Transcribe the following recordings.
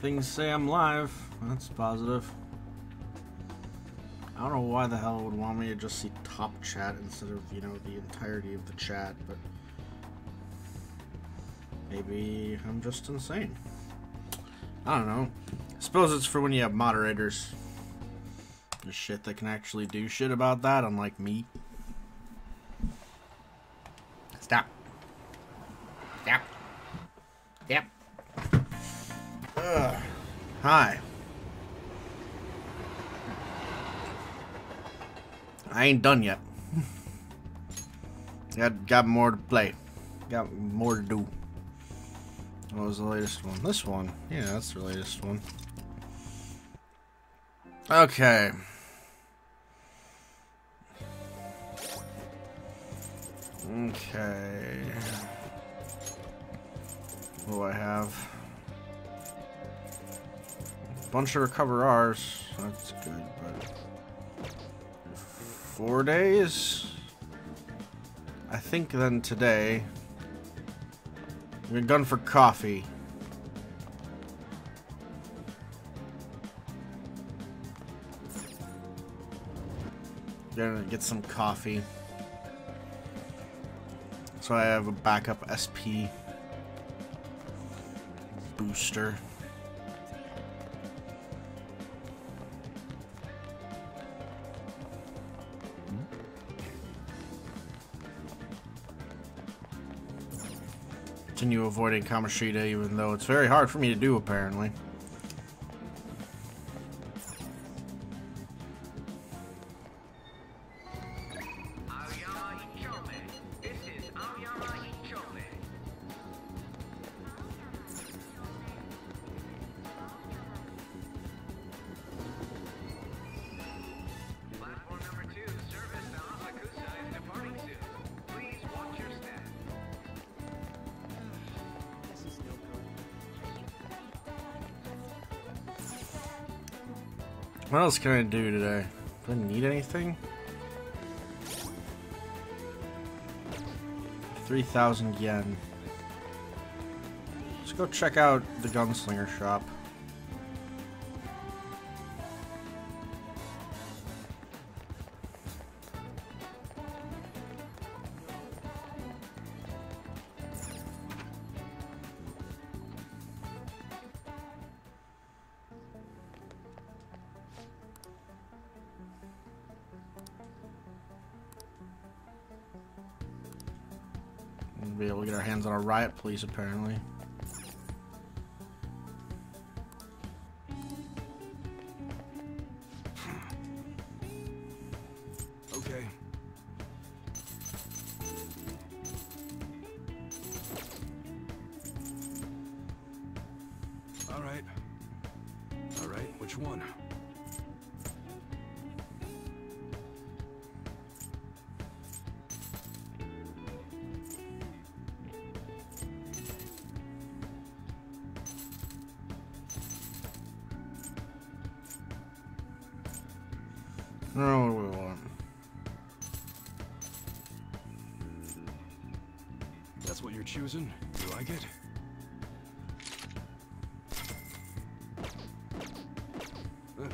Things say I'm live. That's positive. I don't know why the hell it would want me to just see top chat instead of, you know, the entirety of the chat, but maybe I'm just insane. I don't know. I suppose it's for when you have moderators. There's shit that can actually do shit about that, unlike me. Stop. Stop. Yep. Hi. I ain't done yet. Got more to play. Got more to do. What was the latest one? This one. Yeah, that's the latest one. Okay. Okay. What do I have? A bunch of recover R's. That's good, but 4 days? I think then today. We're done for coffee. Gonna get some coffee. So I have a backup SP booster. Continue avoiding Kamoshida, even though it's very hard for me to do, apparently. What else can I do today? Do I need anything? 3,000 yen. Let's go check out the gunslinger shop. Be able to get our hands on a riot police, apparently. Okay. All right. All right, which one? I don't know what we want. That's what you're choosing? You like it?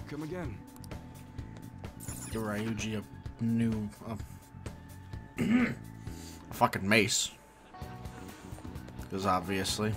Come again. Give Ryuji a new fucking mace. Because obviously.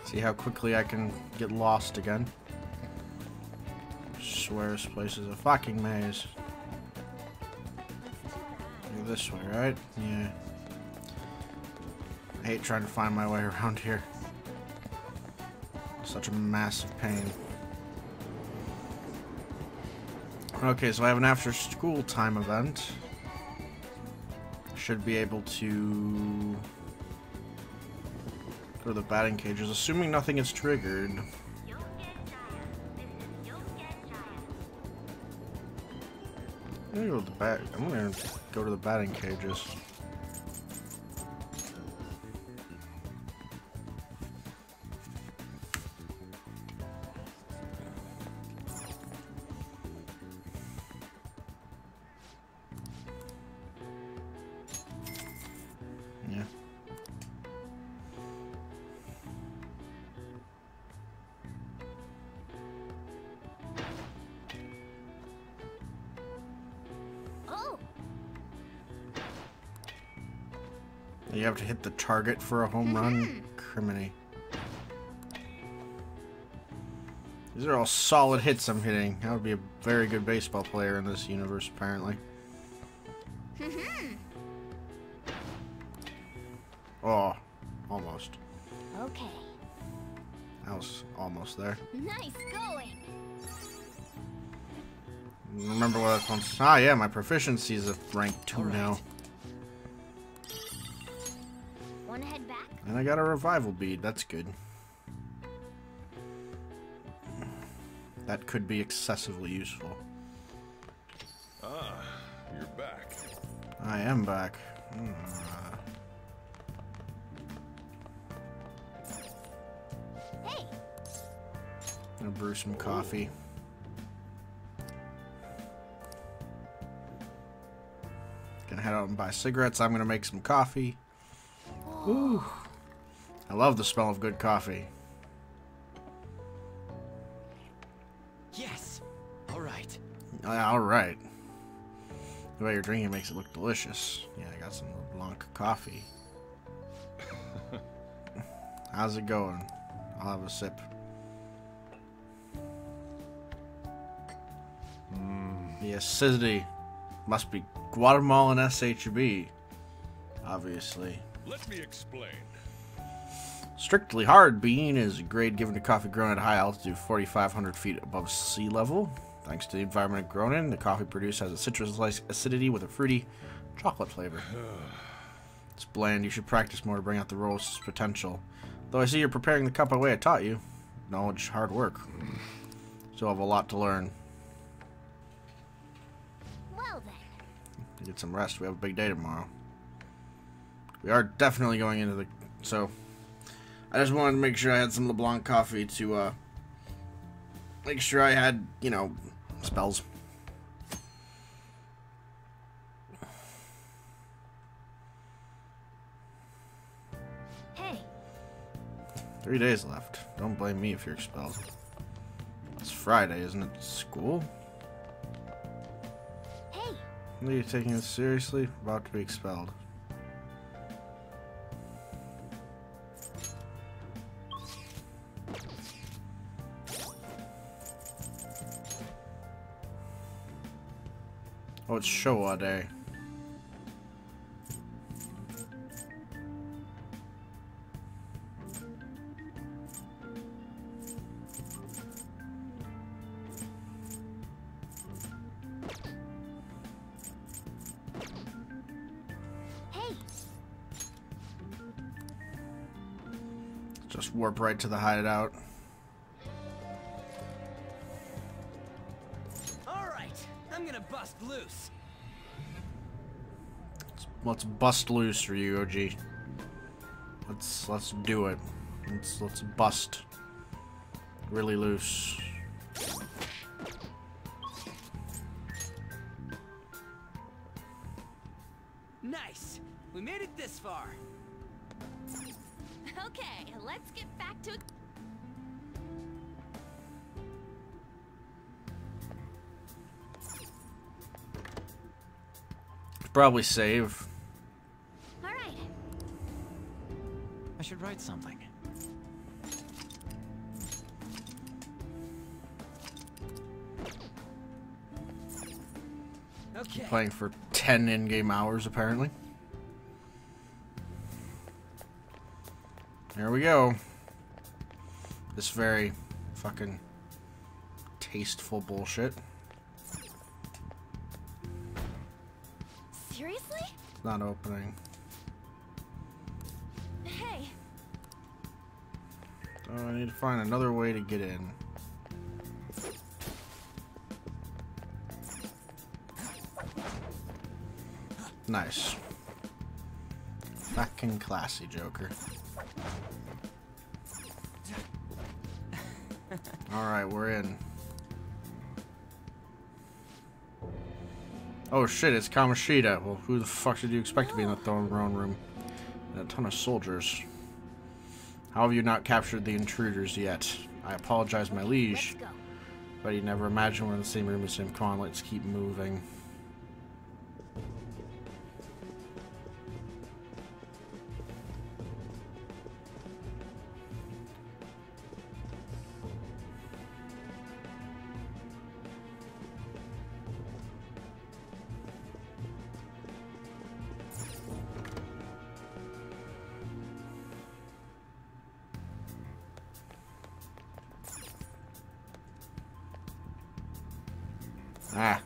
See how quickly I can get lost again. I swear this place is a fucking maze. This way, right? Yeah. I hate trying to find my way around here. Such a massive pain. Okay, so I have an after school time event. Should be able to go to the batting cages, assuming nothing is triggered. I'm gonna go to the batting cages. Yeah. You have to hit the target for a home run? Criminy. These are all solid hits I'm hitting. I would be a very good baseball player in this universe, apparently. Oh, almost. Okay. That was almost there. Nice going. Remember what I was once. Ah, yeah, my proficiency is a rank 2 now. Wanna head back? And I got a revival bead. That's good. That could be excessively useful. Ah, you're back. I am back. Hey, Gonna brew some coffee. Gonna head out and buy cigarettes. I'm gonna make some coffee. Ooh. I love the smell of good coffee. Yes. All right. Alright. The way you're drinking makes it look delicious. Yeah, I got some LeBlanc coffee. How's it going? I'll have a sip. The acidity must be Guatemalan SHB. Obviously. Let me explain. Strictly hard bean is a grade given to coffee grown at high altitude, 4,500 feet above sea level. Thanks to the environment it's grown in, the coffee produced has a citrus-like acidity with a fruity chocolate flavor. It's bland. You should practice more to bring out the roast's potential. Though I see you're preparing the cup the way I taught you. Knowledge, hard work. Still have a lot to learn. well then. To get some rest. We have a big day tomorrow. We are definitely going into the... So, I just wanted to make sure I had some LeBlanc coffee to, make sure I had, you know, spells. Hey, 3 days left. Don't blame me if you're expelled. It's Friday, isn't it? School? hey, Are you taking this seriously? About to be expelled. Oh, it's Showa Day. hey. Just warp right to the hideout. All right. I'm gonna bust loose. Let's bust loose for you, OG. Let's do it. Let's bust really loose. Nice. We made it this far. Okay, let's get back to it. Probably save. All right. I should write something. Okay. Playing for 10 in-game hours, apparently. Here we go. This very fucking tasteful bullshit. Seriously? It's not opening. Hey, So I need to find another way to get in. Nice. Fucking classy, Joker. Alright, we're in. Oh shit, it's Kamoshida. Well, who the fuck did you expect to be in the throne room? And a ton of soldiers. How have you not captured the intruders yet? I apologize, my liege. let's go. But you never imagined we're in the same room as him. Come on, let's keep moving. Ah.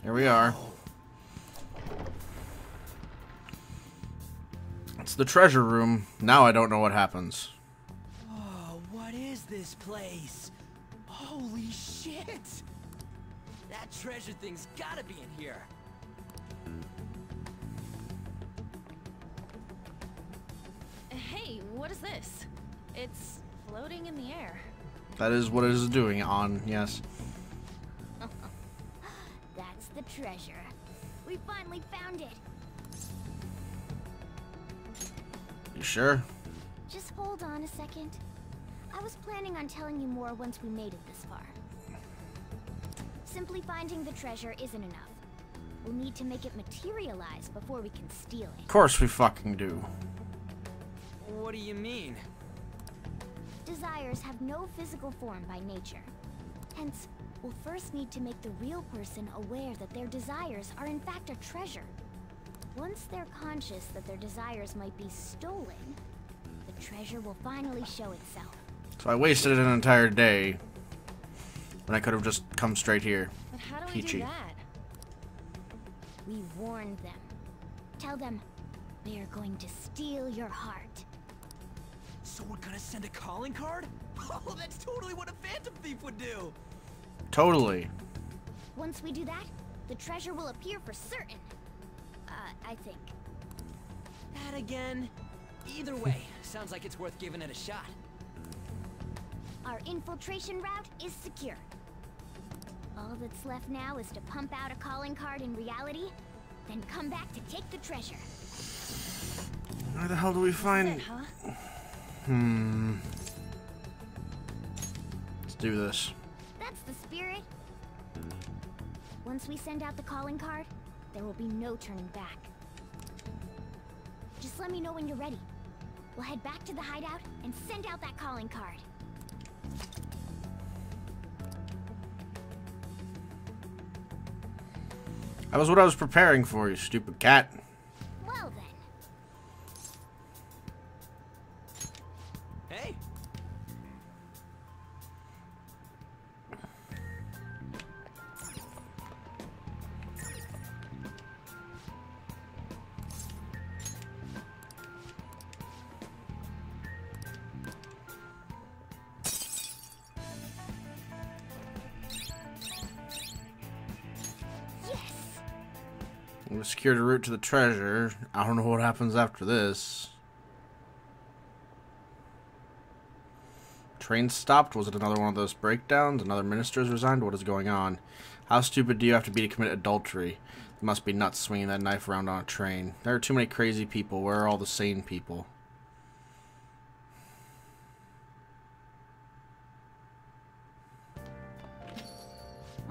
Here we are. It's the treasure room. Now I don't know what happens. Oh, what is this place? Holy shit! That treasure thing's gotta be in here. Hey, what is this? It's floating in the air. That is what it is doing on, yes. That's the treasure. We finally found it. You sure? Just hold on a second. I was planning on telling you more once we made it this far. Simply finding the treasure isn't enough. We'll need to make it materialize before we can steal Of it. course we fucking do. What do you mean? Desires have no physical form by nature. Hence, we'll first need to make the real person aware that their desires are in fact a treasure. Once they're conscious that their desires might be stolen, the treasure will finally show itself. So I wasted an entire day when I could have just come straight here. But how do Peachy. we do that? We warn them. Tell them, we are going to steal your heart. So we're gonna send a calling card? Oh, that's totally what a Phantom Thief would do! Totally. Once we do that, the treasure will appear for certain. I think. That again? Either way, sounds like it's worth giving it a shot. Our infiltration route is secure. All that's left now is to pump out a calling card in reality, then come back to take the treasure. Where the hell do we find... That's it, huh? Let's do this. That's the spirit. Once we send out the calling card, there will be no turning back. Just let me know when you're ready. We'll head back to the hideout and send out that calling card. That was what I was preparing for, you stupid cat. Well then. Hey! Yes! We secured a route to the treasure. I don't know what happens after this. Train stopped? Was it another one of those breakdowns? Another minister's resigned? What is going on? How stupid do you have to be to commit adultery? You must be nuts swinging that knife around on a train. There are too many crazy people. Where are all the sane people?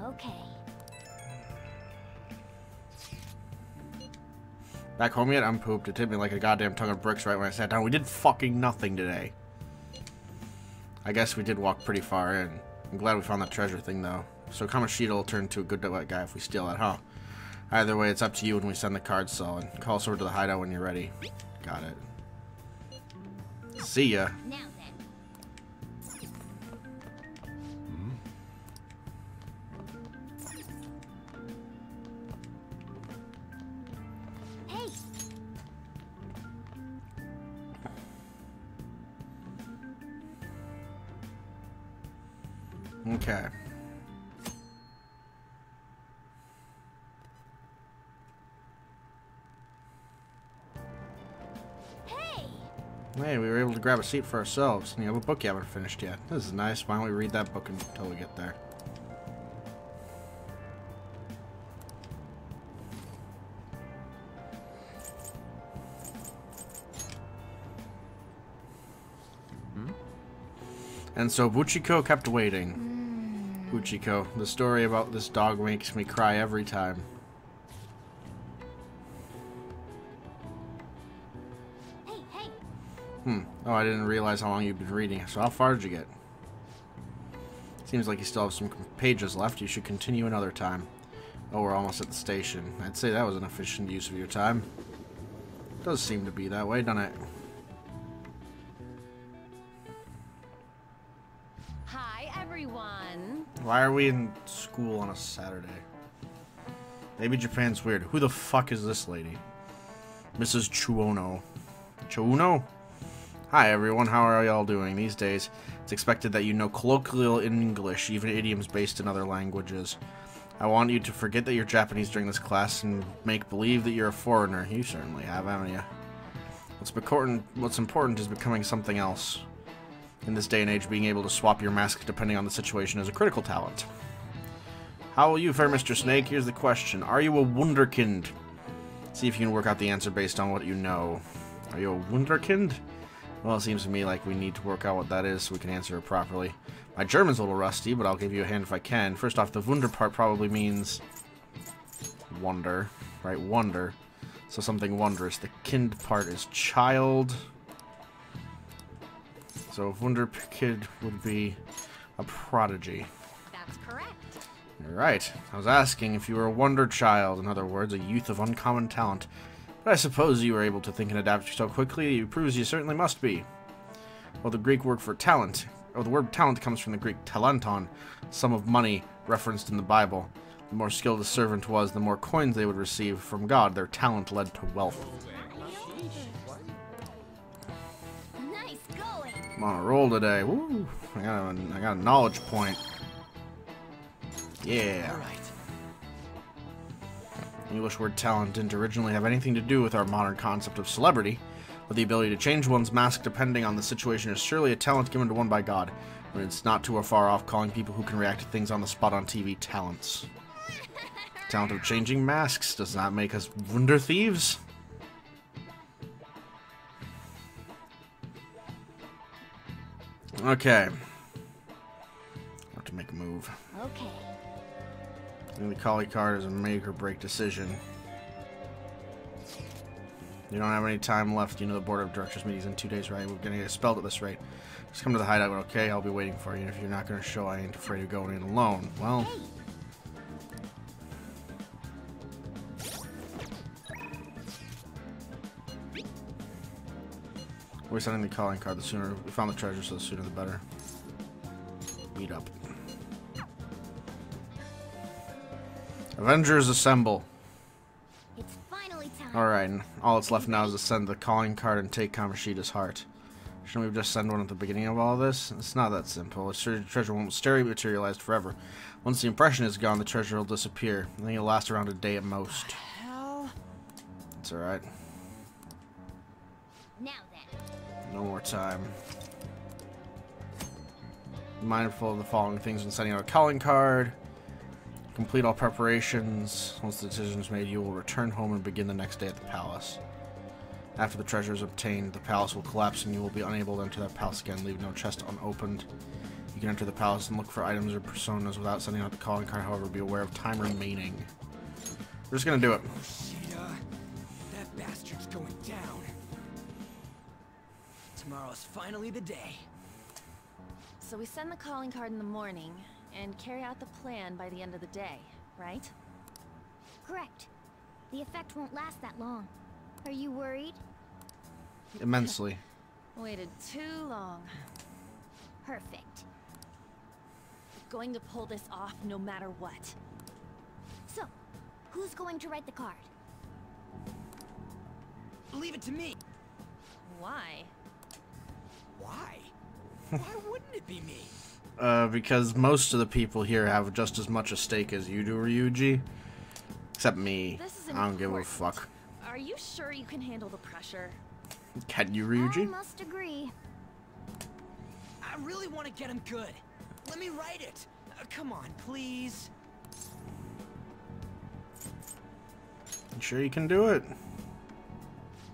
Okay. Back home yet? I'm pooped. It hit me like a goddamn ton of bricks right when I sat down. We did fucking nothing today. I guess we did walk pretty far in. I'm glad we found that treasure thing, though. So Kamoshida will turn to a good guy if we steal it, huh? Either way, it's up to you when we send the card cell, and call us over to the hideout when you're ready. Got it. See ya. Now then. Hey! Okay. Hey, we were able to grab a seat for ourselves. And you have a book you haven't finished yet. This is nice. Why don't we read that book until we get there? And so Buchiko kept waiting. Buchiko, the story about this dog makes me cry every time. Oh, I didn't realize how long you've been reading. So how far did you get? Seems like you still have some pages left. You should continue another time. Oh, we're almost at the station. I'd say that was an efficient use of your time. Does seem to be that way, doesn't it? Hi, everyone. Why are we in school on a Saturday? Maybe Japan's weird. Who the fuck is this lady? Mrs. Chuono. Chuono? Hi everyone, how are y'all doing? These days, it's expected that you know colloquial English, even idioms based in other languages. I want you to forget that you're Japanese during this class and make believe that you're a foreigner. You certainly have, haven't you? What's important is becoming something else. In this day and age, being able to swap your mask depending on the situation is a critical talent. How will you fare, Mr. Snake? Here's the question. Are you a wunderkind? See if you can work out the answer based on what you know. Are you a wunderkind? Well, it seems to me like we need to work out what that is so we can answer it properly. My German's a little rusty, but I'll give you a hand if I can. First off, the Wunder part probably means wonder, right? Wonder. So something wondrous. The kind part is child. So Wunderkind would be a prodigy. That's correct. You're right. I was asking if you were a wonder child. In other words, a youth of uncommon talent. But I suppose you were able to think and adapt so quickly, it proves you certainly must be. Well, the Greek word for talent, or the word talent comes from the Greek talenton, sum of money referenced in the Bible. The more skilled a servant was, the more coins they would receive from God. Their talent led to wealth. Nice going. I'm on a roll today. Woo! I got a knowledge point. Yeah. All right. The English word talent didn't originally have anything to do with our modern concept of celebrity, but the ability to change one's mask depending on the situation is surely a talent given to one by God. And it's not too far off calling people who can react to things on the spot on TV talents. Talent of changing masks does not make us wonder thieves. Okay. Have to make a move. Okay. I think the Kali card is a make or break decision. You don't have any time left. You know the board of directors meeting's in 2 days, right? We're gonna get expelled at this rate. Just come to the hideout, okay? I'll be waiting for you. And if you're not gonna show, I ain't afraid of going in alone. Well. We're sending the calling card. The sooner we found the treasure, so the sooner the better. Meet up. Avengers assemble. It's finally time. Alright, all that's left now is to send the calling card and take Kamoshida's heart. Shouldn't we just send one at the beginning of all this? It's not that simple. The treasure won't stay materialized forever. Once the impression is gone, the treasure will disappear. I think it'll last around a day at most. Hell. It's alright. Now then. No more time. Be mindful of the following things when sending out a calling card. Complete all preparations. Once the decision is made, you will return home and begin the next day at the palace. After the treasure is obtained, the palace will collapse and you will be unable to enter that palace again, leave no chest unopened. You can enter the palace and look for items or personas without sending out the calling card, however, be aware of time remaining. We're just gonna do it. Shida, that bastard's going down. Tomorrow's finally the day. So we send the calling card in the morning and carry out the plan by the end of the day, right? Correct. The effect won't last that long. Are you worried? Immensely. Waited too long. Perfect. Going to pull this off no matter what. So, who's going to write the card? Leave it to me. Why? Why? Why wouldn't it be me? Because most of the people here have just as much a stake as you do, Ryuji. Except me. This is I don't give a important. fuck. Are you sure you can handle the pressure? Can you, I Ryuji? must agree. I really want to get him good. Let me write it. Come on, please. You sure you can do it?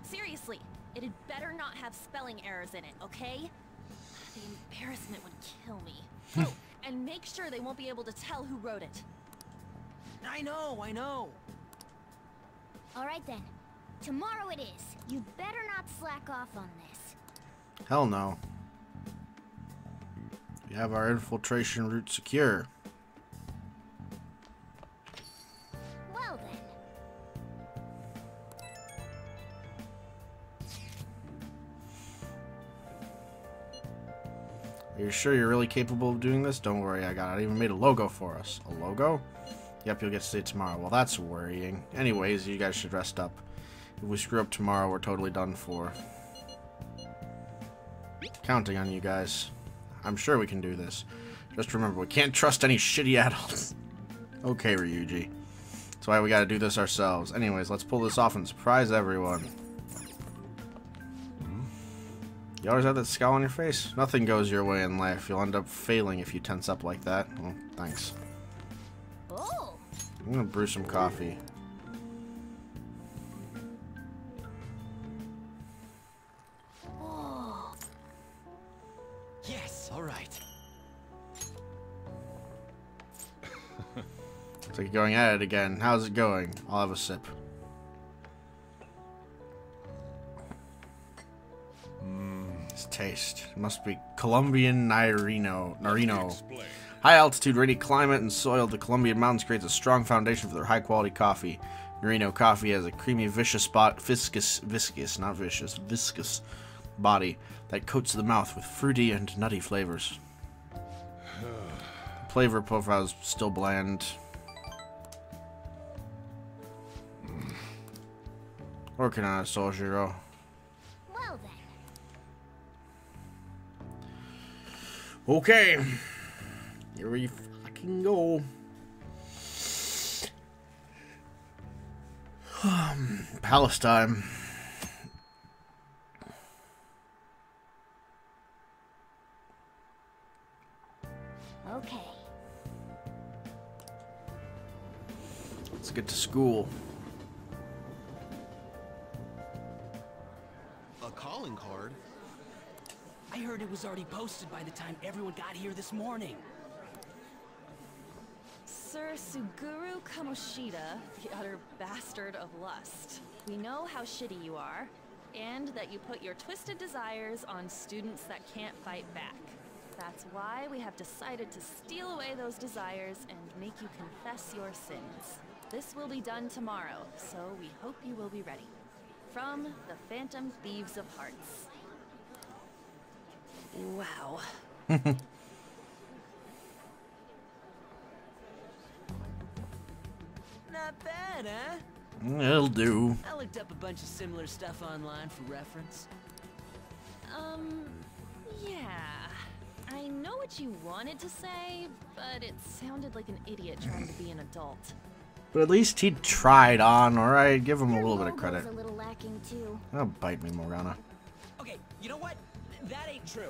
Seriously, it had better not have spelling errors in it, okay? The embarrassment would kill me. Oh, and make sure they won't be able to tell who wrote it. I know. All right then. Tomorrow it is. You better not slack off on this. Hell no. We have our infiltration route secure. Well then. Are you sure you're really capable of doing this? Don't worry, I even made a logo for us. A logo? Yep, you'll get to see it tomorrow. Well, that's worrying. Anyways, you guys should rest up. If we screw up tomorrow, we're totally done for. Counting on you guys. I'm sure we can do this. Just remember, we can't trust any shitty adults. Okay, Ryuji. That's why we gotta do this ourselves. Anyways, let's pull this off and surprise everyone. You always have that scowl on your face? Nothing goes your way in life. You'll end up failing if you tense up like that. Well, thanks. Oh. I'm gonna brew some coffee. Oh. Yes, all right. It's like going at it again. How's it going? I'll have a sip. This taste. It must be Colombian Narino. Explain. High altitude, rainy climate, and soil of the Colombian mountains creates a strong foundation for their high quality coffee. Narino coffee has a creamy, viscous body that coats the mouth with fruity and nutty flavors. The flavor profile is still bland. Working on it, Soujiro. Well then. Okay. Here we fucking go. Palestine. Okay. Let's get to school. A calling card? I heard it was already posted by the time everyone got here this morning. Sir Suguru Kamoshida, the utter bastard of lust. We know how shitty you are, and that you put your twisted desires on students that can't fight back. That's why we have decided to steal away those desires and make you confess your sins. This will be done tomorrow, so we hope you will be ready. From the Phantom Thieves of Hearts. Wow. Not bad, huh? It'll do. I looked up a bunch of similar stuff online for reference. Yeah. I know what you wanted to say, but it sounded like an idiot trying to be an adult. But at least he tried on, alright? Give him a Your little bit of logo's credit. a little lacking too. Oh, bite me, Morgana. Okay, you know what? That ain't true.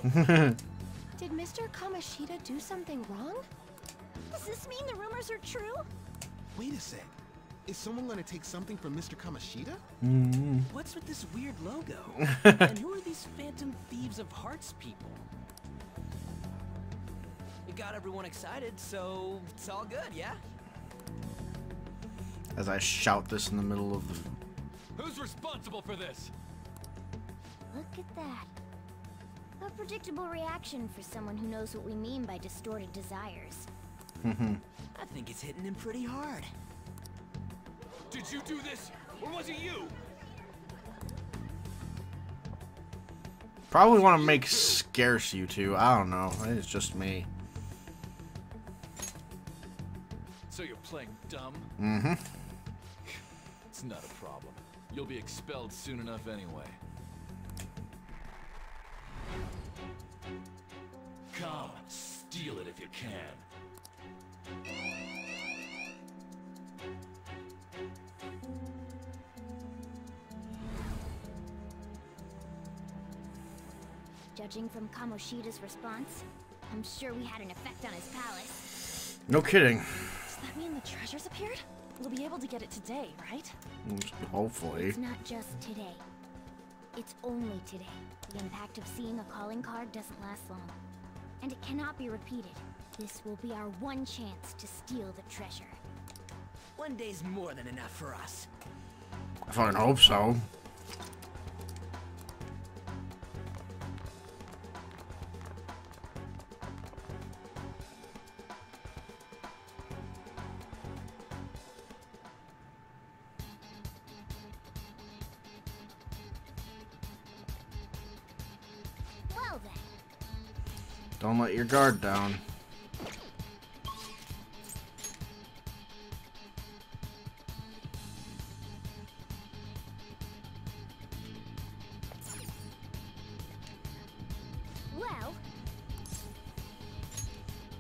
Did Mr. Kamoshida do something wrong? Does this mean the rumors are true? Wait a sec. Is someone gonna take something from Mr. Kamoshida? What's with this weird logo? And who are these Phantom Thieves of Hearts people? It got everyone excited, so it's all good, yeah? As I shout this in the middle of the... Who's responsible for this? Look at that. A predictable reaction for someone who knows what we mean by distorted desires. I think it's hitting him pretty hard. Did you do this, or was it you? Probably want to make scarce you two. I don't know. It's just me. So you're playing dumb? Mm-hmm. It's not a problem. You'll be expelled soon enough anyway. Come, steal it if you can. Judging from Kamoshida's response, I'm sure we had an effect on his palace. No kidding. Does that mean the treasure's appeared? We'll be able to get it today, right? Hopefully. It's not just today. It's only today. The impact of seeing a calling card doesn't last long. And it cannot be repeated. This will be our one chance to steal the treasure. One day's more than enough for us. I fucking hope so. Well then. Don't let your guard down. Well,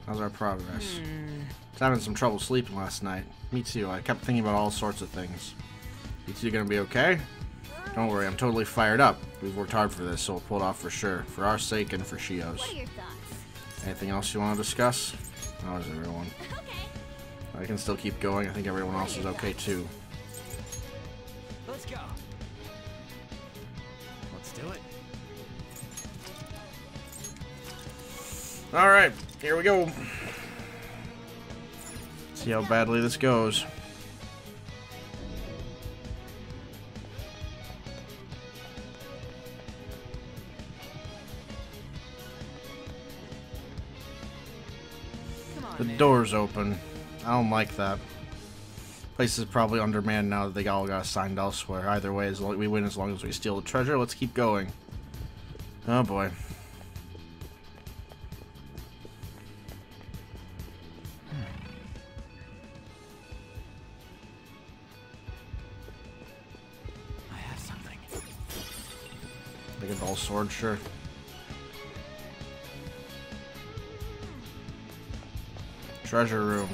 How's our progress? I was having some trouble sleeping last night. Me too. I kept thinking about all sorts of things. You two gonna be okay? Don't worry, I'm totally fired up. We've worked hard for this, so we'll pull it off for sure. For our sake and for Shio's. what are your thoughts? Anything else you want to discuss? How is everyone? Okay. I can still keep going. I think everyone else is okay too. Let's go. Let's do it. Alright, here we go. See how badly this goes. Come on, The man. door's open. I don't like that. Place is probably undermanned now that they all got assigned elsewhere. Either way, as long we win as long as we steal the treasure. Let's keep going. Oh boy. I have something. Like a dull sword, sure. Treasure room.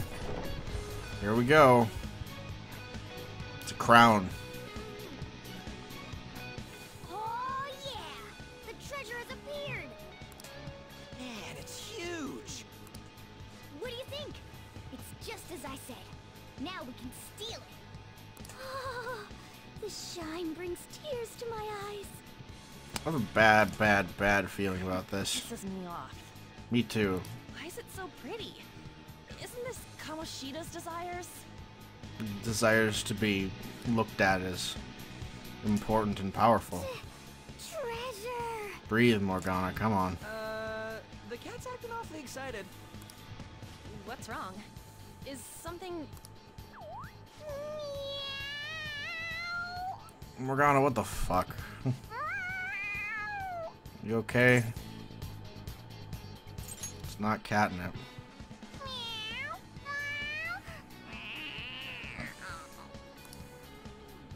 Here we go. It's a crown. Oh yeah! The treasure has appeared! Man, it's huge. What do you think? It's just as I said. Now we can steal it. Oh, the shine brings tears to my eyes. I have a bad feeling about this. Pisses me off. Me too. Why is it so pretty? Isn't this Kamoshida's desires? Desires to be looked at as important and powerful. Treasure! Breathe, Morgana. Come on. The cat's acting awfully excited. What's wrong? Is something... Morgana, what the fuck? You okay? It's not catnip.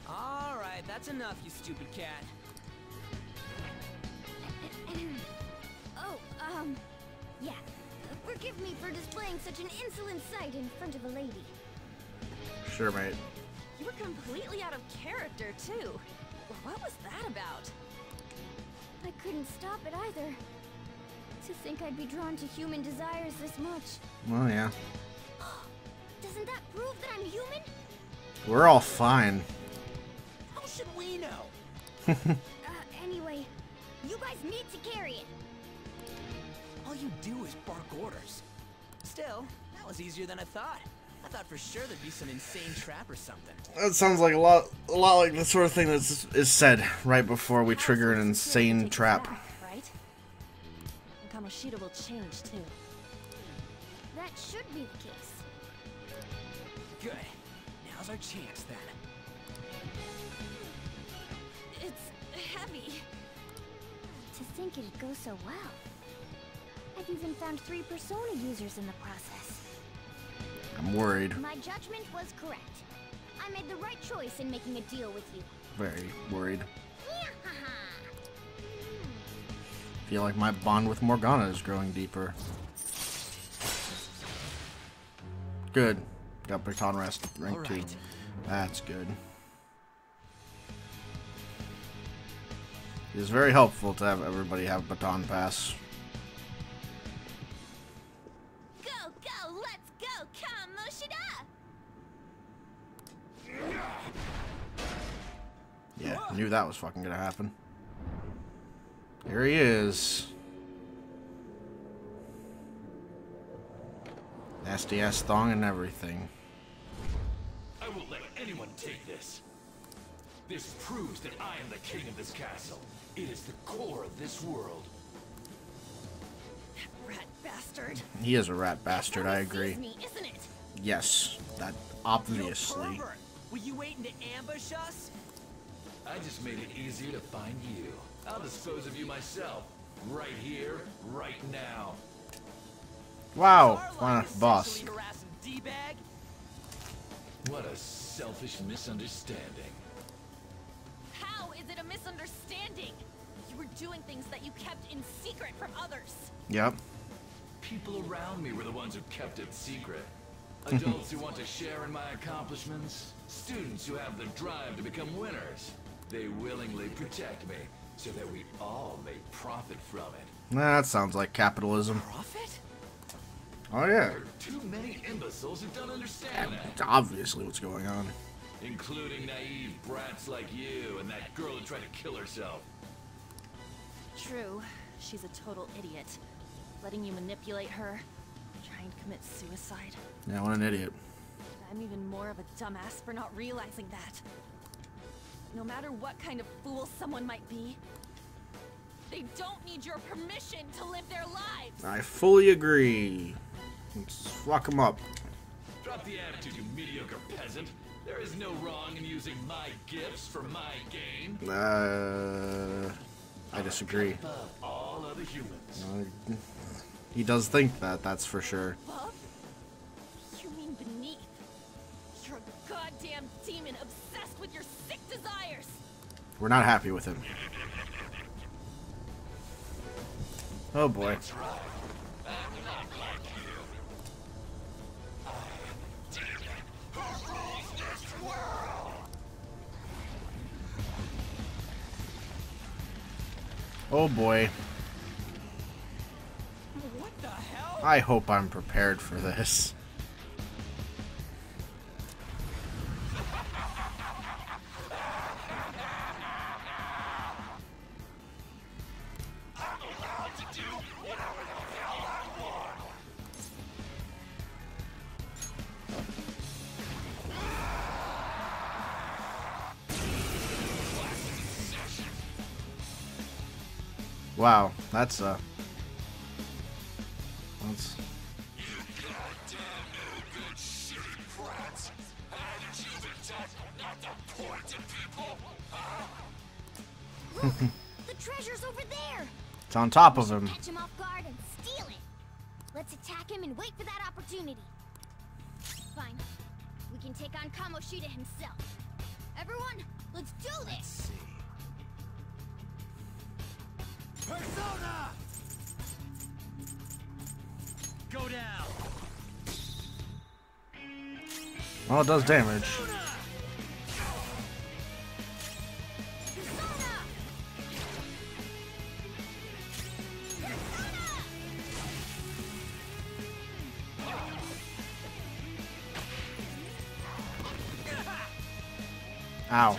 All right, that's enough, you stupid cat. Oh, yeah. Forgive me for displaying such an insolent sight in front of a lady. Sure, mate. You were completely out of character, too. What was that about? I couldn't stop it either. To think I'd be drawn to human desires this much. Well, yeah. Doesn't that prove that I'm human? We're all fine. How should we know? Anyway, you guys need to carry it. All you do is bark orders. Still, that was easier than I thought. I thought for sure there'd be some insane trap or something. That sounds like a lot like the sort of thing that is said right before we trigger an insane trap. Right? Kamoshida will change too. That should be the case. Good. Now's our chance then. It's heavy. To think it'd go so well. I've even found 3 Persona users in the process. I'm worried. My judgment was correct. I made the right choice in making a deal with you. Very worried. Yahaha! Feel like my bond with Morgana is growing deeper. Good. Got Baton Rest rank 2. Alright. That's good. It is very helpful to have everybody have Baton Pass. Go, go, let's go, Kamoshida! Yeah, knew that was fucking gonna happen. Here he is. Nasty ass thong and everything. I won't let anyone take this. This proves that I am the king of this castle. It is the core of this world. Rat bastard. He is a rat bastard, I agree. Sees me, isn't it? Yes, that You obviously. pervert! Were you waiting to ambush us? I just made it easier to find you. I'll dispose of you myself. Right here, right now. Wow, Our fine life is boss. sexually harassing D-bag? What a selfish misunderstanding. How is it a misunderstanding? You were doing things that you kept in secret from others. Yep. People around me were the ones who kept it secret. Adults who want to share in my accomplishments. Students who have the drive to become winners. They willingly protect me so that we all may profit from it. That sounds like capitalism. Profit? Oh yeah. There are too many imbeciles who don't understand that. It's obviously what's going on. Including naive brats like you and that girl who tried to kill herself. True. She's a total idiot. Letting you manipulate her. Trying to commit suicide. Yeah, what an idiot. I'm even more of a dumbass for not realizing that. No matter what kind of fool someone might be, they don't need your permission to live their lives. I fully agree. Let's fuck him up. Drop the attitude, you mediocre peasant. There is no wrong in using my gifts for my gain. I disagree. Above all other humans. He does think that, that's for sure. Above? You mean beneath? You're a goddamn demon obsessed with your sick desires. We're not happy with him. Oh boy. That's right. I'm not like you. I am demon who rules this world. Oh boy. What the hell? I hope I'm prepared for this. Wow, that's You goddamn no good shitty brats. Hadn't you been taught not to point at people? Look! The treasure's over there! it's on top of him. Catch him off guard and steal it! Let's attack him and wait for that opportunity. Fine. We can take on Kamoshida himself. Everyone, let's do this! Persona! Go down! Well, it does damage. Persona! Ow.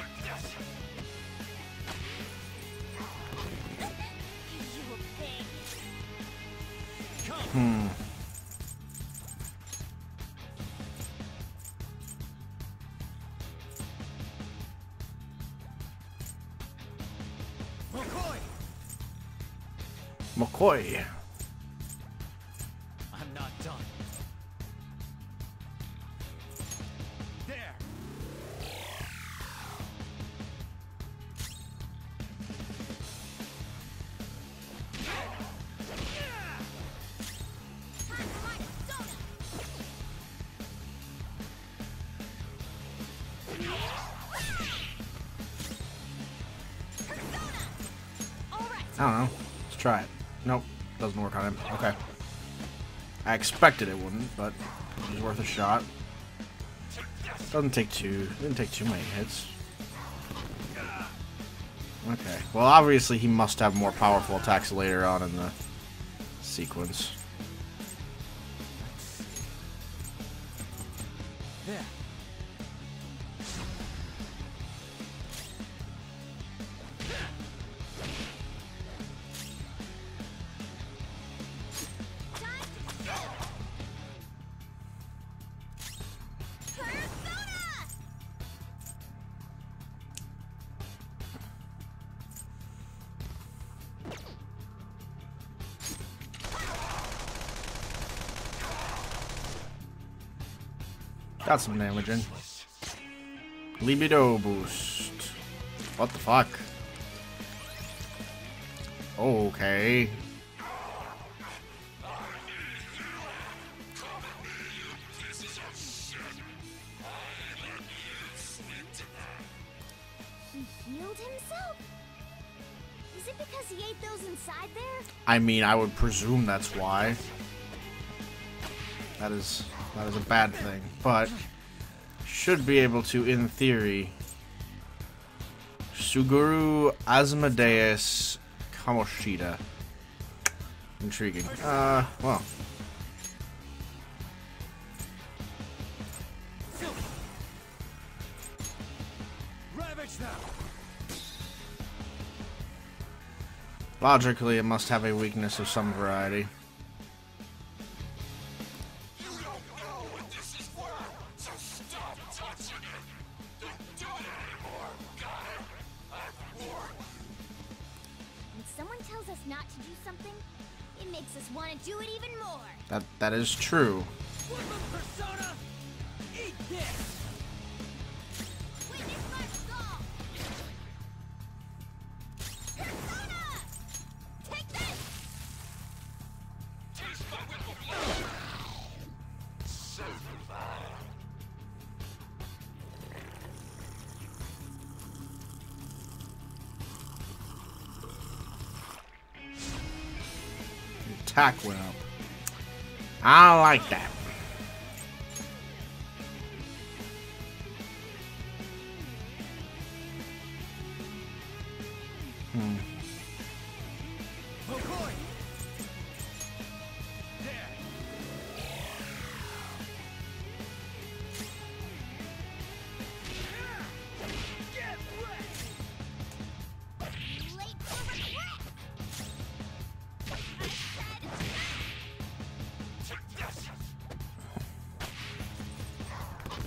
You pig! McCoy! McCoy. I don't know. Let's try it. Nope. Doesn't work on him. Okay. I expected it wouldn't, but it was worth a shot. Didn't take too many hits. Okay. Well, obviously he must have more powerful attacks later on in the sequence. There. Got some damage in. Libido boost. What the fuck? Okay. He healed himself? Is it because he ate those inside there? I mean, I would presume that's why. That is a bad thing, but should be able to, in theory. Suguru Asmodeus Kamoshida. Intriguing. Well. Ravage them. Logically, it must have a weakness of some variety. That is true. Persona, eat this. Witness my skull! Persona! Take this! The attack went up. I like that.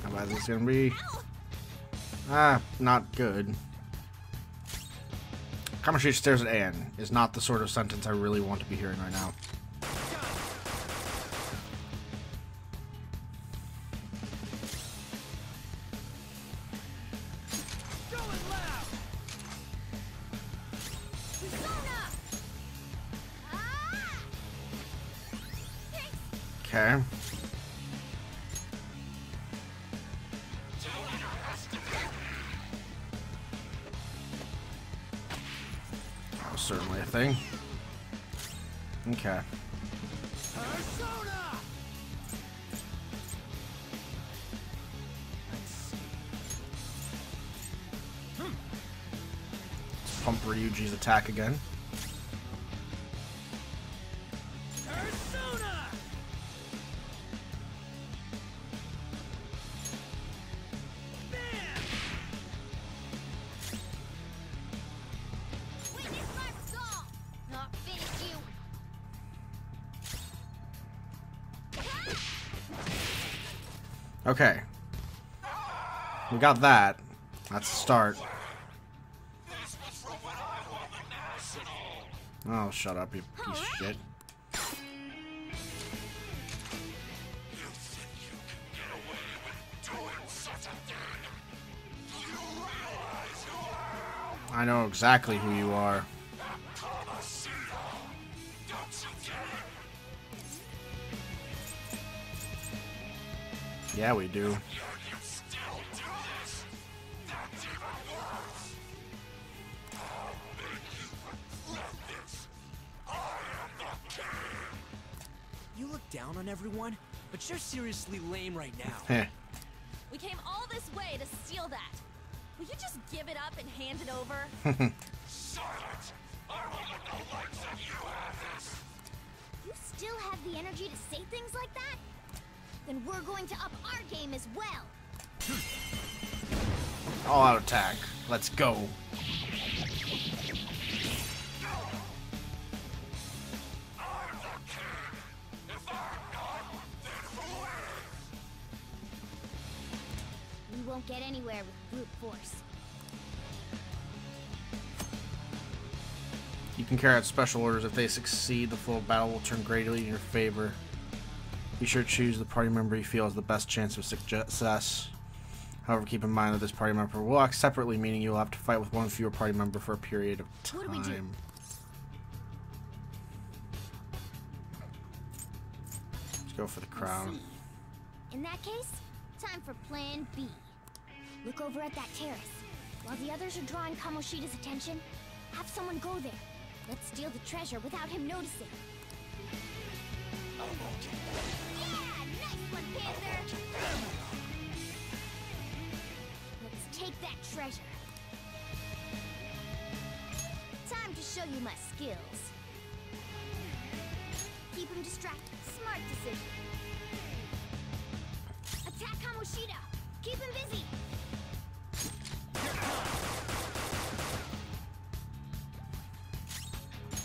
How bad is this gonna be? Not good. Kamoshida stares at Anne is not the sort of sentence I really want to be hearing right now. Okay. That was certainly a thing. Okay. Let's pump Ryuji's attack again. Okay. We got that. That's the start. Oh, shut up, you piece of shit. I know exactly who you are. Yeah, we do. down on everyone, but you're seriously lame right now. Heh. We came all this way to steal that. Will you just give it up and hand it over? Silence! I will let the likes of you have this! You still have the energy to say things like that? Then we're going to up our game as well. All out attack. Let's go. We won't get anywhere with brute force. You can carry out special orders. If they succeed, the flow of battle will turn greatly in your favor. Be sure to choose the party member you feel has the best chance of success. However, keep in mind that this party member will act separately, meaning you will have to fight with one fewer party member for a period of time. What do we do? Let's go for the crown. In that case, time for plan B. Look over at that terrace. While the others are drawing Kamoshida's attention, have someone go there. Let's steal the treasure without him noticing. Yeah! Nice one, Panther! Let's take that treasure. Time to show you my skills. Keep him distracted. Smart decision. Attack Kamoshida! Keep him busy!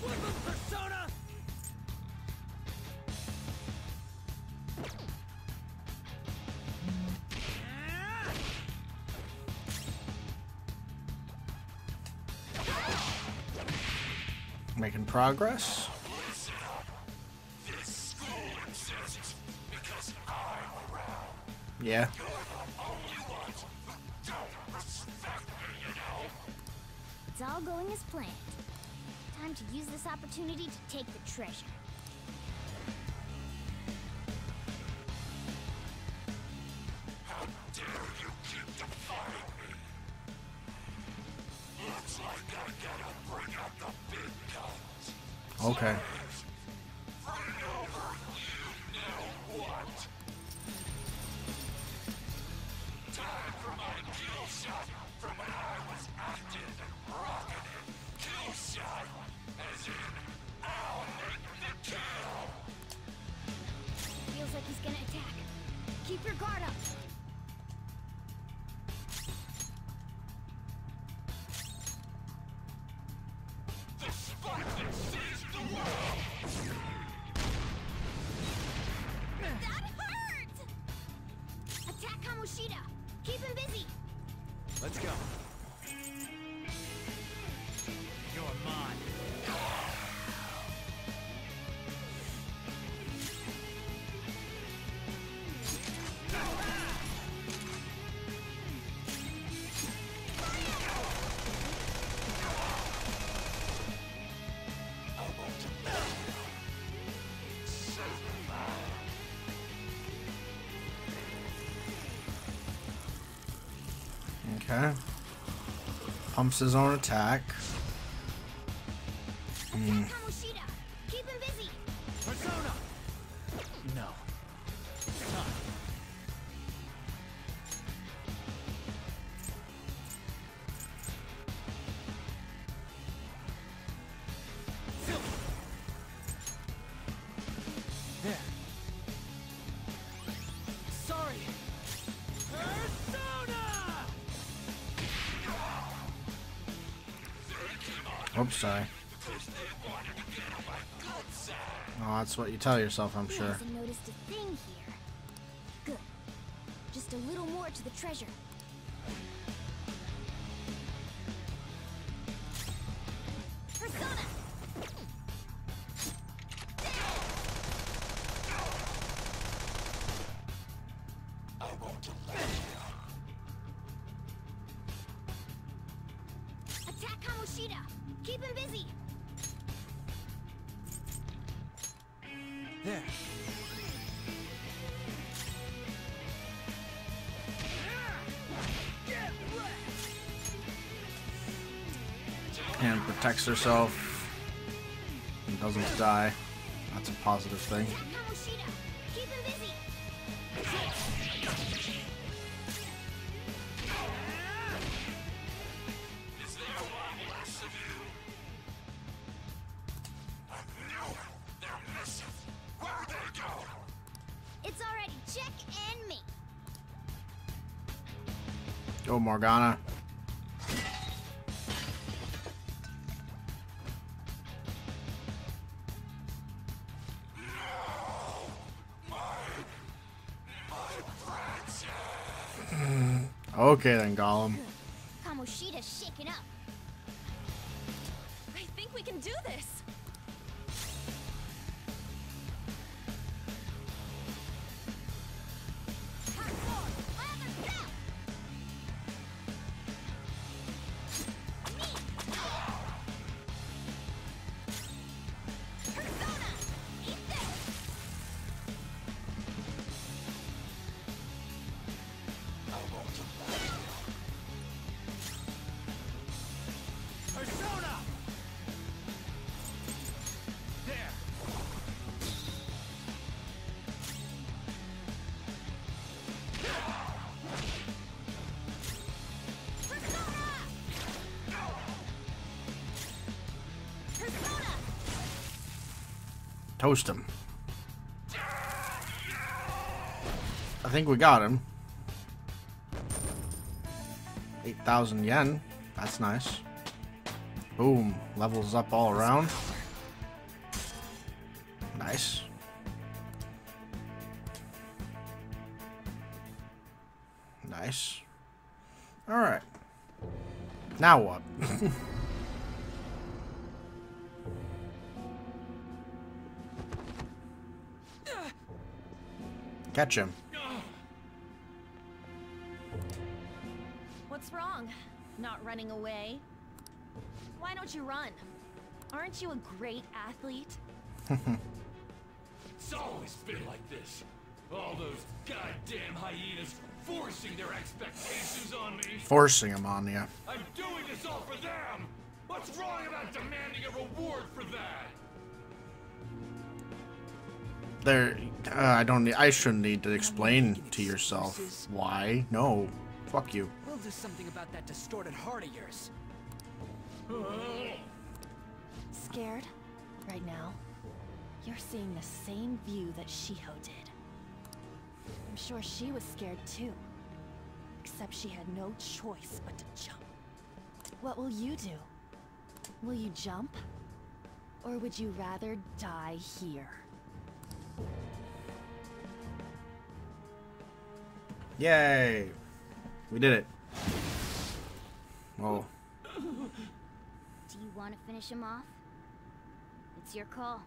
Woodland Persona! Making progress. Yeah. It's all going as planned. Time to use this opportunity to take the treasure. How dare you keep defying me? Looks like I gotta bring out the big guns. Okay. Bring over you know what? Time for my kill shot from when I was active and rocketed. Kill shot, as in, I'll make the kill. Feels like he's gonna attack. Keep your guard up. The spike that sees the world. That hurt! Attack Kamoshida! Keep him busy! Let's go. You're mine. Okay. Pumps his own attack. Attack Kamoshida! Keep him busy! Persona! No. It's time. There. Sorry. Persona! Oops, sorry. Oh, that's what you tell yourself, I'm He sure. hasn't noticed a thing here. Good. Just a little more to the treasure. Persona! Attack Kamoshida! Keep him busy! There. And protects herself. And doesn't die. That's a positive thing. Kamoshida, keep him busy. Is there one less of you? No, they're missing. Where'd they go? It's already Check and me. Go, Morgana. Okay then, Gollum. Kamoshida's shaken up. I think we can do this. Toast him. I think we got him. 8,000 yen. That's nice. Boom. Levels up all around. Nice. Nice. Alright. Now what? Catch him. What's wrong? Not running away? Why don't you run? Aren't you a great athlete? It's always been like this. All those goddamn hyenas forcing their expectations on me. Forcing him on you. I'm doing this all for them. What's wrong about demanding a reward for that? There, I shouldn't need to explain to yourself why. No, fuck you. We'll do something about that distorted heart of yours. Scared? Right now? You're seeing the same view that Shiho did. I'm sure she was scared too. Except she had no choice but to jump. What will you do? Will you jump? Or would you rather die here? Yay! We did it. Whoa. Do you want to finish him off? It's your call.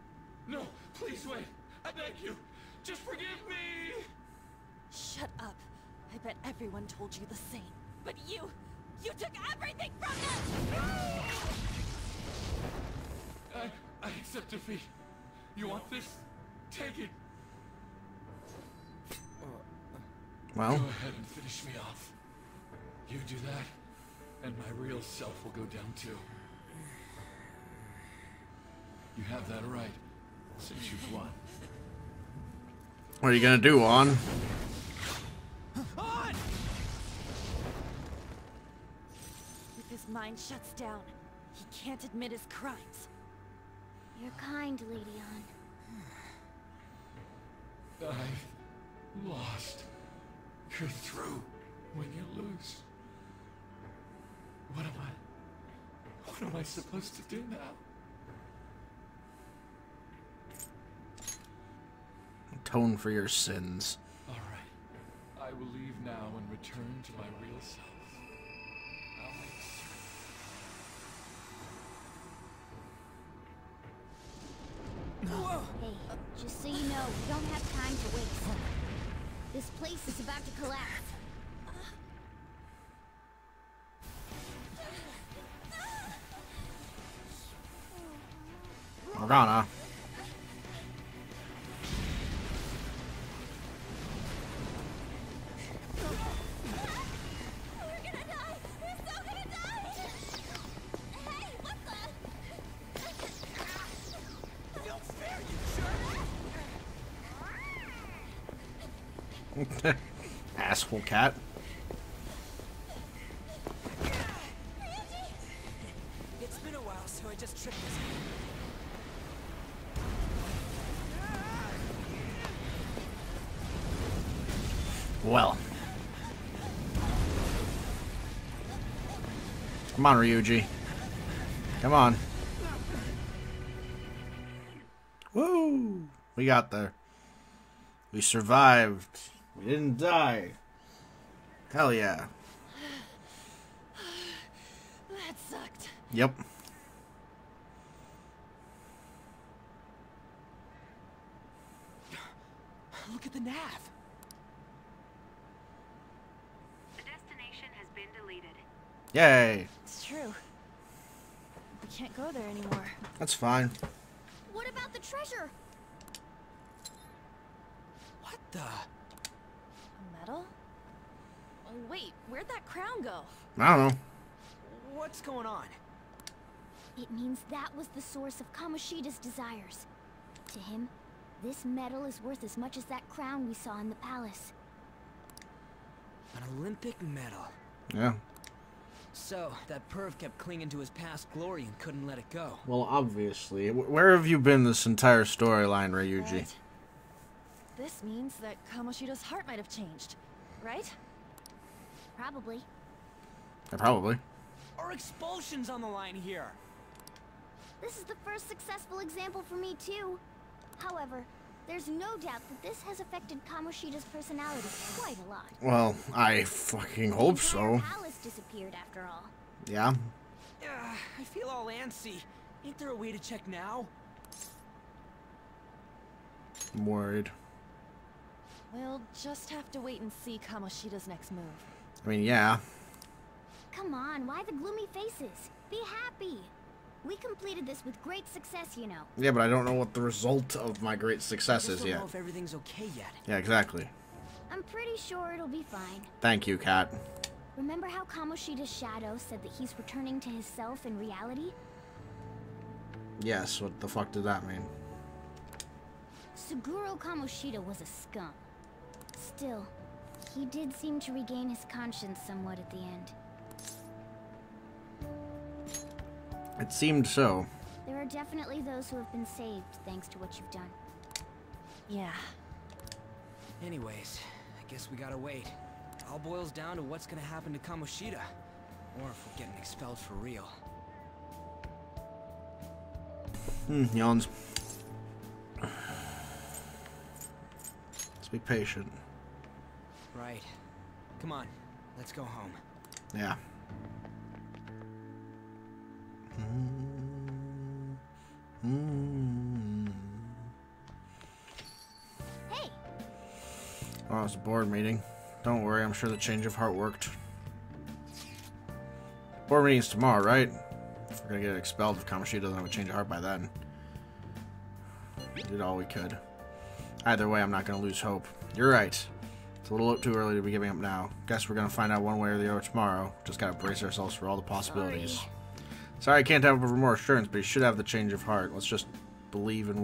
No, please wait. I beg you. Just forgive me. Shut up. I bet everyone told you the same. But you took everything from them! I accept defeat. You want this? Take it. Well, Go ahead and finish me off. You do that, and my real self will go down too. You have that right, since you've won. what are you gonna do, On? On! If his mind shuts down, he can't admit his crimes. You're kind, Lady On. I've lost. You're through when you lose. What am I supposed to do now? Atone for your sins. All right. I will leave now and return to my real self. I'll make certain. Hey, just so you know, we don't have time to waste. This place is about to collapse. Morgana. don't spare you, jerk! Asshole cat. It's been a while, so I just tripped this. Well. Come on, Ryuji. Come on. Woo! We got there. We survived. We didn't die. Hell yeah. That sucked. Yep. Look at the nav. The destination has been deleted. Yay. It's true. We can't go there anymore. That's fine. What about the treasure? What the? A medal? Oh, wait, where'd that crown go? I don't know. What's going on? It means that was the source of Kamoshida's desires. To him, this medal is worth as much as that crown we saw in the palace. An Olympic medal. Yeah. So, that perv kept clinging to his past glory and couldn't let it go. Well, obviously. Where have you been this entire storyline, Ryuji? Right. This means that Kamoshida's heart might have changed, right? Probably. Yeah, probably. Our expulsion's on the line here. This is the first successful example for me, too. However, there's no doubt that this has affected Kamoshida's personality quite a lot. Well, I fucking hope The entire so. palace disappeared after all. Yeah. I feel all antsy. Ain't there a way to check now? I'm worried. We'll just have to wait and see Kamoshida's next move. I mean, yeah. Come on, why the gloomy faces? Be happy. We completed this with great success, you know. Yeah, but I don't know what the result of my great success I is just don't yet. know if everything's okay yet. Yeah, exactly. I'm pretty sure it'll be fine. Thank you, Kat. Remember how Kamoshida's shadow said that he's returning to his self in reality? Yes, what the fuck did that mean? Suguro Kamoshida was a scum. Still, he did seem to regain his conscience somewhat at the end. It seemed so. There are definitely those who have been saved thanks to what you've done. Yeah. Anyways, I guess we gotta wait. It all boils down to what's gonna happen to Kamoshida. Or if we're getting expelled for real. Yawns. Let's be patient. Right. Come on, let's go home. Yeah. Hey! Oh, it's a board meeting. Don't worry, I'm sure the change of heart worked. Board meeting's tomorrow, right? If we're gonna get expelled if Kamoshida doesn't have a change of heart by then. We did all we could. Either way, I'm not gonna lose hope. You're right. It's a little too early to be giving up now. Guess we're gonna find out one way or the other tomorrow. Just gotta brace ourselves for all the possibilities. Sorry I can't have more assurance, but you should have the change of heart. Let's just believe in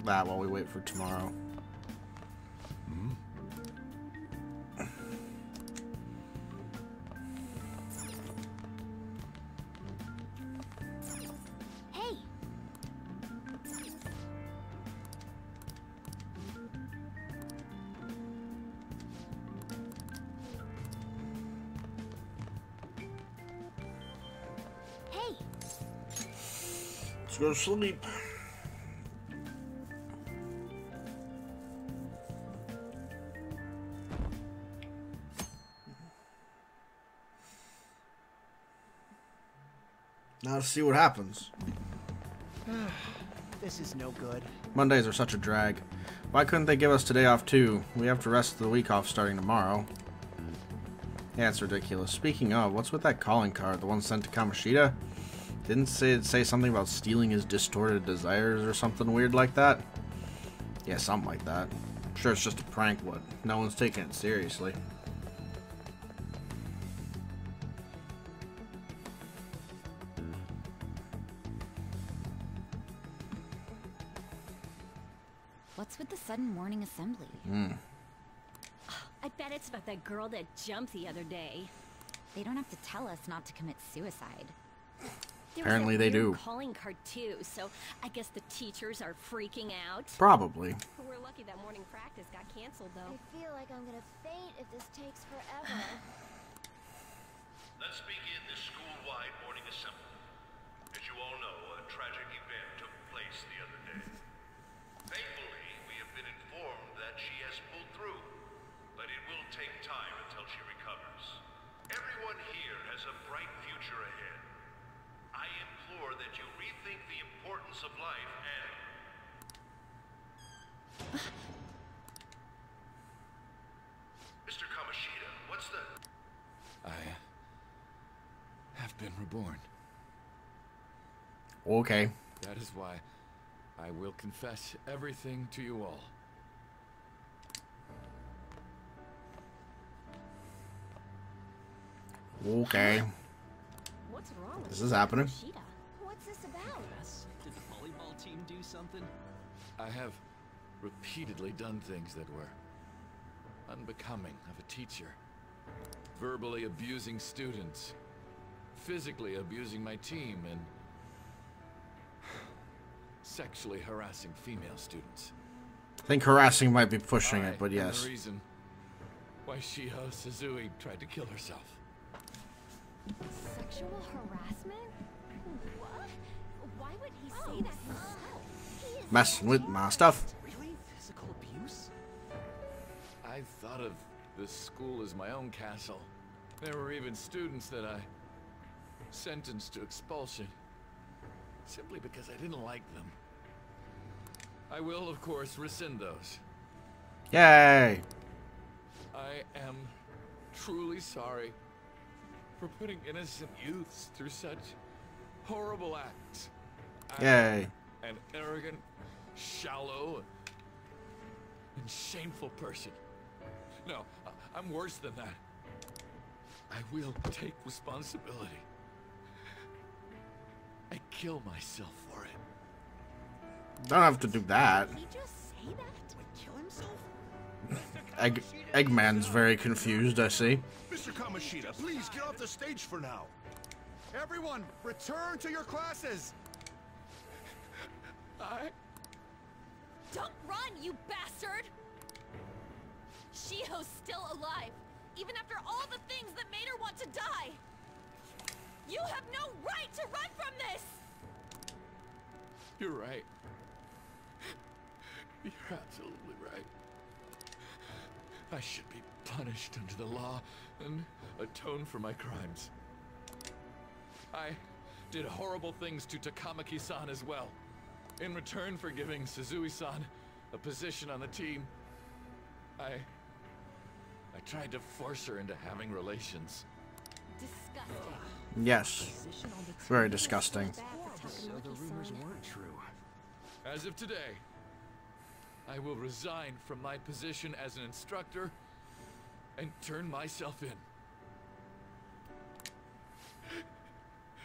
that while we wait for tomorrow. Hey! Hey! Let's go to sleep. Now to see what happens. This is no good. Mondays are such a drag. Why couldn't they give us today off too? We have to rest the week off starting tomorrow. Yeah, it's ridiculous. Speaking of, what's with that calling card? The one sent to Kamoshida? Didn't it say something about stealing his distorted desires or something weird like that? Yeah, something like that. I'm sure it's just a prank, but no one's taking it seriously. What's with the sudden morning assembly? I bet it's about that girl that jumped the other day. They don't have to tell us not to commit suicide. Apparently they do. Calling card too, so I guess the teachers are freaking out. Probably. We're lucky that morning practice got canceled, though. I feel like I'm gonna faint if this takes forever. Let's begin this school-wide morning assembly. As you all know, a tragic event took place the other day. Thankfully, we have been informed that she has pulled through, but it will take time until she recovers. Everyone here has a bright future ahead. I implore that you rethink the importance of life and... Mr. Kamoshida, what's the... I have been reborn. Okay. That is why I will confess everything to you all. Okay. What's wrong with This is happening. Kamoshida? What's this about? Did the volleyball team do something? I have repeatedly done things that were unbecoming of a teacher. Verbally abusing students, physically abusing my team, and sexually harassing female students. I think harassing might be pushing it, but am yes. the reason why Shiho Suzui tried to kill herself. Sexual harassment? What? Why would he say that himself? Messing with my stuff. Really? Physical abuse? I thought of this school as my own castle. There were even students that I sentenced to expulsion, simply because I didn't like them. I will, of course, rescind those. Yay! I am truly sorry for putting innocent youths through such horrible acts. Yay. I'm an arrogant, shallow, and shameful person. No, I'm worse than that. I will take responsibility. I kill myself for it. Don't have to do that. Did he just say that? Would kill himself? Eggman's very confused, I see. Mr. Kamoshida, please get off the stage for now. Everyone, return to your classes. Don't run, you bastard! Shiho's still alive, even after all the things that made her want to die! You have no right to run from this! You're right. You're absolutely right. I should be punished under the law and atone for my crimes. I did horrible things to Takamaki-san as well. In return for giving Suzui-san a position on the team, I tried to force her into having relations. Disgusting. Yes. Very disgusting. So the rumors weren't true. As of today, I will resign from my position as an instructor and turn myself in.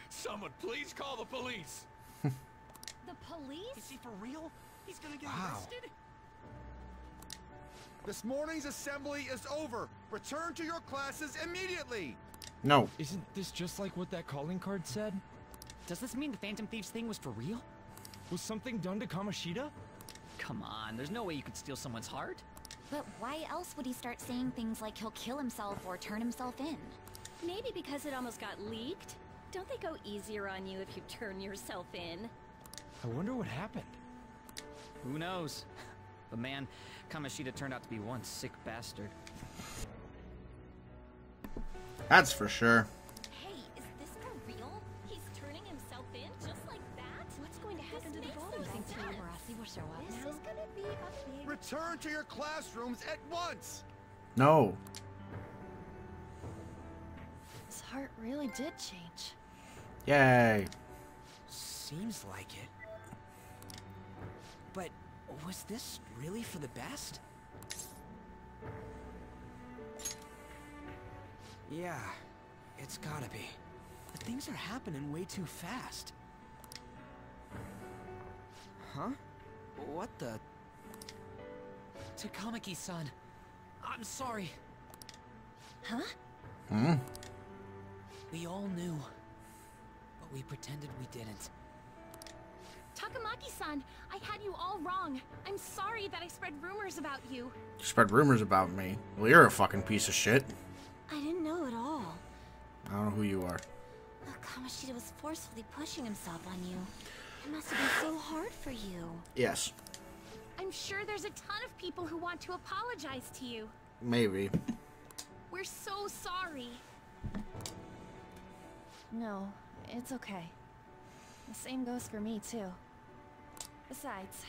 Someone please call the police! The police? Is he for real? He's gonna get Wow. arrested? This morning's assembly is over. Return to your classes immediately. No. Isn't this just like what that calling card said? Does this mean the Phantom Thieves thing was for real? Was something done to Kamoshida? Come on, there's no way you could steal someone's heart. But why else would he start saying things like he'll kill himself or turn himself in? Maybe because it almost got leaked. Don't they go easier on you if you turn yourself in? I wonder what happened. Who knows? But man, Kamoshida turned out to be one sick bastard. That's for sure. Hey, is this for real? He's turning himself in just like that? What's going to happen to the volleyball team? Marasi will show up This now. is gonna be a big... Return to your classrooms at once. No. His heart really did change. Yay. Seems like it. But was this really for the best? Yeah, it's gotta be. But things are happening way too fast. Huh? What the... Takamaki-san, I'm sorry. Huh? Hmm? We all knew, but we pretended we didn't. Takamaki-san, I had you all wrong. I'm sorry that I spread rumors about you. You spread rumors about me. Well, you're a fucking piece of shit. I didn't know at all. I don't know who you are. Kamoshida was forcefully pushing himself on you. It must have been so hard for you. Yes. I'm sure there's a ton of people who want to apologize to you. Maybe. We're so sorry. No, it's okay. The same goes for me, too. Besides,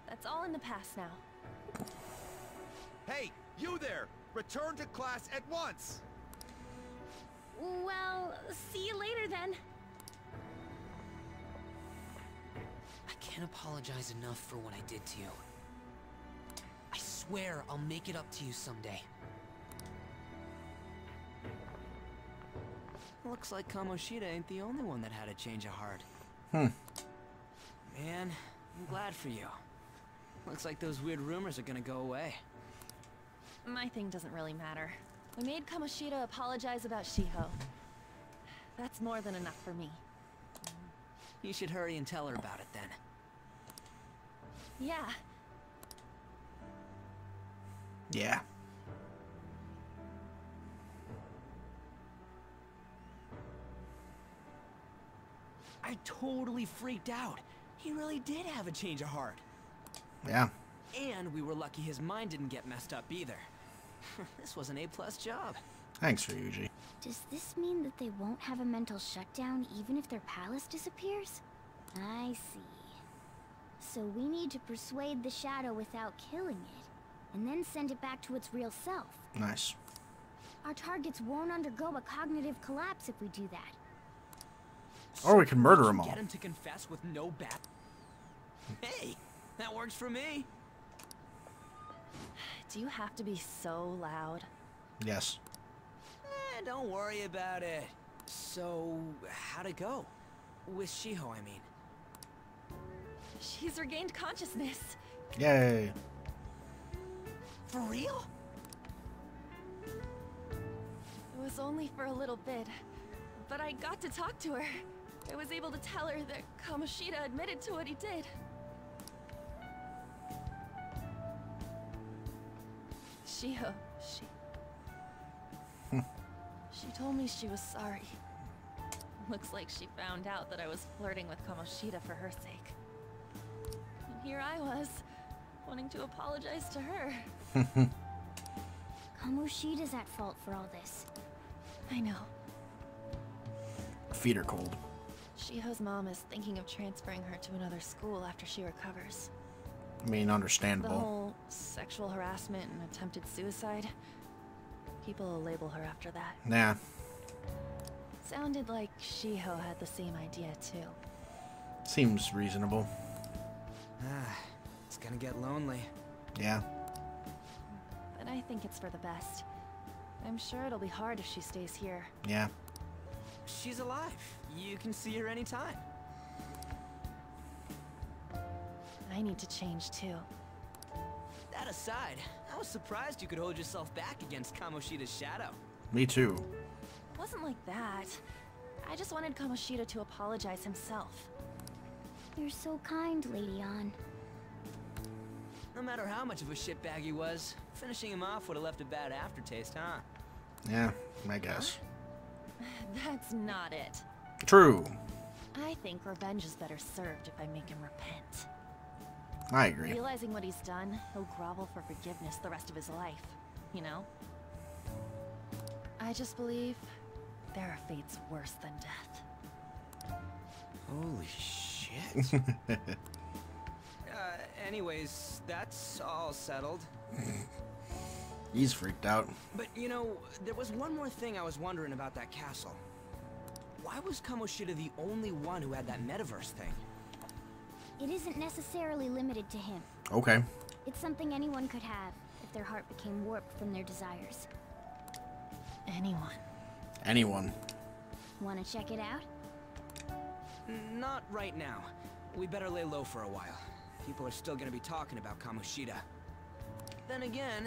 that's all in the past now. Hey, you there! Return to class at once! Well, see you later then. I can't apologize enough for what I did to you. I swear I'll make it up to you someday. Looks like Kamoshida ain't the only one that had a change of heart. Hmm. Man, I'm glad for you. Looks like those weird rumors are gonna go away. My thing doesn't really matter. We made Kamoshida apologize about Shiho. That's more than enough for me. You should hurry and tell her about it then. Yeah. Yeah. I totally freaked out. He really did have a change of heart. Yeah. And we were lucky his mind didn't get messed up either. This was an A+ job. Thanks, Ryuji. Does this mean that they won't have a mental shutdown even if their palace disappears? I see. So we need to persuade the shadow without killing it, and then send it back to its real self. Nice. Our targets won't undergo a cognitive collapse if we do that. Or we can murder them all. Get him to confess with no back. Hey, that works for me. Do you have to be so loud? Yes. Don't worry about it. So, how'd it go? With Shiho, I mean. She's regained consciousness. Yay. For real? It was only for a little bit, but I got to talk to her. I was able to tell her that Kamoshida admitted to what he did. Shiho, she told me she was sorry. Looks like she found out that I was flirting with Kamoshida for her sake. And here I was, wanting to apologize to her. Kamoshida's at fault for all this. I know. Feet are cold. Shiho's mom is thinking of transferring her to another school after she recovers. I mean, understandable. The whole sexual harassment and attempted suicide, people will label her after that. Nah. Sounded like Shiho had the same idea too. Seems reasonable. It's gonna get lonely. Yeah. But I think it's for the best. I'm sure it'll be hard if she stays here. Yeah. She's alive. You can see her anytime. I need to change too. That aside, I was surprised you could hold yourself back against Kamoshida's shadow. Me too. It wasn't like that. I just wanted Kamoshida to apologize himself. You're so kind, Lady Ann. No matter how much of a shitbag he was, finishing him off would have left a bad aftertaste, huh? Yeah, I guess. That's not it. True. I think revenge is better served if I make him repent. I agree. Realizing what he's done, he'll grovel for forgiveness the rest of his life, you know? I just believe there are fates worse than death. Holy shit. Anyways, that's all settled. He's freaked out. But, you know, there was one more thing I was wondering about that castle. Why was Kamoshida the only one who had that metaverse thing? It isn't necessarily limited to him. Okay. It's something anyone could have if their heart became warped from their desires. Anyone. Anyone. Want to check it out? Not right now. We better lay low for a while. People are still gonna be talking about Kamoshida. Then again,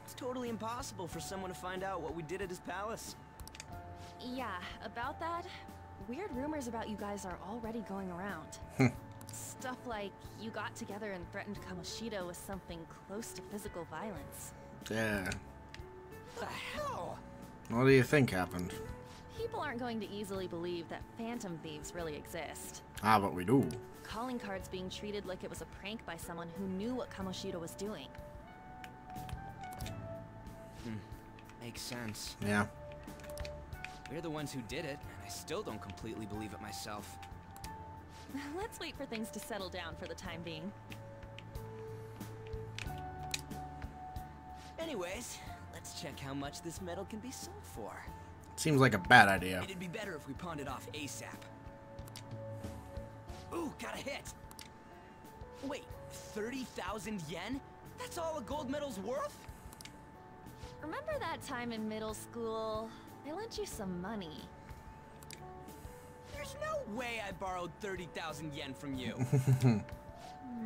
it's totally impossible for someone to find out what we did at his palace. Yeah, about that, weird rumors about you guys are already going around. Stuff like you got together and threatened Kamoshida with something close to physical violence. Yeah. The hell? What do you think happened? People aren't going to easily believe that phantom thieves really exist. Ah, but we do. Calling cards being treated like it was a prank by someone who knew what Kamoshida was doing. Makes sense. Yeah. We're the ones who did it, and I still don't completely believe it myself. Let's wait for things to settle down for the time being. Anyways, let's check how much this metal can be sold for. Seems like a bad idea. It'd be better if we pawned it off ASAP. Ooh, got a hit! Wait, 30,000 yen? That's all a gold medal's worth? Remember that time in middle school? I lent you some money. There's no way I borrowed 30,000 yen from you.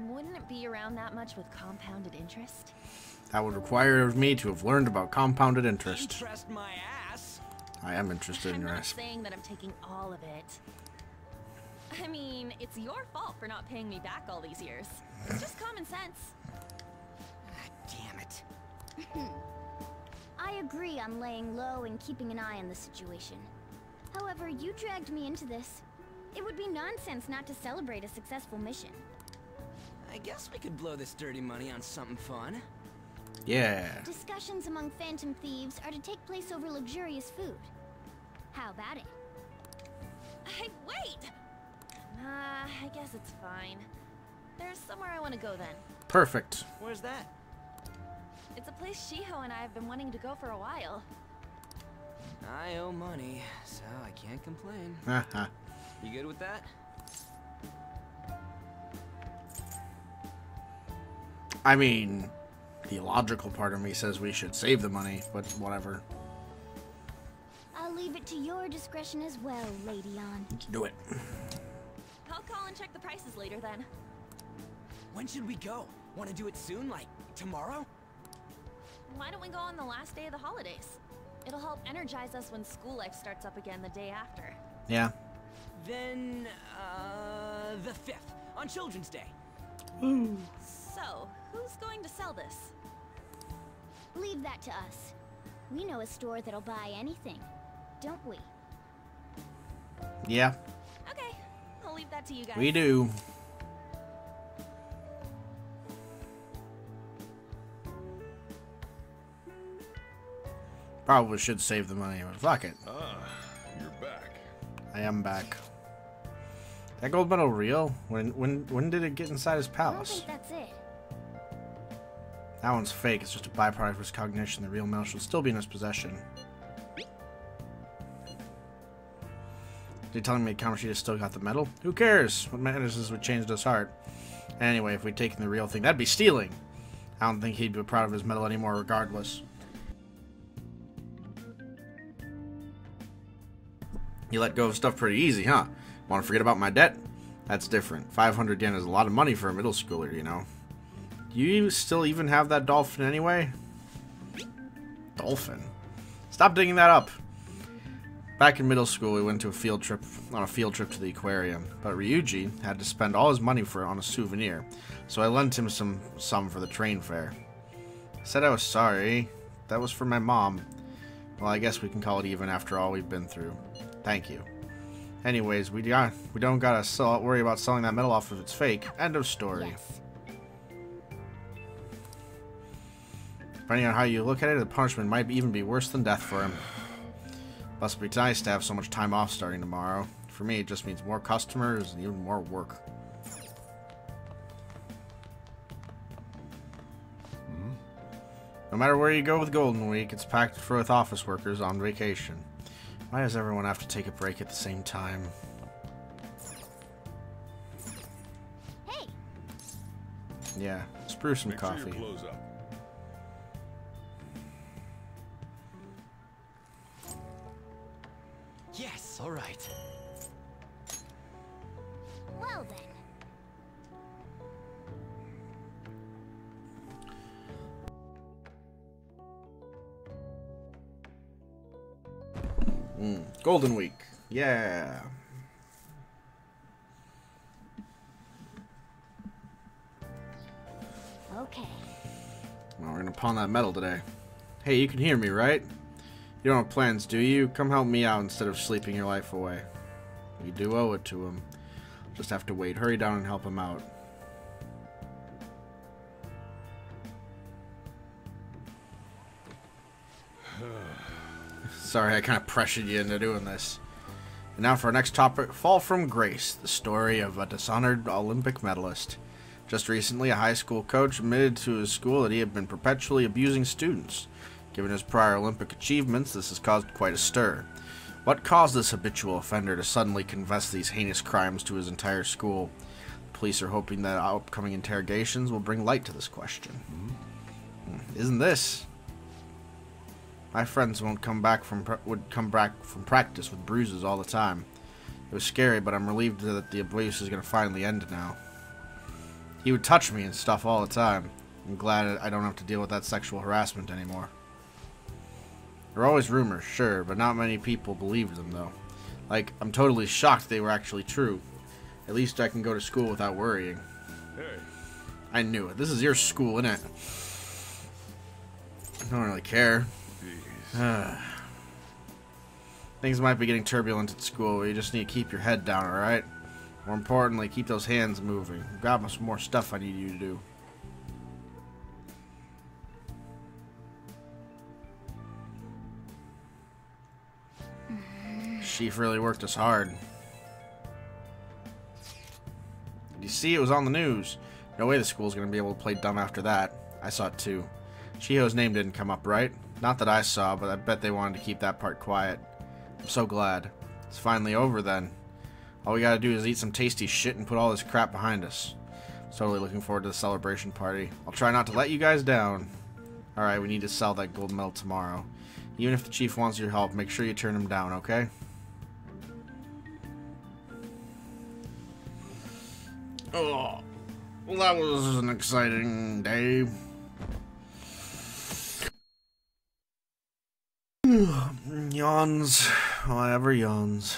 Wouldn't it be around that much with compounded interest? That would require of me to have learned about compounded interest. Interest my ass. I am interested in your I'm not ass. saying that I'm taking all of it. I mean, it's your fault for not paying me back all these years. It's just common sense. Damn it. I agree on laying low and keeping an eye on the situation. However, you dragged me into this. It would be nonsense not to celebrate a successful mission. I guess we could blow this dirty money on something fun. Yeah. Discussions among phantom thieves are to take place over luxurious food. How about it? Hey, wait! I guess it's fine. There's somewhere I want to go then. Perfect. Where's that? It's a place Shiho and I have been wanting to go for a while. I owe money, so I can't complain. Haha. You good with that? I mean, the logical part of me says we should save the money, but whatever. I'll leave it to your discretion as well, Lady On. Let's do it. I'll call and check the prices later then. When should we go? Want to do it soon, like tomorrow? Why don't we go on the last day of the holidays? It'll help energize us when school life starts up again the day after. Yeah. Then, the 5th, on Children's Day. So, who's going to sell this? Leave that to us. We know a store that'll buy anything, don't we? Yeah, Okay, I'll leave that to you guys. we do. Probably should save the money, but fuck it. Ah, you're back. I am back. That gold medal real? When did it get inside his I don't palace? think that's it. That one's fake. It's just a byproduct of his cognition. The real medal should still be in his possession. You're telling me Kamoshida still got the medal? Who cares? What matters is what changed his heart. Anyway, if we'd taken the real thing, that'd be stealing. I don't think he'd be proud of his medal anymore regardless. You let go of stuff pretty easy, huh? Want to forget about my debt? That's different. 500 yen is a lot of money for a middle schooler, you know. Do you still even have that dolphin anyway? Dolphin? Stop digging that up. Back in middle school, we went on a field trip to the aquarium, but Ryuji had to spend all his money on a souvenir, so I lent him some for the train fare. I said I was sorry. That was for my mom. Well, I guess we can call it even after all we've been through. Thank you. Anyways, we don't gotta worry about selling that medal off if it's fake. End of story. Yes. Depending on how you look at it, the punishment might even be worse than death for him. Must be nice to have so much time off starting tomorrow. For me, it just means more customers and even more work. No matter where you go with Golden Week, it's packed with office workers on vacation. Why does everyone have to take a break at the same time? Hey! Yeah, let's brew some Make sure coffee. your clothes up. Yes, all right. Well then. Golden Week. Yeah. Okay. Well, we're gonna pawn that medal today. Hey, you can hear me, right? You don't have plans, do you? Come help me out instead of sleeping your life away. You do owe it to him. Just have to wait. Hurry down and help him out. Sorry, I kind of pressured you into doing this. And now for our next topic, Fall from Grace, the story of a dishonored Olympic medalist. Just recently, a high school coach admitted to his school that he had been perpetually abusing students. Given his prior Olympic achievements, this has caused quite a stir. What caused this habitual offender to suddenly confess these heinous crimes to his entire school? The police are hoping that upcoming interrogations will bring light to this question. Isn't this? My friends would come back from practice with bruises all the time. It was scary, but I'm relieved that the abuse is going to finally end now. He would touch me and stuff all the time. I'm glad I don't have to deal with that sexual harassment anymore. There were always rumors, sure, but not many people believed them, though. Like, I'm totally shocked they were actually true. At least I can go to school without worrying. Hey. I knew it. This is your school, innit? I don't really care. Things might be getting turbulent at school, but you just need to keep your head down, alright? More importantly, keep those hands moving. I've got some more stuff I need you to do. Chief really worked us hard. Did you see it was on the news? No way the school's gonna be able to play dumb after that. I saw it too. Shiho's name didn't come up, right? Not that I saw, but I bet they wanted to keep that part quiet. I'm so glad. It's finally over then. All we gotta do is eat some tasty shit and put all this crap behind us. Totally looking forward to the celebration party. I'll try not to let you guys down. Alright, we need to sell that gold medal tomorrow. Even if the chief wants your help, make sure you turn him down, okay? Oh, well, that was an exciting day. Yawns. Whatever yawns.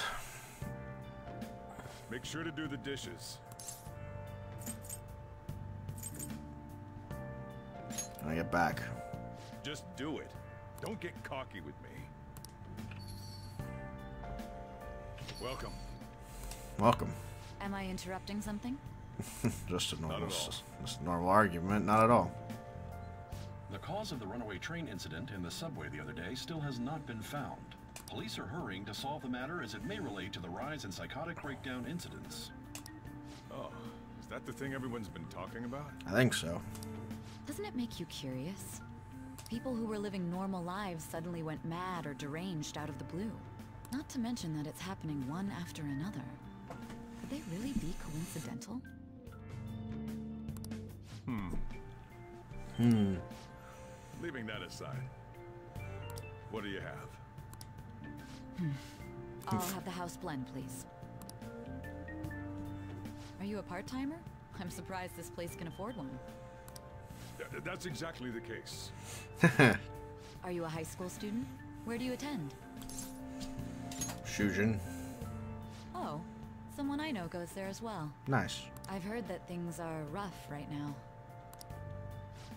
Make sure to do the dishes. When I get back. Just do it. Don't get cocky with me. Welcome. Welcome. Am I interrupting something? Just a normal argument, not at all. The cause of the runaway train incident in the subway the other day still has not been found. Police are hurrying to solve the matter as it may relate to the rise in psychotic breakdown incidents. Oh, is that the thing everyone's been talking about? I think so. Doesn't it make you curious? People who were living normal lives suddenly went mad or deranged out of the blue. Not to mention that it's happening one after another. Could they really be coincidental? Leaving that aside, what do you have? I'll have the house blend, please. Are you a part-timer? I'm surprised this place can afford one. That's exactly the case. Are you a high school student? Where do you attend? Shujin. Oh, someone I know goes there as well. Nice. I've heard that things are rough right now.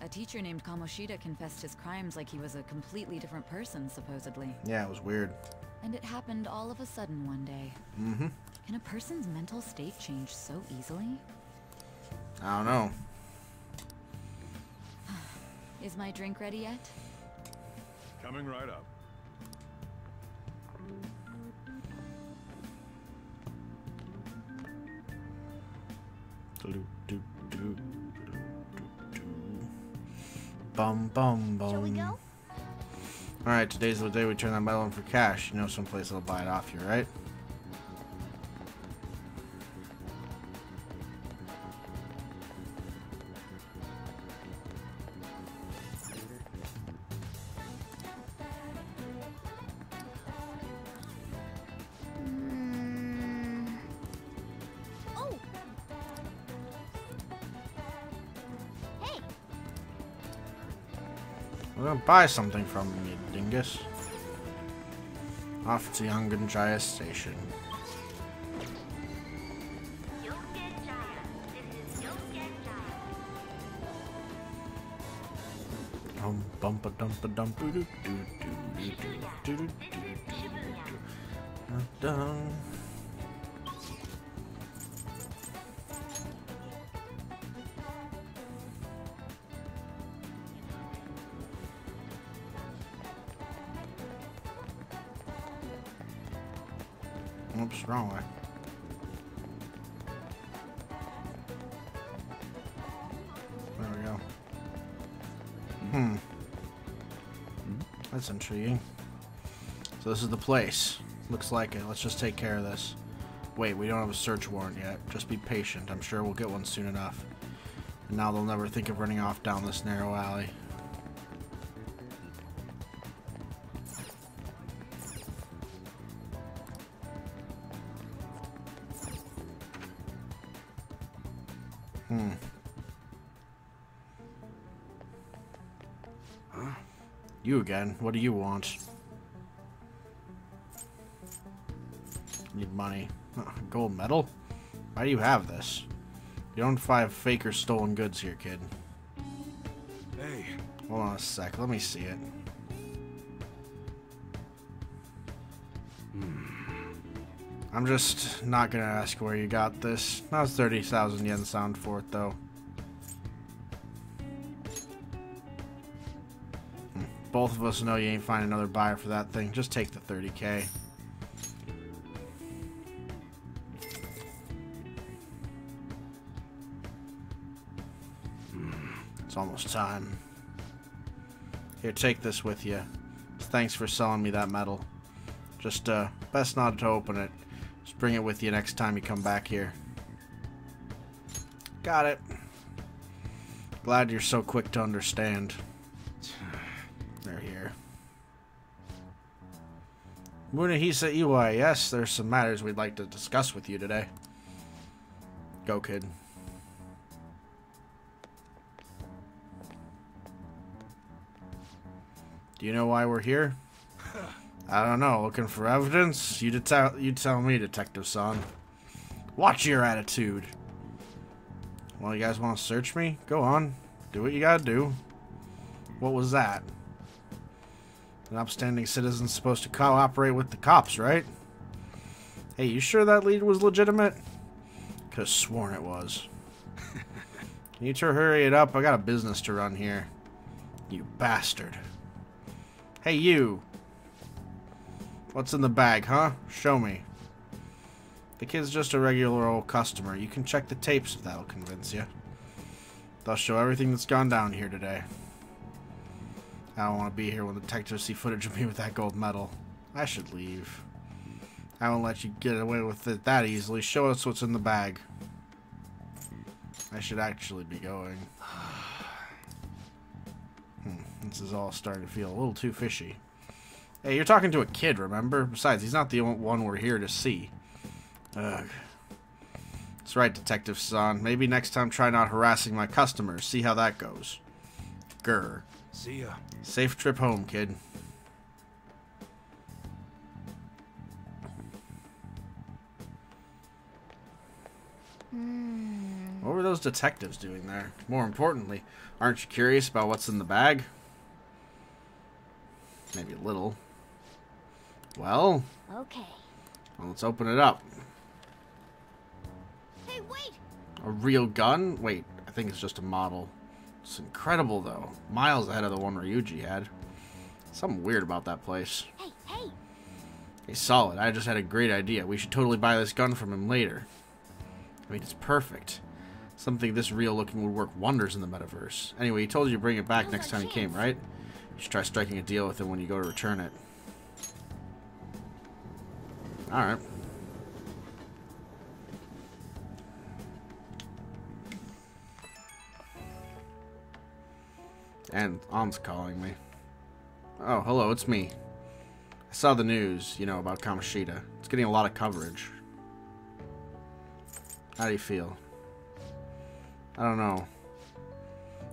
A teacher named Kamoshida confessed his crimes like he was a completely different person, supposedly. Yeah, it was weird. And it happened all of a sudden one day. Mm-hmm. Can a person's mental state change so easily? I don't know. Is my drink ready yet? Coming right up. Bum bum bum. Shall we go? Alright, today's the day we turn that medal in for cash. You know someplace that'll buy it off you, right? Oh! Hey! I'm gonna buy something from you, dingus. Off to Yangon Jaya Station. Bumpa dumpa dumpa doo doo doo doo doo doo. Oops, wrong way. There we go. That's intriguing. So this is the place. Looks like it. Let's just take care of this. Wait, we don't have a search warrant yet. Just be patient. I'm sure we'll get one soon enough. And now they'll never think of running off down this narrow alley. You again. What do you want? Need money. Gold medal? Why do you have this? You don't find fake or stolen goods here, kid. Hey. Hold on a sec. Let me see it. I'm just not gonna ask where you got this. That was 30,000 yen sound for it, though. Both of us know you ain't find another buyer for that thing. Just take the 30K. It's almost time. Here, take this with you. Thanks for selling me that metal. Just, best not to open it. Just bring it with you next time you come back here. Got it. Glad you're so quick to understand. They're here. Munehisa Iwai, yes, there's some matters we'd like to discuss with you today. Go, kid. Do you know why we're here? I don't know. Looking for evidence? You tell me, Detective-san. Watch your attitude. Well, you guys want to search me? Go on. Do what you gotta do. What was that? An upstanding citizen's supposed to cooperate with the cops, right? Hey, you sure that lead was legitimate? Could've sworn it was. Can you two hurry it up? I got a business to run here. You bastard. Hey, you. What's in the bag, huh? Show me. The kid's just a regular old customer. You can check the tapes if that'll convince you. They'll show everything that's gone down here today. I don't want to be here when the detectives see footage of me with that gold medal. I should leave. I won't let you get away with it that easily. Show us what's in the bag. I should actually be going. This is all starting to feel a little too fishy. Hey, you're talking to a kid, remember? Besides, he's not the only one we're here to see. Ugh. That's right, Detective-san. Maybe next time try not harassing my customers. See how that goes. Grr. See ya. Safe trip home, kid. What were those detectives doing there? More importantly, aren't you curious about what's in the bag? Maybe a little. Well? Okay. Well, let's open it up. Hey, wait! A real gun? Wait, I think it's just a model. It's incredible, though. Miles ahead of the one Ryuji had. Something weird about that place. Hey, hey! Hey, solid. I just had a great idea. We should totally buy this gun from him later. I mean, it's perfect. Something this real looking would work wonders in the metaverse. Anyway, he told you to bring it back next time he came, right? You should try striking a deal with him when you go to return it. Alright. And On's calling me. Oh, hello, it's me. I saw the news, you know, about Kamoshida. It's getting a lot of coverage. How do you feel? I don't know.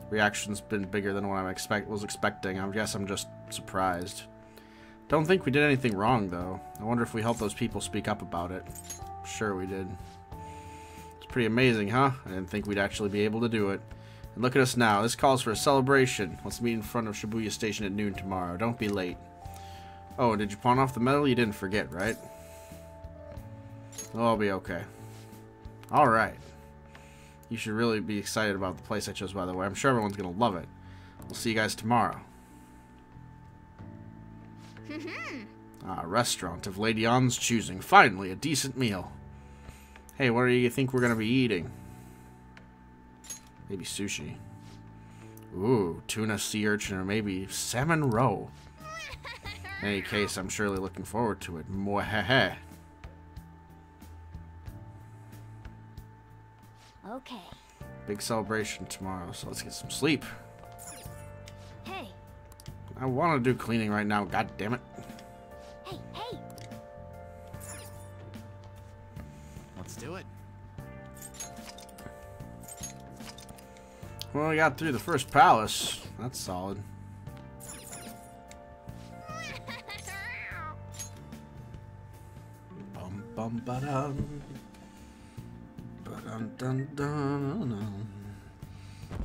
Reaction's been bigger than what I was expecting. I guess I'm just surprised. Don't think we did anything wrong, though. I wonder if we helped those people speak up about it. Sure we did. It's pretty amazing, huh? I didn't think we'd actually be able to do it. And look at us now. This calls for a celebration. Let's meet in front of Shibuya Station at noon tomorrow. Don't be late. Oh, did you pawn off the medal? You didn't forget, right? Oh, I'll be okay. Alright. You should really be excited about the place I chose, by the way. I'm sure everyone's going to love it. We'll see you guys tomorrow. Restaurant of Lady Ann's choosing. Finally, a decent meal. Hey, what do you think we're going to be eating? Maybe sushi. Ooh, tuna, sea urchin, or maybe salmon roe. In any case, I'm surely looking forward to it. Mwahaha. Okay. Big celebration tomorrow, so let's get some sleep. Hey. I want to do cleaning right now, god damn it. Hey, hey. Let's do it. Well, we got through the first palace. That's solid. Bum bum ba dum. Ba dum dum dum.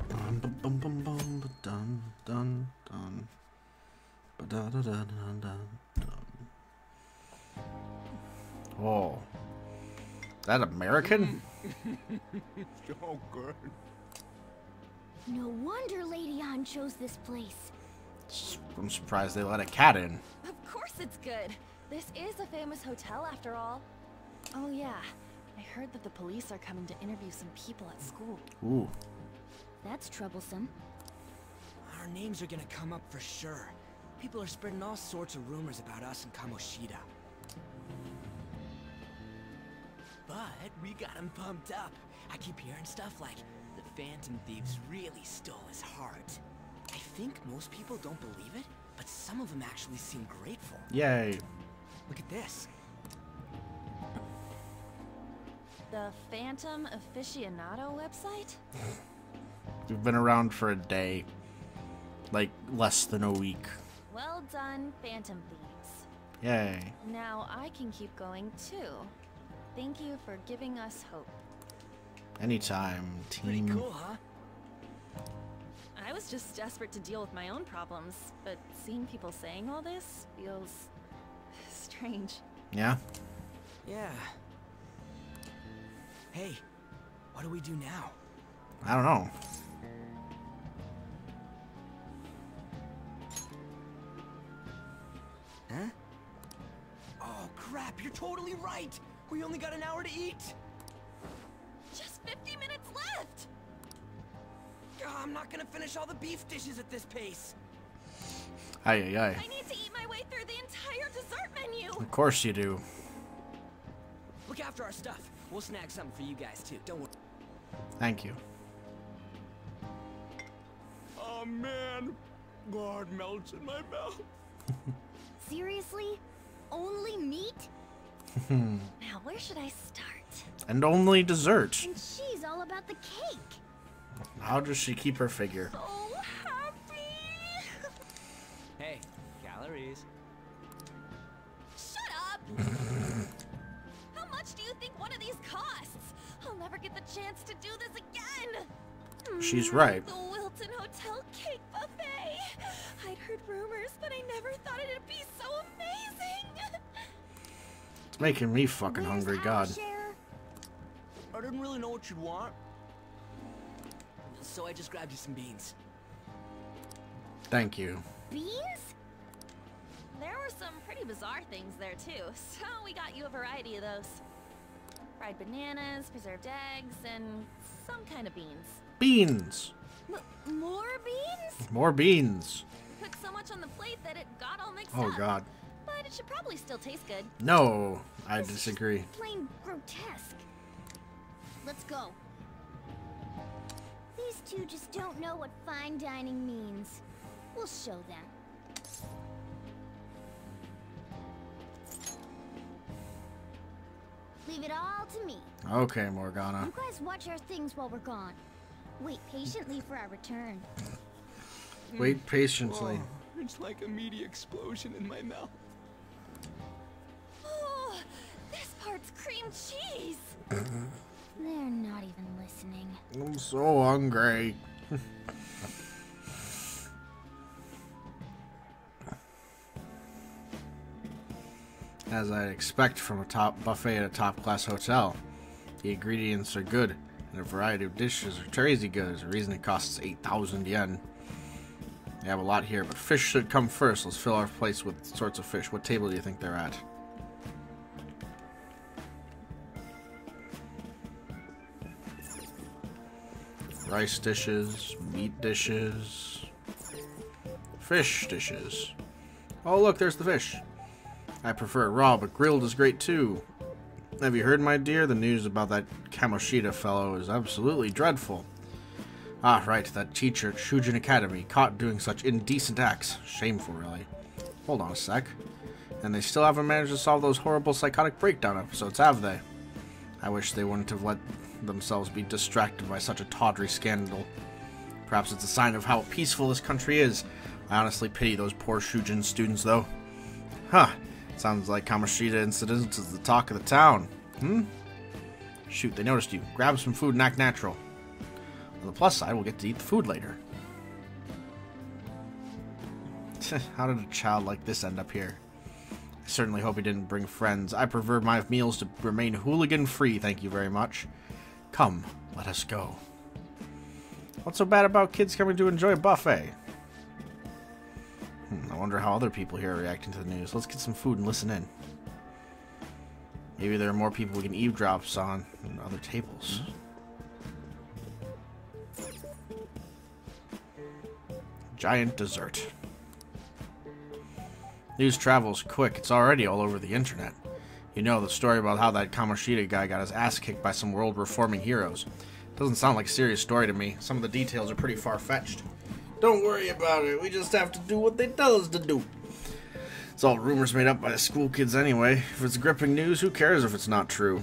Bum bum bum bum bum ba dum dum dum. Ba da da da da da dum. Oh. That American? So good. No wonder Lady Ann chose this place. I'm surprised they let a cat in. Of course it's good. This is a famous hotel after all. Oh yeah, I heard that the police are coming to interview some people at school. Ooh. That's troublesome. Our names are gonna come up for sure. People are spreading all sorts of rumors about us and Kamoshida. But we got him pumped up. I keep hearing stuff like the Phantom Thieves really stole his heart. I think most people don't believe it, but some of them actually seem grateful. Yay. Look at this. The Phantom Aficionado website? We've been around for a day. Like, less than a week. Well done, Phantom Thieves. Yay. Now I can keep going too. Thank you for giving us hope. Anytime, team. Pretty cool, huh? I was just desperate to deal with my own problems, but seeing people saying all this feels strange. Yeah? Yeah. Hey, what do we do now? I don't know. Huh? Oh crap, you're totally right! We only got an hour to eat! Just 50 minutes left! I'm not gonna finish all the beef dishes at this pace. Aye, aye, aye. I need to eat my way through the entire dessert menu! Of course you do. Look after our stuff. We'll snag something for you guys too, don't worry. Thank you. Oh man, God melts in my mouth. Seriously? Only meat? Now, where should I start? And only dessert. And she's all about the cake. How does she keep her figure? So happy! Hey, calories. Shut up! How much do you think one of these costs? I'll never get the chance to do this again! She's right. The Wilton Hotel Cake Buffet! I'd heard rumors, but I never thought it'd be so amazing! It's making me fucking hungry, God. I didn't really know what you'd want, so I just grabbed you some beans. Thank you. Beans? There were some pretty bizarre things there too, so we got you a variety of those. Fried bananas, preserved eggs, and some kind of beans. Beans! More beans? More beans. Put so much on the plate that it got all mixed Oh, up. God. But it should probably still taste good. No, I disagree. Plain grotesque. Let's go. These two just don't know what fine dining means. We'll show them. Leave it all to me. Okay, Morgana. You guys watch our things while we're gone. Wait patiently for our return. Wait patiently. Oh, it's like a meaty explosion in my mouth. fucking cheese! They're not even listening. I'm so hungry. As I'd expect from a top buffet at a top-class hotel. The ingredients are good, and a variety of dishes are crazy good. There's a reason it costs 8,000 yen. They have a lot here, but fish should come first. Let's fill our plates with sorts of fish. What table do you think they're at? Rice dishes, meat dishes, fish dishes. Oh look, there's the fish. I prefer it raw, but grilled is great too. Have you heard, my dear? The news about that Kamoshida fellow is absolutely dreadful. Ah, right, that teacher at Shujin Academy, caught doing such indecent acts. Shameful, really. Hold on a sec. And they still haven't managed to solve those horrible psychotic breakdown episodes, have they? I wish they wouldn't have let themselves be distracted by such a tawdry scandal. Perhaps it's a sign of how peaceful this country is. I honestly pity those poor Shujin students, though. Huh. Sounds like Kamoshida incident is the talk of the town. Shoot, they noticed you. Grab some food and act natural. On the plus side, we'll get to eat the food later. How did a child like this end up here? I certainly hope he didn't bring friends. I prefer my meals to remain hooligan-free, thank you very much. Come, let us go. What's so bad about kids coming to enjoy a buffet? I wonder how other people here are reacting to the news. Let's get some food and listen in. Maybe there are more people we can eavesdrop on than other tables. Giant dessert. News travels quick. It's already all over the internet. You know, the story about how that Kamoshida guy got his ass kicked by some world-reforming heroes. Doesn't sound like a serious story to me. Some of the details are pretty far-fetched. Don't worry about it. We just have to do what they tell us to do. It's all rumors made up by the school kids anyway. If it's gripping news, who cares if it's not true?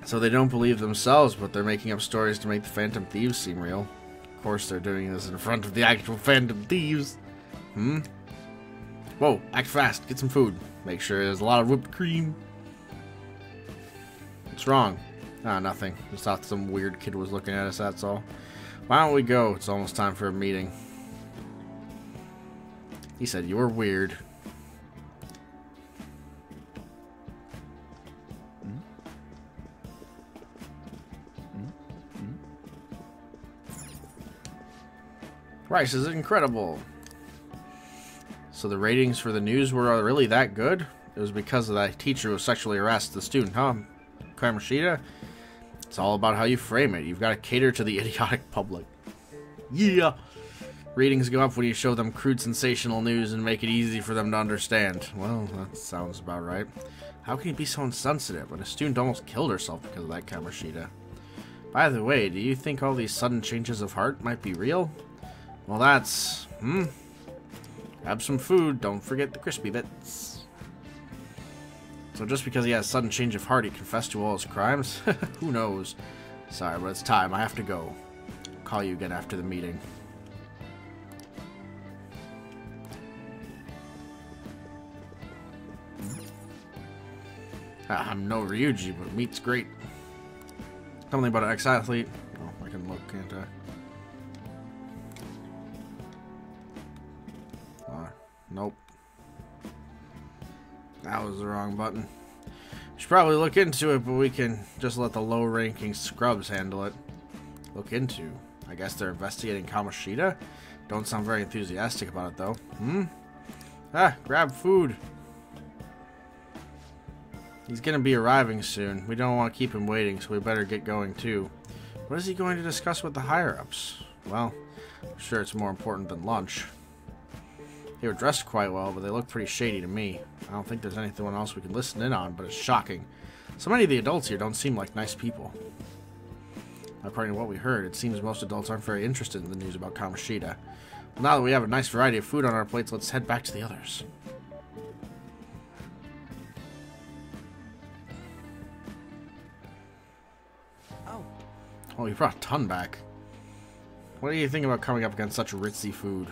So they don't believe themselves, but they're making up stories to make the Phantom Thieves seem real. Of course they're doing this in front of the actual Phantom Thieves. Whoa, act fast. Get some food. Make sure there's a lot of whipped cream. What's wrong? Ah, nothing. Just thought some weird kid was looking at us, that's all. Why don't we go? It's almost time for a meeting. He said you were weird. Rice is incredible. So the ratings for the news were really that good? It was because of that teacher who sexually harassed the student, huh? Kamoshida? It's all about how you frame it. You've got to cater to the idiotic public. Yeah! Ratings go up when you show them crude sensational news and make it easy for them to understand. Well, that sounds about right. How can you be so insensitive when a student almost killed herself because of that Kamoshida? By the way, do you think all these sudden changes of heart might be real? Well, that's... Grab some food. Don't forget the crispy bits. So just because he has a sudden change of heart, he confessed to all his crimes? Who knows? Sorry, but it's time. I have to go. I'll call you again after the meeting. I'm no Ryuji, but meat's great. Something about an ex-athlete. Oh, I can look, can't I? Nope. That was the wrong button. Should probably look into it, but we can just let the low-ranking scrubs handle it. Look into? I guess they're investigating Kamoshida? Don't sound very enthusiastic about it, though. Ah, grab food. He's gonna be arriving soon. We don't want to keep him waiting, so we better get going, too. What is he going to discuss with the higher-ups? Well, I'm sure it's more important than lunch. They were dressed quite well, but they look pretty shady to me. I don't think there's anything else we can listen in on, but it's shocking. So many of the adults here don't seem like nice people. According to what we heard, it seems most adults aren't very interested in the news about Kamoshida. Well, now that we have a nice variety of food on our plates, let's head back to the others. Oh, you brought a ton back. What do you think about coming up against such ritzy food?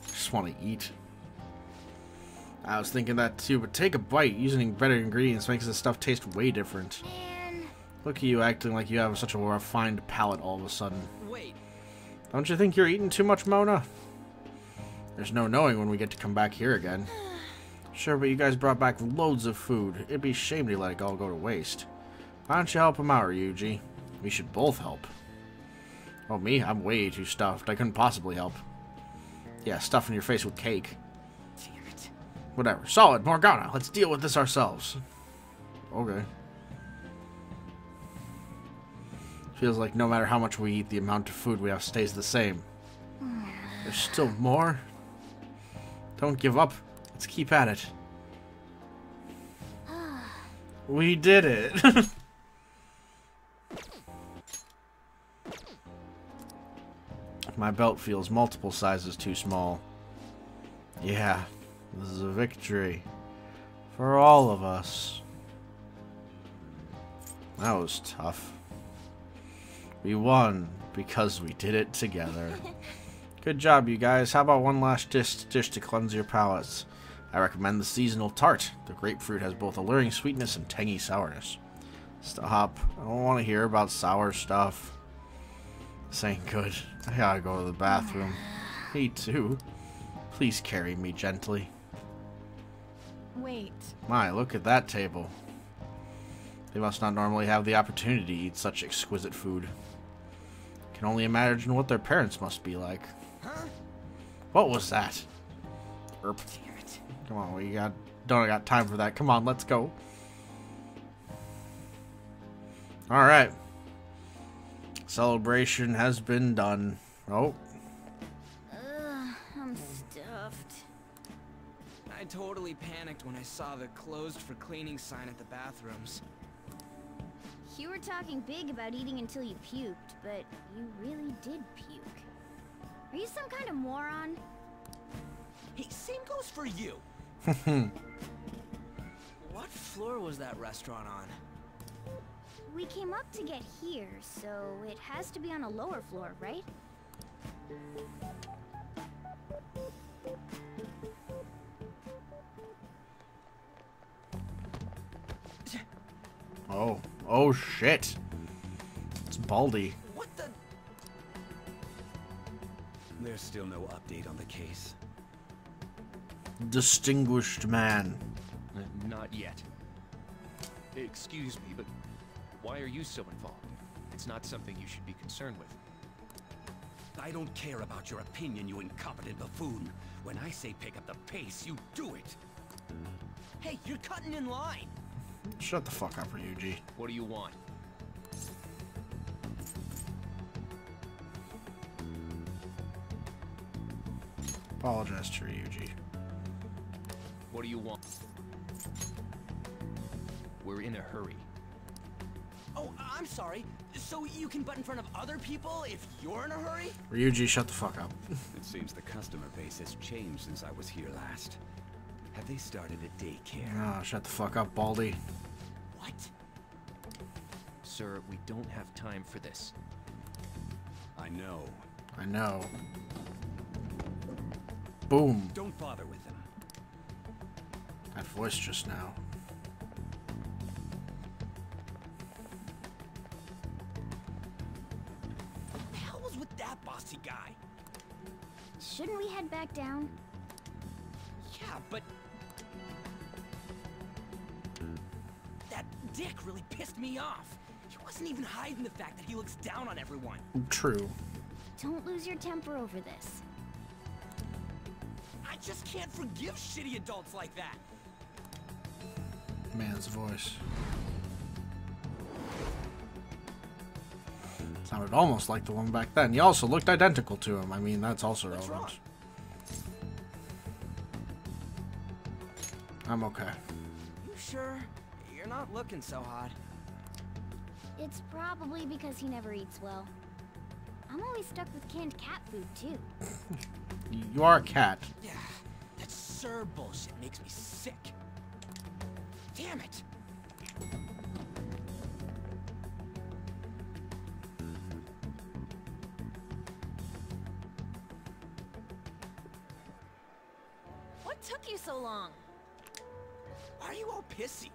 Just want to eat. I was thinking that too, but take a bite. Using better ingredients makes this stuff taste way different. Man. Look at you acting like you have such a refined palate all of a sudden. Wait. Don't you think you're eating too much, Mona? There's no knowing when we get to come back here again. Sure, but you guys brought back loads of food. It'd be a shame to let it all go to waste. Why don't you help him out, Ryuji? We should both help. Oh, me? I'm way too stuffed. I couldn't possibly help. Yeah, stuffing your face with cake. Damn it. Whatever. Solid, Morgana. Let's deal with this ourselves. Okay. Feels like no matter how much we eat, the amount of food we have stays the same. There's still more. Don't give up. Let's keep at it. We did it. My belt feels multiple sizes too small. Yeah, this is a victory. For all of us. That was tough. We won because we did it together. Good job, you guys. How about one last dish to cleanse your palates? I recommend the seasonal tart. The grapefruit has both alluring sweetness and tangy sourness. Stop. I don't want to hear about sour stuff. This ain't good. I gotta go to the bathroom. Me too. Please carry me gently. Wait. My, look at that table. They must not normally have the opportunity to eat such exquisite food. Can only imagine what their parents must be like. Huh? What was that? Erp. Damn it. Come on, we don't got time for that. Come on, let's go. Alright. Celebration has been done. Oh. I'm stuffed. I totally panicked when I saw the closed for cleaning sign at the bathrooms. You were talking big about eating until you puked, but you really did puke. Are you some kind of moron? Hey, same goes for you. What floor was that restaurant on? We came up to get here, so it has to be on a lower floor, right? Oh. Oh, shit. It's Baldy. What the? There's still no update on the case. Distinguished man. Not yet. Excuse me, but why are you so involved? It's not something you should be concerned with. I don't care about your opinion, you incompetent buffoon. When I say pick up the pace, you do it. Hey, you're cutting in line. Shut the fuck up, Ryuji. What do you want? Apologize to Ryuji. What do you want? We're in a hurry. Oh, I'm sorry. So you can butt in front of other people if you're in a hurry? Ryuji, shut the fuck up. It seems the customer base has changed since I was here last. Have they started a daycare? Oh, shut the fuck up, Baldy. What? Sir, we don't have time for this. I know. I know. Boom. Don't bother with them. That voice just now. What the hell was with that bossy guy? Shouldn't we head back down? Yeah, but... that dick really pissed me off. He wasn't even hiding the fact that he looks down on everyone. True. Don't lose your temper over this. I just can't forgive shitty adults like that. Man's voice. Sounded almost like the one back then. He also looked identical to him. I mean, that's also What's relevant. wrong? I'm okay. You sure? You're not looking so hot. It's probably because he never eats well. I'm always stuck with canned cat food, too. You are a cat. Yeah, that Sir bullshit makes me sick. Damn it! What took you so long? Why are you all pissy?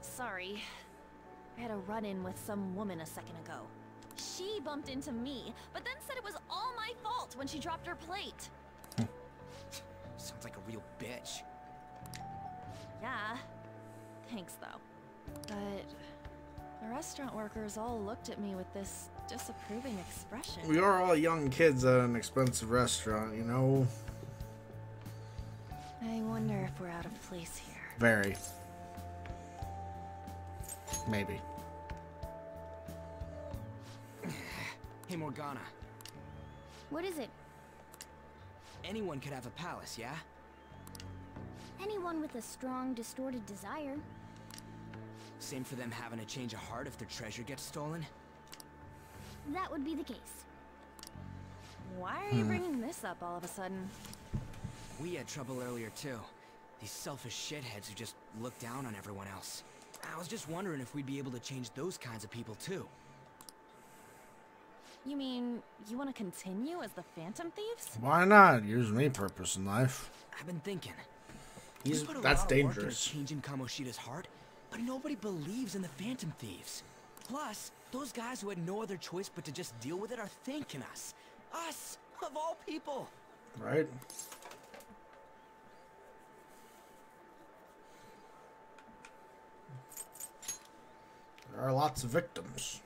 Sorry. I had a run-in with some woman a second ago. She bumped into me, but then said it was all my fault when she dropped her plate. Sounds like a real bitch. Yeah. Thanks, though. But the restaurant workers all looked at me with this disapproving expression. We are all young kids at an expensive restaurant, you know? I wonder if we're out of place here. Very. Maybe. Hey, Morgana. What is it? Anyone could have a palace, yeah? Anyone with a strong, distorted desire. Same for them having a change of heart if their treasure gets stolen? That would be the case. Why are you bringing this up all of a sudden? We had trouble earlier, too. These selfish shitheads who just look down on everyone else. I was just wondering if we'd be able to change those kinds of people, too. You mean, you want to continue as the Phantom Thieves? Why not? Gives me purpose in life. I've been thinking. That's we put a lot of work into dangerous. changing Kamoshida's heart, but nobody believes in the Phantom Thieves. Plus, those guys who had no other choice but to just deal with it are thanking us. Us, of all people. Right? There are lots of victims.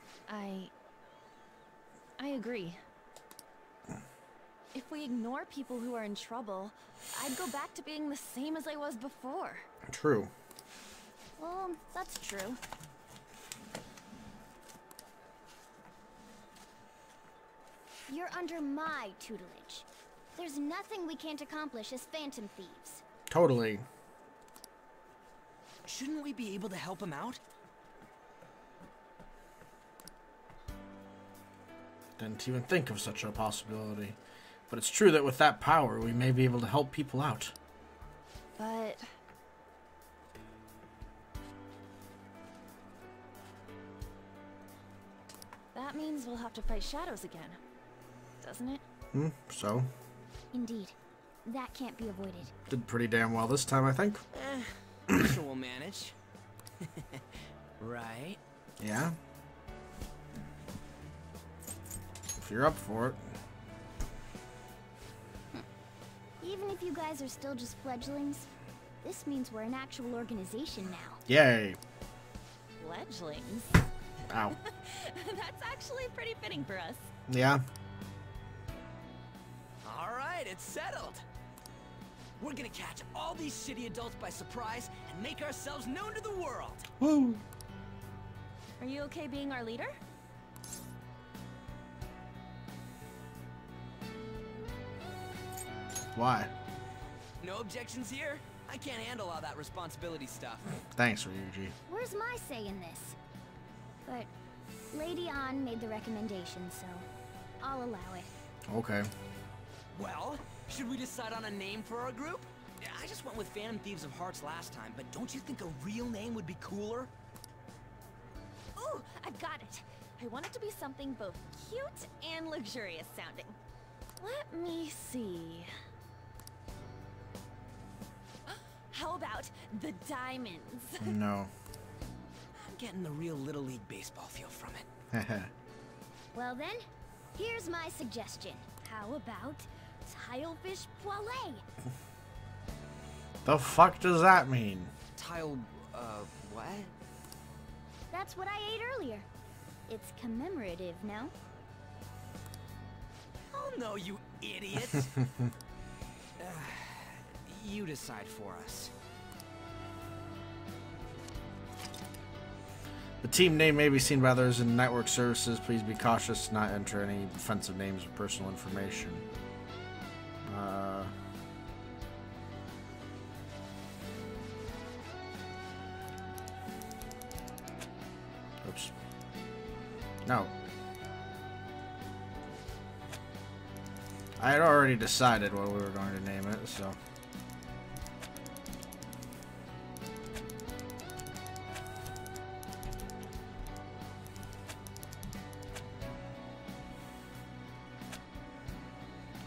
I agree. If we ignore people who are in trouble, I'd go back to being the same as I was before. True. Well, that's true. You're under my tutelage. There's nothing we can't accomplish as Phantom Thieves. Totally. Shouldn't we be able to help him out? Didn't even think of such a possibility. But it's true that with that power, we may be able to help people out. But... that means we'll have to fight shadows again, doesn't it? So? Indeed. That can't be avoided. Did pretty damn well this time, I think. Sure we'll manage. Right? Yeah? If you're up for it. Even if you guys are still just fledglings, this means we're an actual organization now. Yay. Fledglings? Ow. That's actually pretty fitting for us. Yeah? All right, it's settled. We're gonna catch all these shitty adults by surprise and make ourselves known to the world. Woo! Are you okay being our leader? Why? No objections here. I can't handle all that responsibility stuff. Thanks, Ryuji. Where's my say in this? But Lady An made the recommendation, so I'll allow it. Okay. Well, should we decide on a name for our group? I just went with Phantom Thieves of Hearts last time, but don't you think a real name would be cooler? Ooh, I've got it. I want it to be something both cute and luxurious sounding. Let me see. How about the Diamonds? No. I'm getting the real Little League Baseball feel from it. Well then, here's my suggestion. How about Tilefish Poêlée? The fuck does that mean? What? That's what I ate earlier. It's commemorative, no? Oh no, you idiot! You decide for us. The team name may be seen by others in network services. Please be cautious to not enter any offensive names or personal information. Oops. No. I had already decided what we were going to name it, so...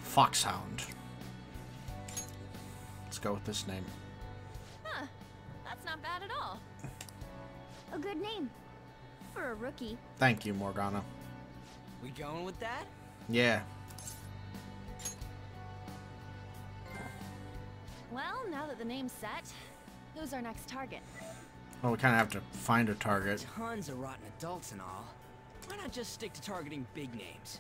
Foxhound. Let's go with this name. Huh. not bad at all. A good name. For a rookie. Thank you, Morgana. We going with that? Yeah. Well, now that the name's set, who's our next target? Well, we kind of have to find a target. Tons of rotten adults and all. Why not just stick to targeting big names?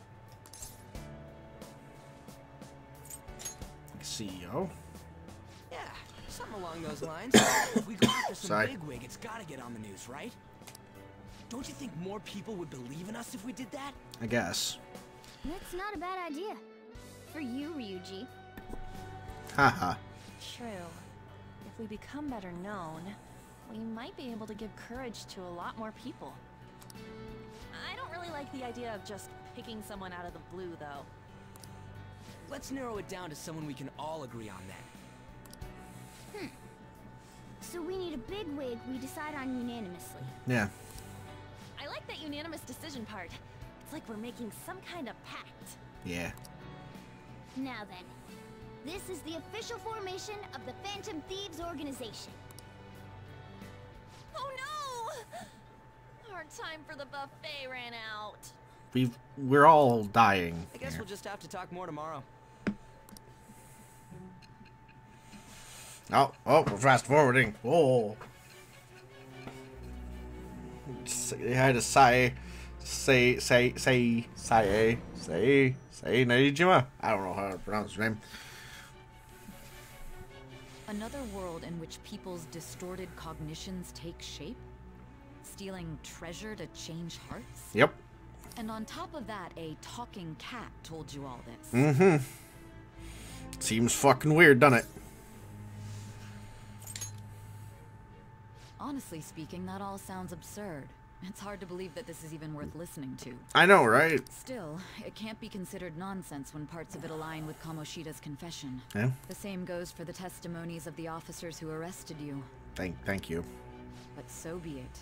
CEO? Yeah, something along those lines. If we go after some Sorry. bigwig, it's gotta get on the news, right? Don't you think more people would believe in us if we did that? I guess. That's not a bad idea. For you, Ryuji. Haha. True. If we become better known, we might be able to give courage to a lot more people. I don't really like the idea of just picking someone out of the blue, though. Let's narrow it down to someone we can all agree on then. So we need a big wig we decide on unanimously. Yeah. I like that unanimous decision part. It's like we're making some kind of pact. Yeah. Now then, this is the official formation of the Phantom Thieves organization. Oh no! Our time for the buffet ran out. We're all dying. I guess here. we'll just have to talk more tomorrow. Oh, we're fast forwarding. Whoa. I had to say Najima. I don't know how to pronounce his name. Another world in which people's distorted cognitions take shape? Stealing treasure to change hearts? Yep. And on top of that, a talking cat told you all this. Mm-hmm. Seems fucking weird, doesn't it? Honestly speaking, that all sounds absurd. It's hard to believe that this is even worth listening to. I know, right? Still, it can't be considered nonsense when parts of it align with Kamoshida's confession. Yeah. The same goes for the testimonies of the officers who arrested you. Thank you. But so be it.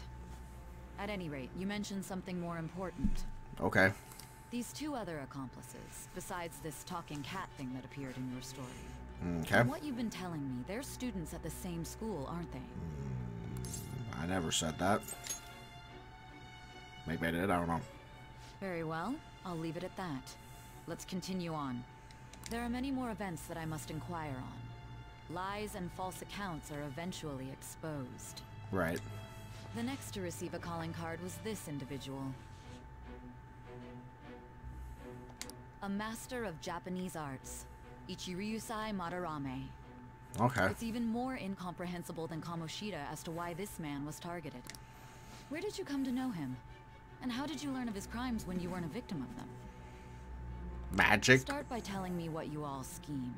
At any rate, you mentioned something more important. Okay. These two other accomplices, besides this talking cat thing that appeared in your story. Okay. From what you've been telling me, they're students at the same school, aren't they? I never said that. Maybe I did, I don't know. Very well, I'll leave it at that. Let's continue on. There are many more events that I must inquire on. Lies and false accounts are eventually exposed. Right. The next to receive a calling card was this individual. A master of Japanese arts, Ichiryusai Madarame. Okay. It's even more incomprehensible than Kamoshida as to why this man was targeted. Where did you come to know him? And how did you learn of his crimes when you weren't a victim of them? Magic. Start by telling me what you all schemed.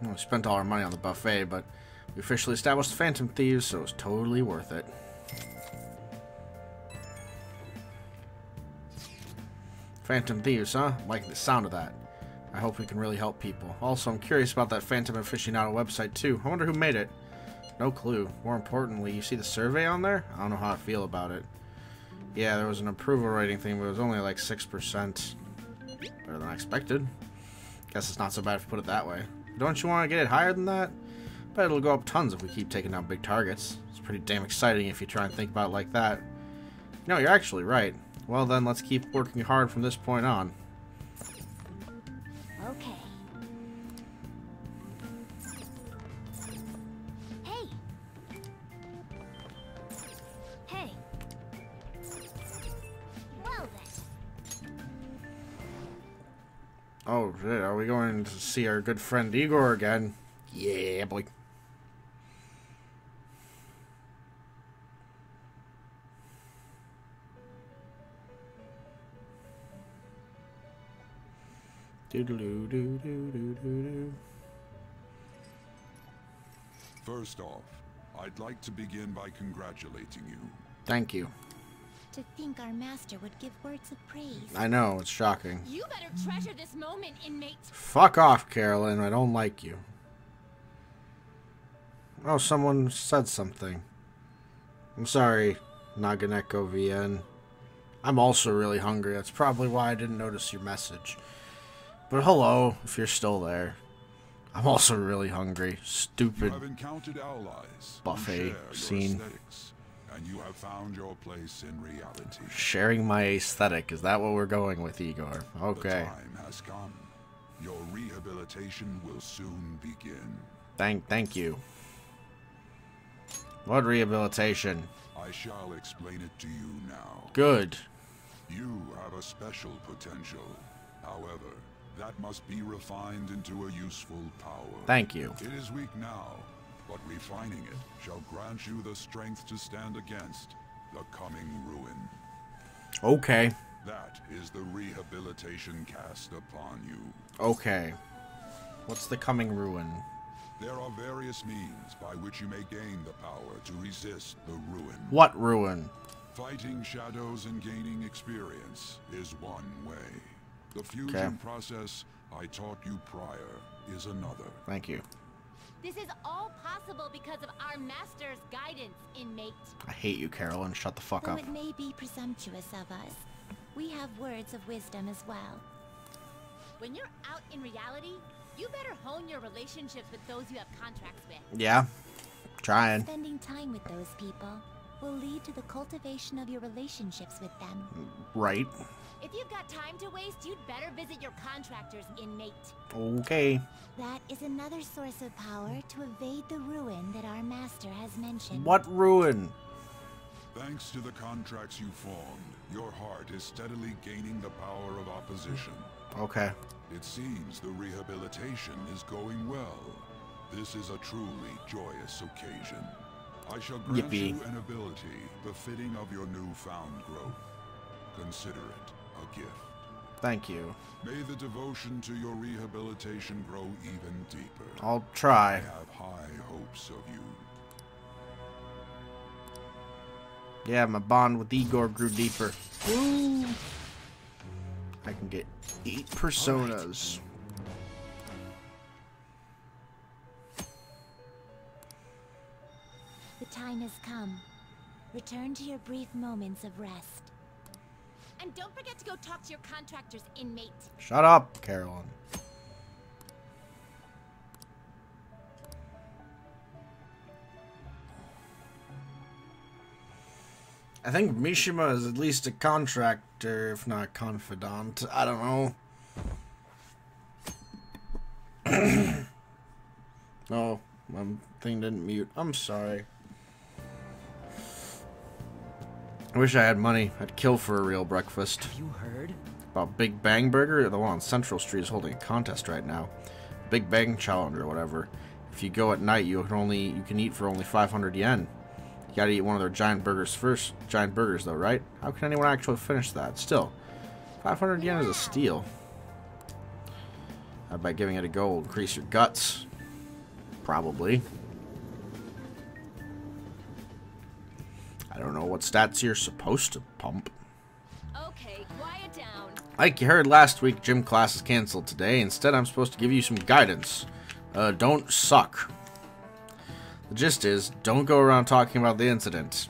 Well, we spent all our money on the buffet, but we officially established the Phantom Thieves, so it was totally worth it. Phantom Thieves, huh? Like the sound of that. I hope we can really help people. Also, I'm curious about that Phantom Aficionado website, too. I wonder who made it. No clue. More importantly, you see the survey on there? I don't know how I feel about it. Yeah, there was an approval rating thing, but it was only like 6%. Better than I expected. Guess it's not so bad if you put it that way. Don't you want to get it higher than that? Bet it'll go up tons if we keep taking down big targets. It's pretty damn exciting if you try and think about it like that. No, you're actually right. Well then, let's keep working hard from this point on. Okay. Hey! Hey! Well then. Oh shit, are we going to see our good friend Igor again? Yeah, boy. Doodaloo-doo-doo-doo-doo-doo. First off, I'd like to begin by congratulating you. Thank you. To think our master would give words of praise. I know, it's shocking. You better treasure this moment, inmates. Fuck off, Carolyn. I don't like you. Oh, someone said something. I'm sorry, Naganeko VN. I'm also really hungry. That's probably why I didn't notice your message. But hello, if you're still there. I'm also really hungry. Stupid You have encountered allies buffet who share scene. your aesthetics, and you have found your place in reality. Sharing my aesthetic. Is that what we're going with, Igor? Okay. The time has come. Your rehabilitation will soon begin. Thank you. What rehabilitation? I shall explain it to you now. Good. You have a special potential. However, that must be refined into a useful power. Thank you. It is weak now, but refining it shall grant you the strength to stand against the coming ruin. Okay. That is the rehabilitation cast upon you. Okay. What's the coming ruin? There are various means by which you may gain the power to resist the ruin. What ruin? Fighting shadows and gaining experience is one way. The fusion process I taught you prior is another. Thank you. This is all possible because of our master's guidance, inmate. I hate you, Carolyn. Shut the fuck Though up. it may be presumptuous of us, we have words of wisdom as well. When you're out in reality, you better hone your relationships with those you have contracts with. Yeah. Trying. Spending time with those people will lead to the cultivation of your relationships with them. Right. If you've got time to waste, you'd better visit your contractors, inmate. Okay. That is another source of power to evade the ruin that our master has mentioned. What ruin? Thanks to the contracts you formed, your heart is steadily gaining the power of opposition. Okay. It seems the rehabilitation is going well. This is a truly joyous occasion. I shall grant Yippee. you an ability befitting of your newfound growth. Consider it a gift. Thank you. May the devotion to your rehabilitation grow even deeper. I'll try. I have high hopes of you. Yeah, my bond with Igor grew deeper. Woo! I can get 8 personas. The time has come. Return to your brief moments of rest. And don't forget to go talk to your contractors, inmate. Shut up, Carolyn. I think Mishima is at least a contractor, if not confidant. I don't know. No, my thing didn't mute. I'm sorry. I wish I had money. I'd kill for a real breakfast. Have you heard? About Big Bang Burger? The one on Central Street is holding a contest right now. Big Bang Challenge or whatever. If you go at night, you can eat for only 500 yen. You gotta eat one of their giant burgers first. Giant burgers though, right? How can anyone actually finish that? Still, 500 yen is a steal. By giving it a go will increase your guts. Probably. I don't know what stats you're supposed to pump. Okay, quiet down. Like you heard last week, gym class is canceled today. Instead, I'm supposed to give you some guidance. Don't suck. The gist is, don't go around talking about the incident.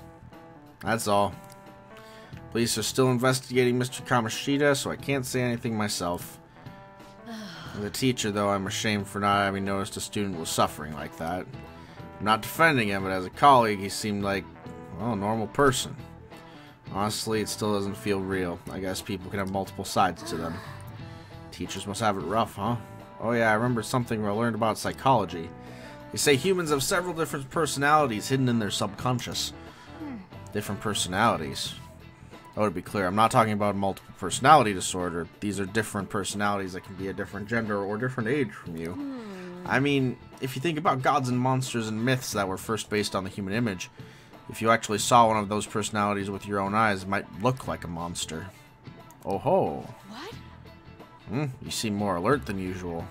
That's all. Police are still investigating Mr. Kamoshida, so I can't say anything myself. As a teacher, though, I'm ashamed for not having noticed a student was suffering like that. I'm not defending him, but as a colleague, he seemed like, well, a normal person. Honestly, it still doesn't feel real. I guess people can have multiple sides to them. Teachers must have it rough, huh? Oh yeah, I remember something where I learned about psychology. They say humans have several different personalities hidden in their subconscious. Different personalities. Oh, to be clear, I'm not talking about multiple personality disorder. These are different personalities that can be a different gender or different age from you. I mean, if you think about gods and monsters and myths that were first based on the human image, if you actually saw one of those personalities with your own eyes, it might look like a monster. Oh ho. What? You seem more alert than usual.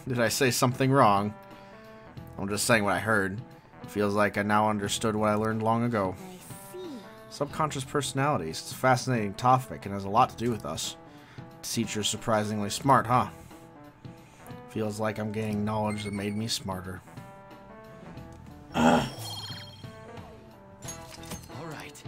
Did I say something wrong? I'm just saying what I heard. Feels like I now understood what I learned long ago. Subconscious personalities. It's a fascinating topic and has a lot to do with us. Teacher's surprisingly smart, huh? Feels like I'm gaining knowledge that made me smarter. All right.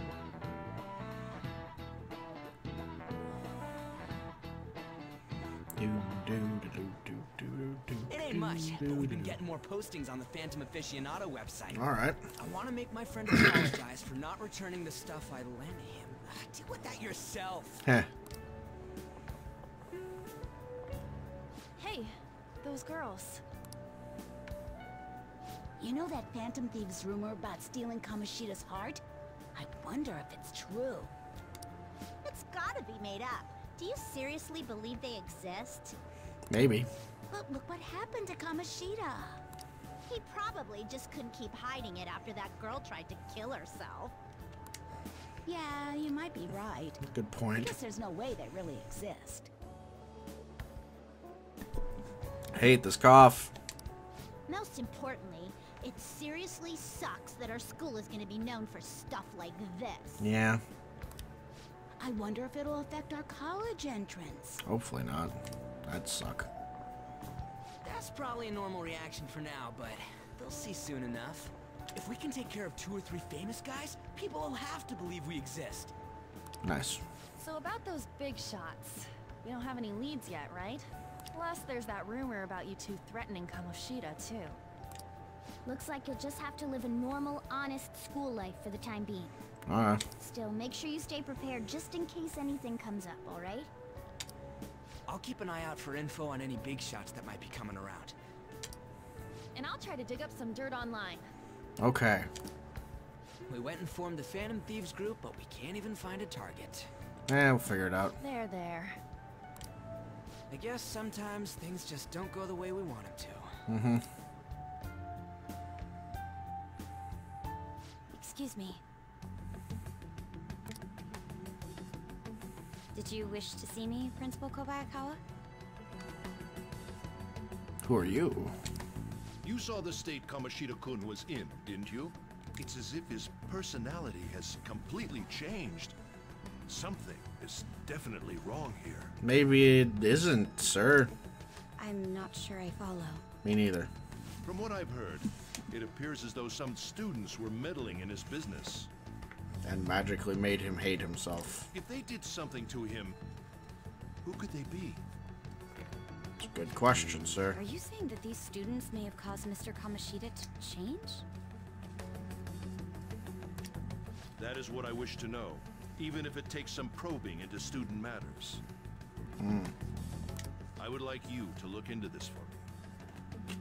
It ain't much, but we've been getting more postings on the Phantom Aficionado website. All right. I want to make my friend apologize for not returning the stuff I lent him. Deal with that yourself. Heh. Hey, those girls. You know that Phantom Thieves rumor about stealing Kamoshida's heart? I wonder if it's true. It's gotta be made up. Do you seriously believe they exist? Maybe. But look what happened to Kamoshida. He probably just couldn't keep hiding it after that girl tried to kill herself. Yeah, you might be right. Good point. I guess there's no way they really exist. Hate this cough. Most importantly, it seriously sucks that our school is gonna be known for stuff like this. Yeah. I wonder if it'll affect our college entrance. Hopefully not. That'd suck. That's probably a normal reaction for now, but they'll see soon enough. If we can take care of 2 or 3 famous guys, people will have to believe we exist. Nice. So about those big shots, we don't have any leads yet, right? Plus, there's that rumor about you two threatening Kamoshida, too. Looks like you'll just have to live a normal, honest school life for the time being. Alright. Still, make sure you stay prepared just in case anything comes up, alright? I'll keep an eye out for info on any big shots that might be coming around. And I'll try to dig up some dirt online. Okay. We went and formed the Phantom Thieves group, but we can't even find a target. We'll figure it out. There. I guess sometimes things just don't go the way we want them to. Mm-hmm. Excuse me. Did you wish to see me, Principal Kobayakawa? Who are you? You saw the state Kamoshida-kun was in, didn't you? It's as if his personality has completely changed. Something is definitely wrong here. Maybe it isn't, sir. I'm not sure I follow. Me neither. From what I've heard, it appears as though some students were meddling in his business. And magically made him hate himself. If they did something to him, who could they be? It's a good question, sir. Are you saying that these students may have caused Mr. Kamoshida to change? That is what I wish to know, even if it takes some probing into student matters. I would like you to look into this for me.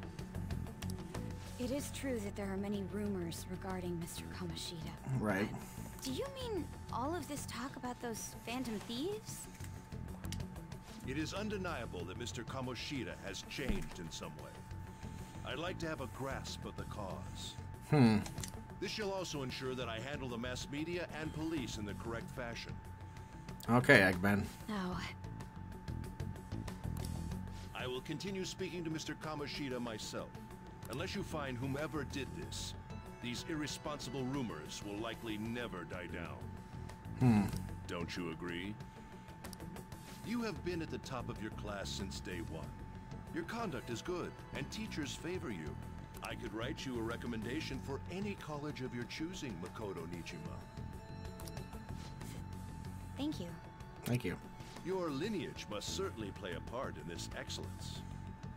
It is true that there are many rumors regarding Mr. Kamoshida. Right. Do you mean all of this talk about those Phantom Thieves? It is undeniable that Mr. Kamoshida has changed in some way. I'd like to have a grasp of the cause. This shall also ensure that I handle the mass media and police in the correct fashion. Okay, Eggman. No. I will continue speaking to Mr. Kamoshida myself. Unless you find whomever did this, these irresponsible rumors will likely never die down. Don't you agree? You have been at the top of your class since day one. Your conduct is good, and teachers favor you. I could write you a recommendation for any college of your choosing, Makoto Nijima. Thank you. Thank you. Your lineage must certainly play a part in this excellence.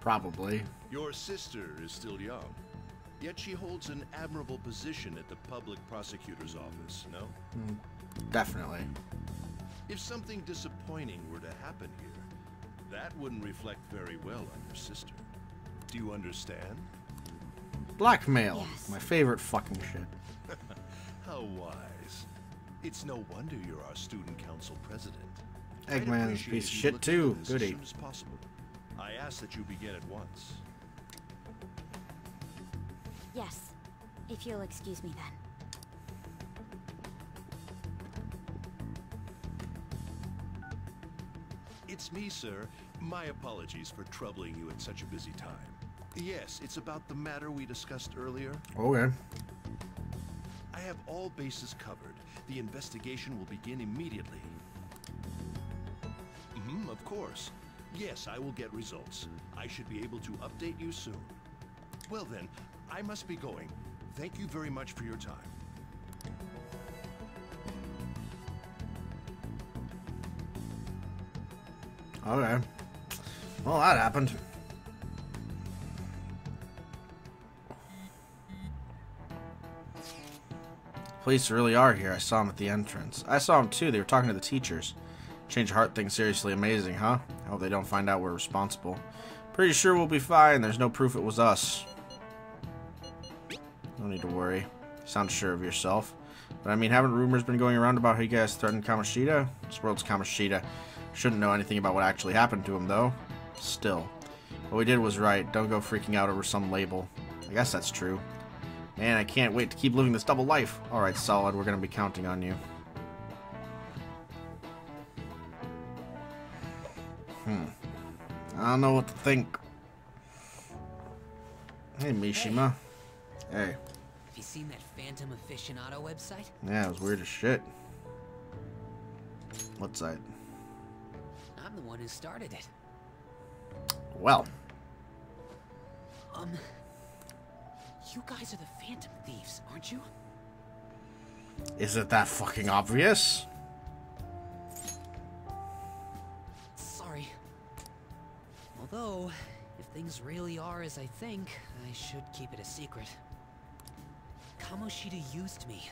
Probably. Your sister is still young, yet she holds an admirable position at the public prosecutor's office, no? Definitely. If something disappointing were to happen here, that wouldn't reflect very well on your sister. Do you understand? Blackmail. Yes. My favorite fucking shit. How wise. It's no wonder you're our student council president. Eggman's a piece of shit too. As Goody. soon as possible. I ask that you begin at once. Yes. If you'll excuse me then. It's me, sir. My apologies for troubling you at such a busy time. Yes, it's about the matter we discussed earlier. Okay. I have all bases covered. The investigation will begin immediately. Of course. Yes, I will get results. I should be able to update you soon. Well then, I must be going. Thank you very much for your time. Okay. Well, that happened. Police really are here. I saw them at the entrance. I saw them too. They were talking to the teachers. Change of heart thing seriously amazing, huh? I hope they don't find out we're responsible. Pretty sure we'll be fine. There's no proof it was us. No need to worry. You sound sure of yourself. But I mean, haven't rumors been going around about how you guys threatened Kamoshida? This world's Kamoshida. Shouldn't know anything about what actually happened to him, though. Still. What we did was right. Don't go freaking out over some label. I guess that's true. Man, I can't wait to keep living this double life. Alright, solid. We're going to be counting on you. I don't know what to think. Hey, Mishima. Hey. Have you seen that Phantom Aficionado website? Yeah, it was weird as shit. What site? I'm the one who started it. Well. You guys are the Phantom Thieves, aren't you? Is it that fucking obvious? Sorry. Although, if things really are as I think, I should keep it a secret. Kamoshida used me,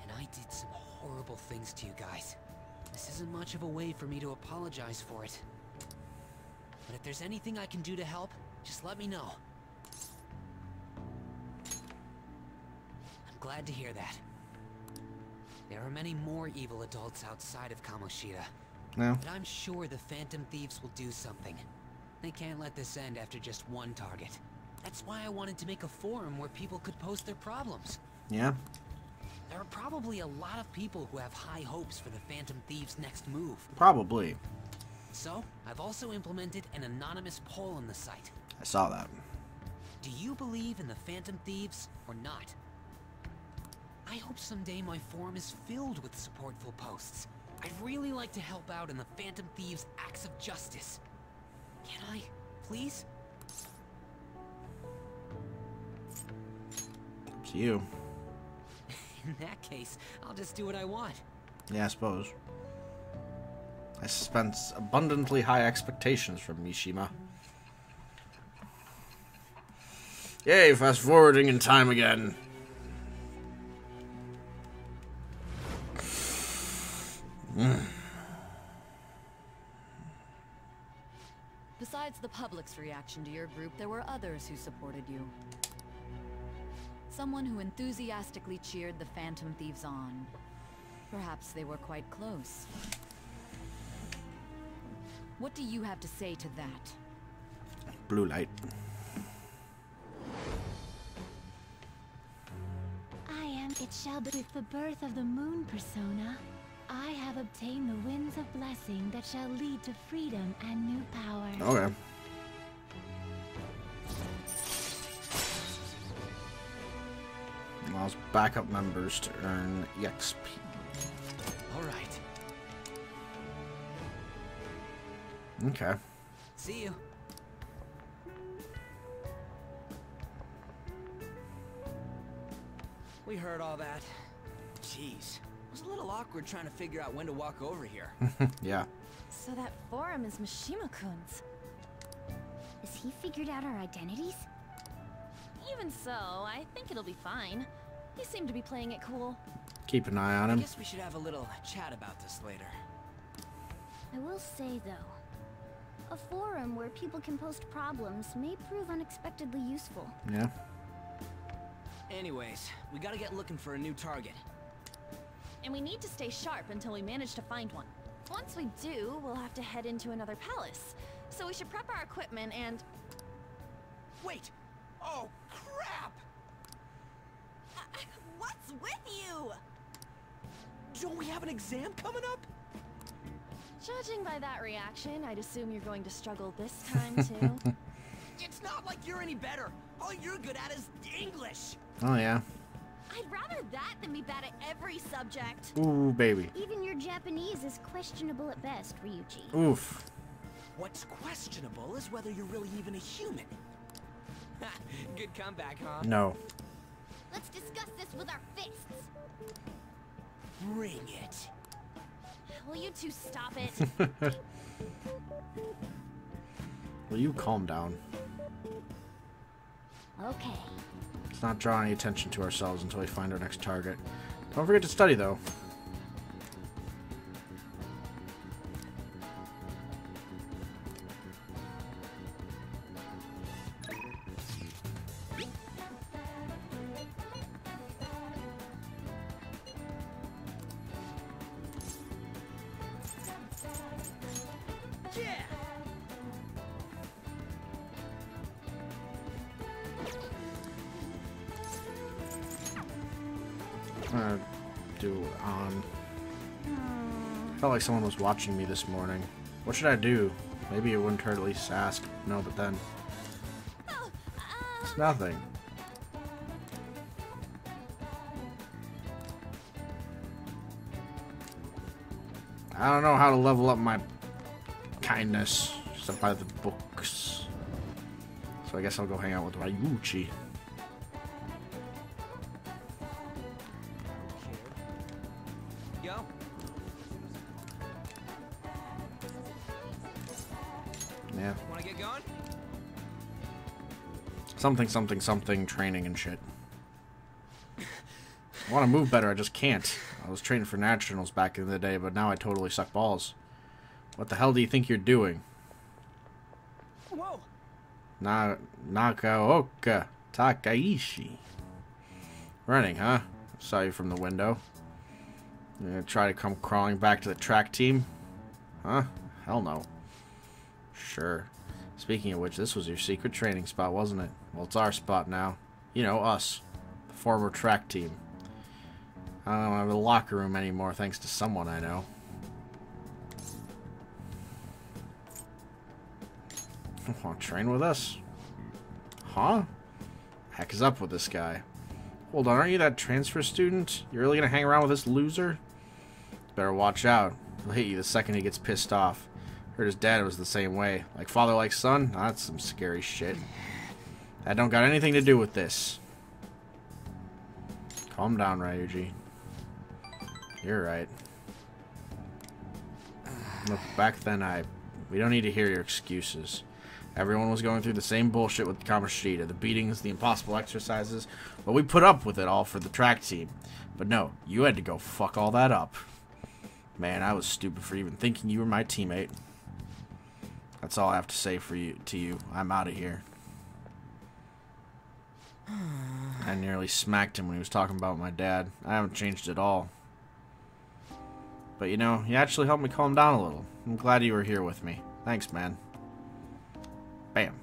and I did some horrible things to you guys. This isn't much of a way for me to apologize for it. But if there's anything I can do to help, just let me know. I'm glad to hear that. There are many more evil adults outside of Kamoshida. No. But I'm sure the Phantom Thieves will do something. They can't let this end after just one target. That's why I wanted to make a forum where people could post their problems. Yeah. There are probably a lot of people who have high hopes for the Phantom Thieves' next move. Probably. So, I've also implemented an anonymous poll on the site. I saw that. Do you believe in the Phantom Thieves or not? I hope someday my forum is filled with supportful posts. I'd really like to help out in the Phantom Thieves' acts of justice. Can I, please? It's you. In that case, I'll just do what I want. Yeah, I suppose. I suspense abundantly high expectations from Mishima. Yay, fast forwarding in time again. Besides the public's reaction to your group, there were others who supported you. Someone who enthusiastically cheered the Phantom Thieves on. Perhaps they were quite close. What do you have to say to that? Blue light. It shall be with the birth of the moon persona. I have obtained the winds of blessing that shall lead to freedom and new power. Okay. Allows backup members to earn EXP. Alright. Okay. See you. We heard all that. Jeez. It was a little awkward trying to figure out when to walk over here. Yeah. So that forum is Mishima-kun's. Has he figured out our identities? Even so, I think it'll be fine. He seemed to be playing it cool. Keep an eye on I him. guess we should have a little chat about this later. I will say, though, a forum where people can post problems may prove unexpectedly useful. Yeah. Anyways, we gotta get looking for a new target. And we need to stay sharp until we manage to find one. Once we do, we'll have to head into another palace. So we should prep our equipment and... Wait! Oh, crap! What's with you? Don't we have an exam coming up? Judging by that reaction, I'd assume you're going to struggle this time, too. It's not like you're any better. All you're good at is English. Oh, yeah. I'd rather that than be bad at every subject. Ooh, baby. Even your Japanese is questionable at best, Ryuji. Oof. What's questionable is whether you're really even a human. Good comeback, huh? No. Let's discuss this with our fists. Bring it. Will you two stop it? Will you calm down? Okay. Let's not draw any attention to ourselves until we find our next target. Don't forget to study, though. Felt like someone was watching me this morning. What should I do? Maybe it wouldn't hurt at least to ask. No, but then it's nothing. I don't know how to level up my kindness except by the books. So I guess I'll go hang out with Ryuichi. Yeah. Wanna get going? Something training and shit. I want to move better, I just can't. I was training for nationals back in the day, but now I totally suck balls. What the hell do you think you're doing? Whoa. Nakaoka Takaishi. Running, huh? Saw you from the window. You're gonna try to come crawling back to the track team? Huh? Hell no. Sure. Speaking of which, this was your secret training spot, wasn't it? Well, it's our spot now. You know, us. The former track team. I don't have a locker room anymore, thanks to someone I know. Want to train with us? Huh? Heck is up with this guy? Hold on, aren't you that transfer student? You really gonna hang around with this loser? Better watch out. He'll hit you the second he gets pissed off. Heard his dad was the same way. Like father, like son? That's some scary shit. That don't got anything to do with this. Calm down, Ryuji. You're right. Look, back then we don't need to hear your excuses. Everyone was going through the same bullshit with Kamoshida. The beatings, the impossible exercises. But we put up with it all for the track team. But no, you had to go fuck all that up. Man, I was stupid for even thinking you were my teammate. That's all I have to say to you. I'm out of here. I nearly smacked him when he was talking about my dad. I haven't changed at all. But you know, you actually helped me calm down a little. I'm glad you were here with me. Thanks, man. Bam.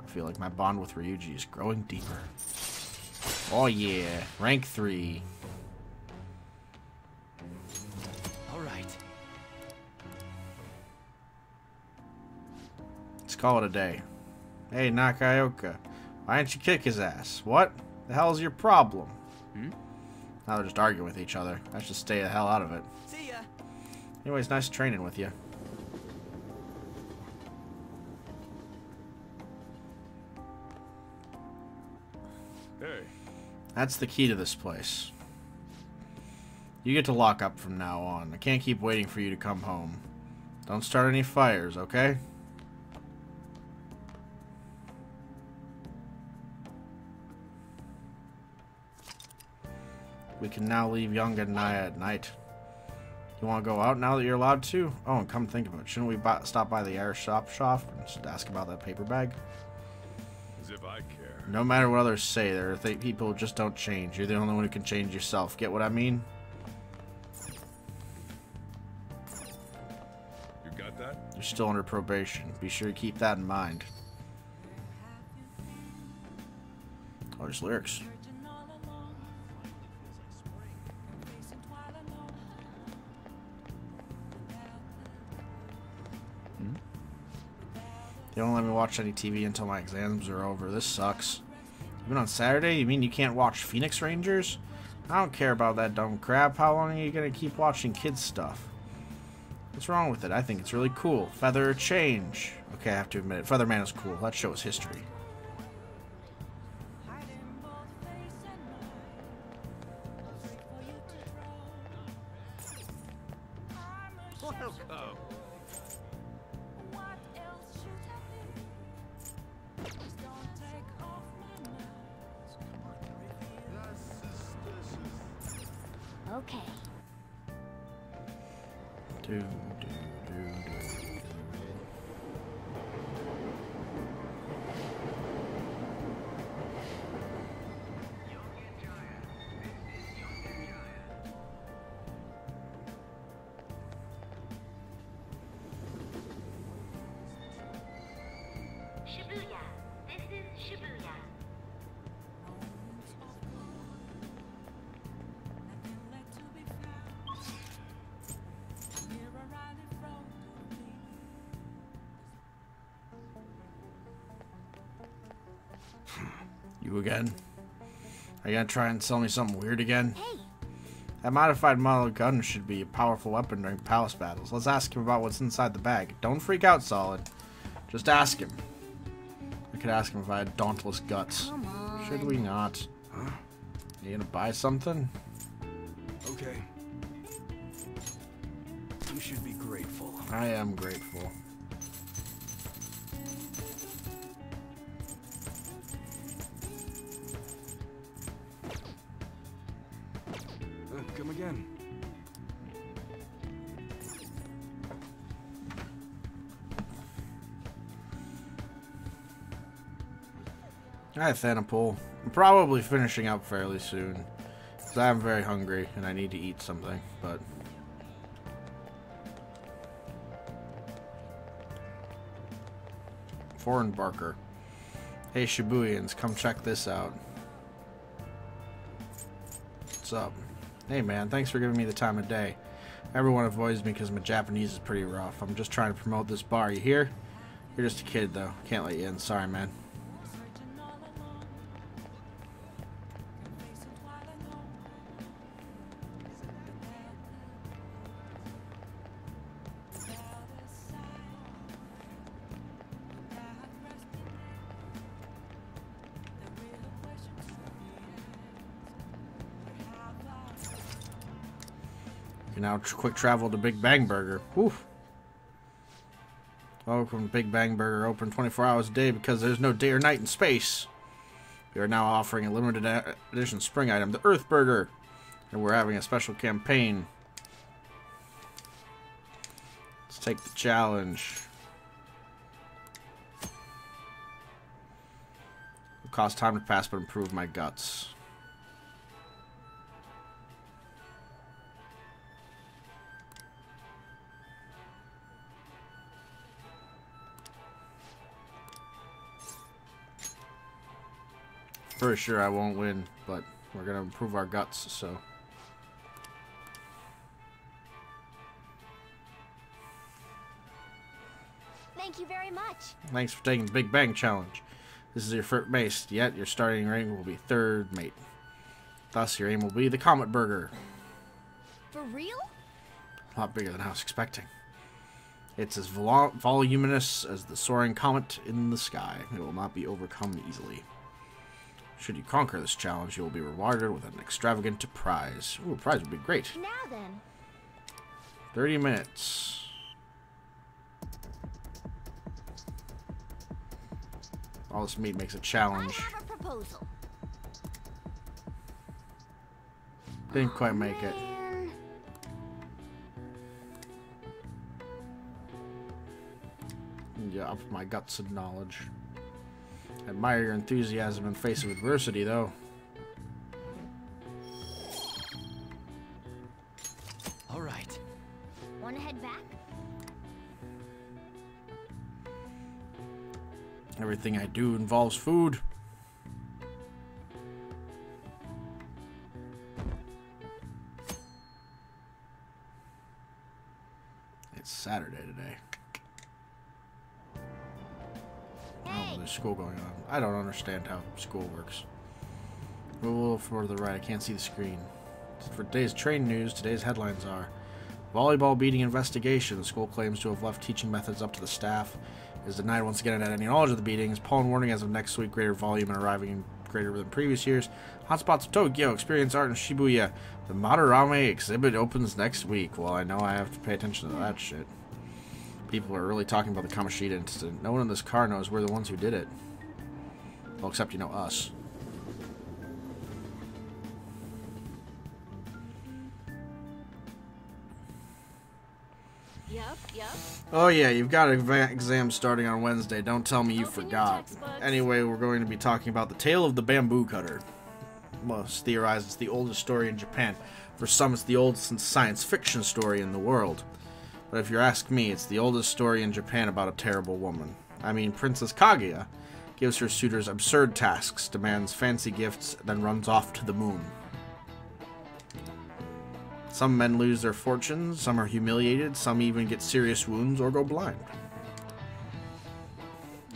I feel like my bond with Ryuji is growing deeper. Oh yeah, rank 3. All right. Let's call it a day. Hey, Nakaoka. Why didn't you kick his ass? What? The hell's your problem? Now they're just arguing with each other. I should stay the hell out of it. See ya. Anyways, nice training with you. Hey. That's the key to this place. You get to lock up from now on. I can't keep waiting for you to come home. Don't start any fires, okay? We can now leave Young and Naya at night. You want to go out now that you're allowed to? Oh, and come think of it. Shouldn't we stop by the air shop and just ask about that paper bag? As if I care. No matter what others say, there are people who just don't change. You're the only one who can change yourself. Get what I mean? You got that? You're still under probation. Be sure to keep that in mind. Oh, there's lyrics. You don't let me watch any TV until my exams are over. This sucks. Even on Saturday? You mean you can't watch Phoenix Rangers? I don't care about that dumb crap. How long are you gonna keep watching kids stuff? What's wrong with it? I think it's really cool. Feather change. Okay, I have to admit it. Featherman is cool. That show is history. Okay. Shibuya. This is Shibuya. You again? Are you gonna try and sell me something weird again? Hey. That modified model gun should be a powerful weapon during palace battles. Let's ask him about what's inside the bag. Don't freak out, Solid. Just ask him. I could ask him if I had dauntless guts. Come on. Should we not? You gonna buy something? Okay. You should be grateful. I am grateful. Come again. Hi, Thanapool. I'm probably finishing up fairly soon, because I am very hungry and I need to eat something, but... Foreign Barker. Hey, Shibuyans, come check this out. What's up? Hey, man, thanks for giving me the time of day. Everyone avoids me because my Japanese is pretty rough. I'm just trying to promote this bar, you hear? You're just a kid, though. Can't let you in. Sorry, man. Now quick travel to Big Bang Burger. Whew. Welcome to Big Bang Burger, open 24 hours a day because there's no day or night in space. We are now offering a limited edition spring item, the Earth Burger, and we're having a special campaign. Let's take the challenge. It'll cost time to pass, but improve my guts. For sure I won't win, but we're gonna improve our guts, so. Thank you very much. Thanks for taking the Big Bang Challenge. This is your first base, yet your starting rank will be third mate. Thus, your aim will be the Comet Burger. For real? A lot bigger than I was expecting. It's as voluminous as the soaring comet in the sky. It will not be overcome easily. Should you conquer this challenge, you will be rewarded with an extravagant prize. Ooh, a prize would be great. Now then. 30 minutes. All this meat makes a challenge. I have a proposal. Didn't quite make it. Yeah, up my guts and knowledge. Admire your enthusiasm in face of adversity, though. All right. Want to head back? Everything I do involves food. It's Saturday today. Oh, there's school going on. I don't understand how school works. Move a little further to the right. I can't see the screen. For today's train news, today's headlines are: volleyball beating investigation. The school claims to have left teaching methods up to the staff. Is denied once again at any knowledge of the beatings. Pollen warning as of next week. Greater volume and arriving in greater than previous years. Hotspots of Tokyo. Experience art in Shibuya. The Madarame exhibit opens next week. Well, I know I have to pay attention to that shit. People are really talking about the Kamoshida incident. No one in this car knows we're the ones who did it. Well, except, you know, us. Yep. Oh yeah, you've got an exam starting on Wednesday. Don't tell me you forgot. Anyway, we're going to be talking about the Tale of the Bamboo Cutter. Most theorize it's the oldest story in Japan. For some, it's the oldest science fiction story in the world. But if you ask me, it's the oldest story in Japan about a terrible woman. I mean, Princess Kaguya gives her suitors absurd tasks, demands fancy gifts, then runs off to the moon. Some men lose their fortunes, some are humiliated, some even get serious wounds or go blind.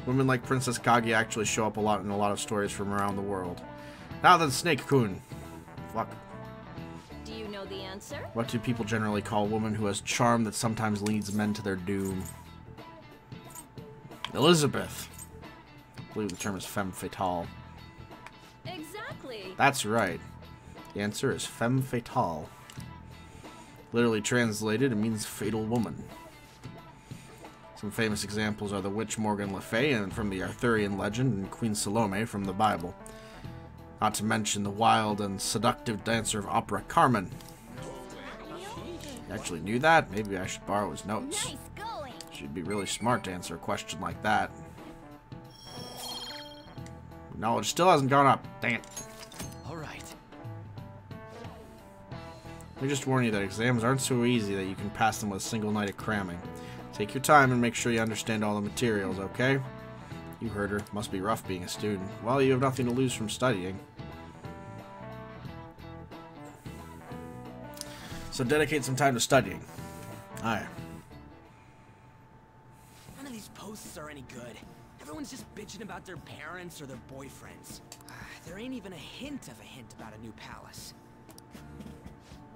Women like Princess Kaguya actually show up a lot in a lot of stories from around the world. Now then, Snake-kun. Fuck. Do you know the answer? What do people generally call a woman who has charm that sometimes leads men to their doom? Elizabeth. I believe the term is femme fatale. Exactly. That's right. The answer is femme fatale. Literally translated, it means fatal woman. Some famous examples are the witch Morgan Le Fay and from the Arthurian legend and Queen Salome from the Bible. Not to mention the wild and seductive dancer of opera, Carmen. You actually knew that? Maybe I should borrow his notes. Nice going. She'd be really smart to answer a question like that. Knowledge still hasn't gone up. Dang it. Alright. Let me just warn you that exams aren't so easy that you can pass them with a single night of cramming. Take your time and make sure you understand all the materials, okay? You heard her. Must be rough being a student. Well, you have nothing to lose from studying. So dedicate some time to studying. Aye. None of these posts are any good. Everyone's just bitching about their parents or their boyfriends. There ain't even a hint about a new palace.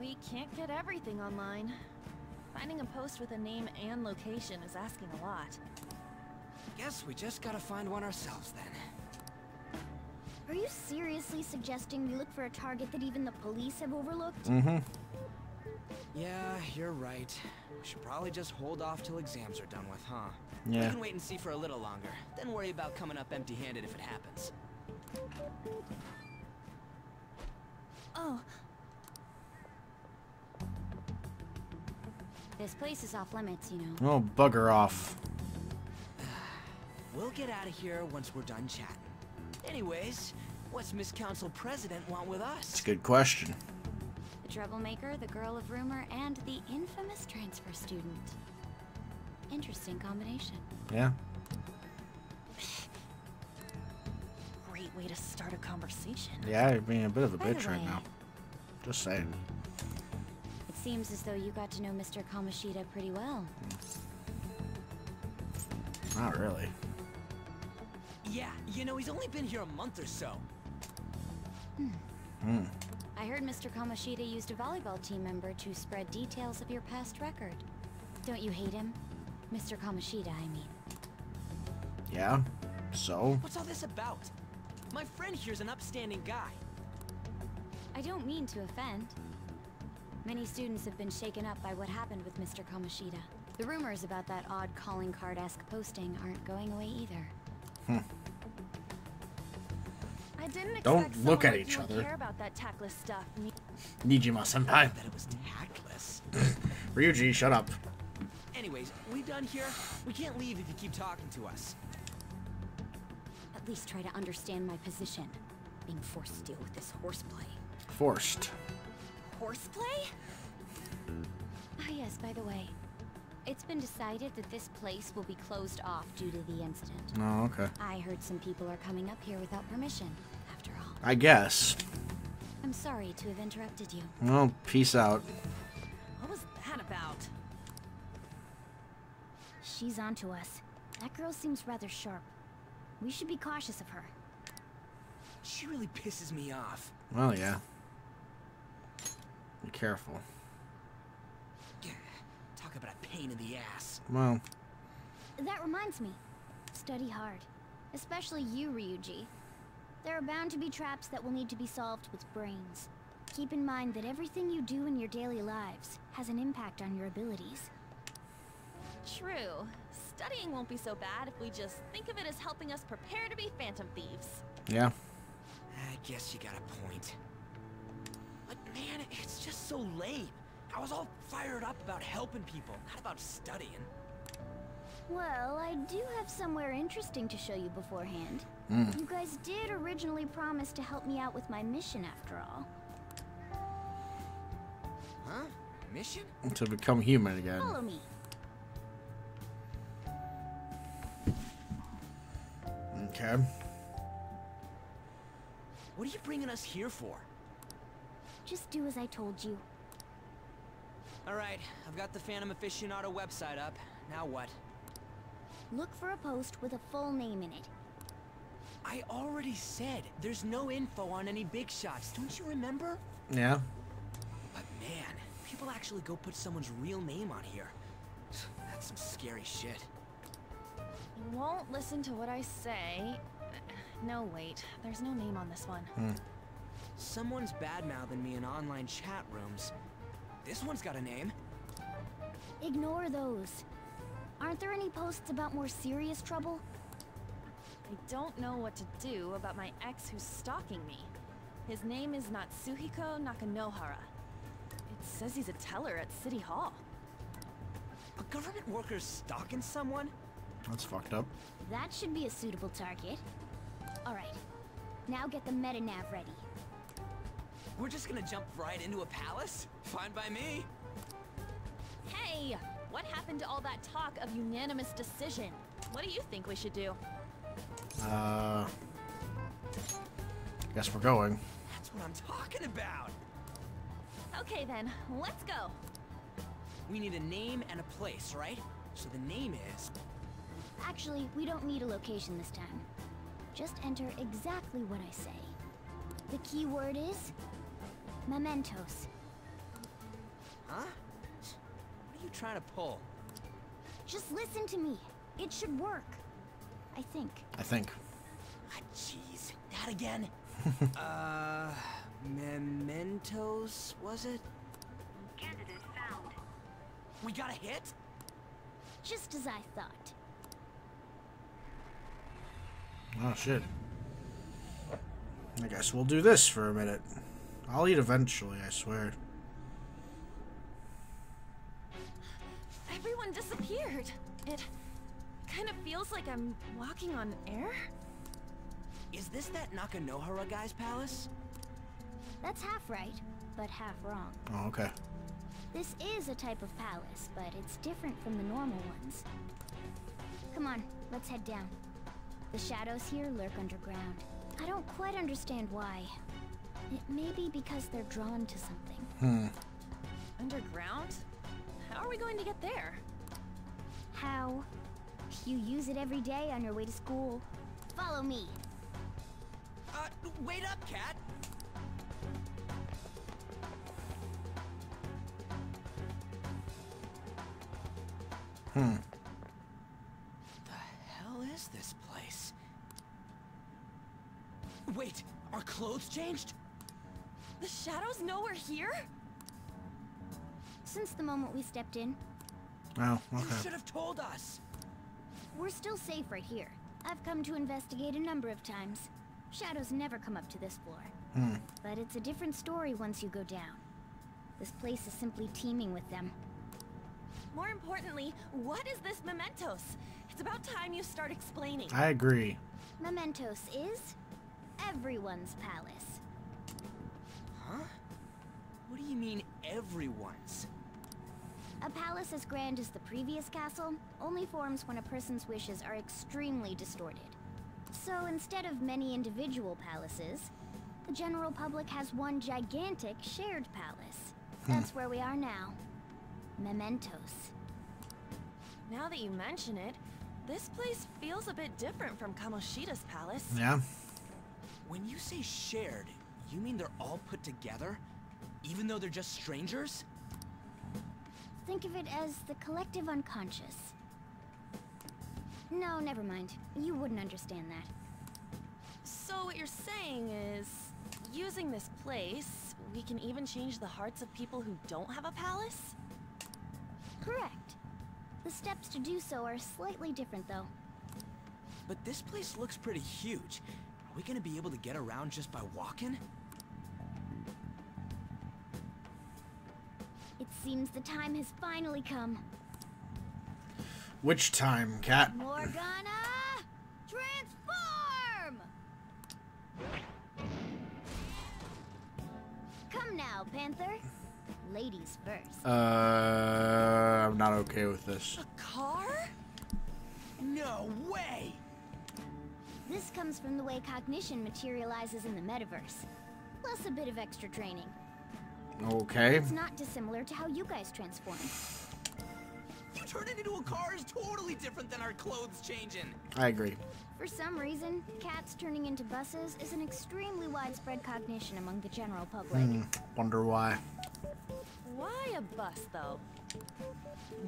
We can't get everything online. Finding a post with a name and location is asking a lot. Guess we just gotta find one ourselves then. Are you seriously suggesting we look for a target that even the police have overlooked? Mm-hmm. Yeah, you're right. We should probably just hold off till exams are done with, huh? Yeah. We can wait and see for a little longer, then worry about coming up empty-handed if it happens. Oh. This place is off limits, you know. Oh, bugger off. We'll get out of here once we're done chatting. Anyways, what's Miss Council President want with us? It's a good question. The troublemaker, the girl of rumor, and the infamous transfer student. Interesting combination. Yeah. Great way to start a conversation. Yeah, you're being a bit of a By the bitch right way, now. Just saying. It seems as though you got to know Mr. Kamoshida pretty well. Not really. Yeah, you know, he's only been here a month or so. I heard Mr. Kamoshida used a volleyball team member to spread details of your past record. Don't you hate him? Mr. Kamoshida, I mean. Yeah? So? What's all this about? My friend here's an upstanding guy. I don't mean to offend. Many students have been shaken up by what happened with Mr. Kamoshida. The rumors about that odd calling card-esque posting aren't going away either. I didn't expect Don't look at someone each like you other. would care about that tactless stuff. Nijima-senpai. That it was tactless. Ryuji, shut up. Anyways, we done here? We can't leave if you keep talking to us. At least try to understand my position. Being forced to deal with this horseplay. Forced. Horseplay? Ah yes, by the way. It's been decided that this place will be closed off due to the incident. Oh, okay. I heard some people are coming up here without permission, after all. I guess. I'm sorry to have interrupted you. Well, peace out. What was that about? She's onto us. That girl seems rather sharp. We should be cautious of her. She really pisses me off. Well, yeah. Be careful. Talk about a pain in the ass. Well. That reminds me. Study hard. Especially you, Ryuji. There are bound to be traps that will need to be solved with brains. Keep in mind that everything you do in your daily lives has an impact on your abilities. True. Studying won't be so bad if we just think of it as helping us prepare to be phantom thieves. Yeah. I guess you got a point. But man, it's just so lame. I was all fired up about helping people, not about studying. Well, I do have somewhere interesting to show you beforehand. You guys did originally promise to help me out with my mission after all. Huh? Mission? To become human again. Follow me. Okay. What are you bringing us here for? Just do as I told you. Alright, I've got the Phantom Aficionado website up. Now what? Look for a post with a full name in it. I already said there's no info on any big shots, don't you remember? Yeah. But man, people actually go put someone's real name on here. That's some scary shit. You won't listen to what I say. No, wait. There's no name on this one. Someone's bad-mouthing me in online chat rooms. This one's got a name. Ignore those. Aren't there any posts about more serious trouble? I don't know what to do about my ex who's stalking me. His name is Natsuhiko Nakanohara. It says he's a teller at City Hall. A government worker's stalking someone? That's fucked up. That should be a suitable target. Alright, now get the metanav ready. We're just gonna jump right into a palace? Fine by me. Hey! What happened to all that talk of unanimous decision? What do you think we should do? Guess we're going. That's what I'm talking about. Okay then, let's go. We need a name and a place, right? So the name is... Actually, we don't need a location this time. Just enter exactly what I say. The key word is... mementos. Huh? What are you trying to pull? Just listen to me. It should work. I think. Ah, jeez. That again? Mementos, was it? Candidate found. We got a hit? Just as I thought. Oh, shit. I guess we'll do this for a minute. I'll eat eventually, I swear. Everyone disappeared. It kind of feels like I'm walking on air. Is this that Nakanohara guy's palace? That's half right, but half wrong. Oh, okay. This is a type of palace, but it's different from the normal ones. Come on, let's head down. The shadows here lurk underground. I don't quite understand why. It may be because they're drawn to something. Underground? How are we going to get there? How? You use it every day on your way to school. Follow me. Wait up, Cat! The hell is this place? Wait, our clothes changed? The shadows know we're here? Since the moment we stepped in. Oh, okay. You should have told us. We're still safe right here. I've come to investigate a number of times. Shadows never come up to this floor. But it's a different story once you go down. This place is simply teeming with them. More importantly, what is this mementos? It's about time you start explaining. I agree. Mementos is everyone's palace. Huh? What do you mean, everyone's? A palace as grand as the previous castle only forms when a person's wishes are extremely distorted. So instead of many individual palaces, the general public has one gigantic shared palace. That's where we are now. Mementos. Now that you mention it, this place feels a bit different from Kamoshida's palace. Yeah. When you say shared, you mean they're all put together? Even though they're just strangers? Think of it as the collective unconscious. No, never mind. You wouldn't understand that. So what you're saying is, using this place, we can even change the hearts of people who don't have a palace? Correct. The steps to do so are slightly different, though. But this place looks pretty huge. Are we gonna be able to get around just by walking? It seems the time has finally come. Which time, Cat? Morgana, transform! Come now, Panther. Ladies first. I'm not okay with this. A car? No way! This comes from the way cognition materializes in the metaverse. Plus a bit of extra training. Okay. It's not dissimilar to how you guys transform. You turn it into a car is totally different than our clothes changing. I agree. For some reason, cats turning into buses is an extremely widespread cognition among the general public. Wonder why. Why a bus, though?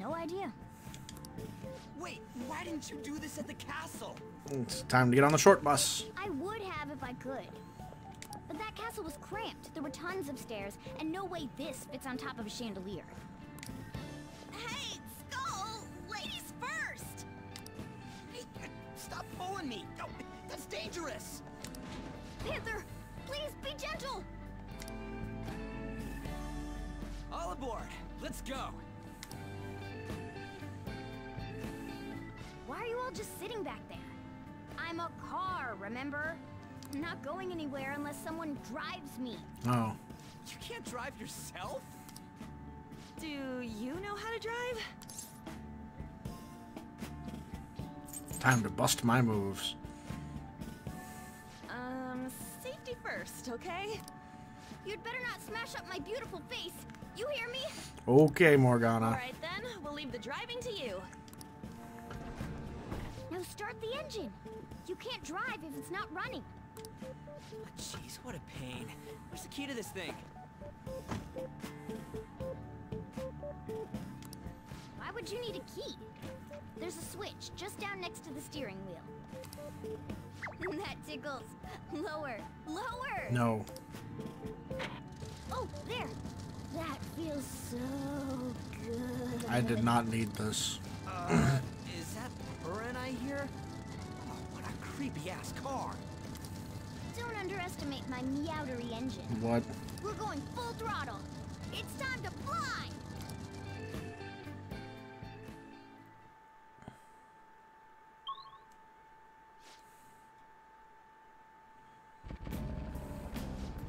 No idea. Wait, why didn't you do this at the castle? It's time to get on the short bus. I would have if I could. But that castle was cramped. There were tons of stairs, and no way this fits on top of a chandelier. Hey, Skull! Ladies first! Hey, stop pulling me! No, that's dangerous! Panther, please be gentle! All aboard! Let's go! Why are you all just sitting back there? I'm a car, remember? I'm not going anywhere unless someone drives me. Oh. You can't drive yourself? Do you know how to drive? Time to bust my moves. Safety first, okay? You'd better not smash up my beautiful face. You hear me? Okay, Morgana. All right then, we'll leave the driving to you. Now start the engine. You can't drive if it's not running. Jeez, what a pain. Where's the key to this thing? Why would you need a key? There's a switch just down next to the steering wheel. That tickles. Lower. Lower! No. Oh, there. That feels so good. I did not need this. Is that Buran I hear? Oh, what a creepy-ass car. Don't underestimate my meowdery engine. What? We're going full throttle. It's time to fly!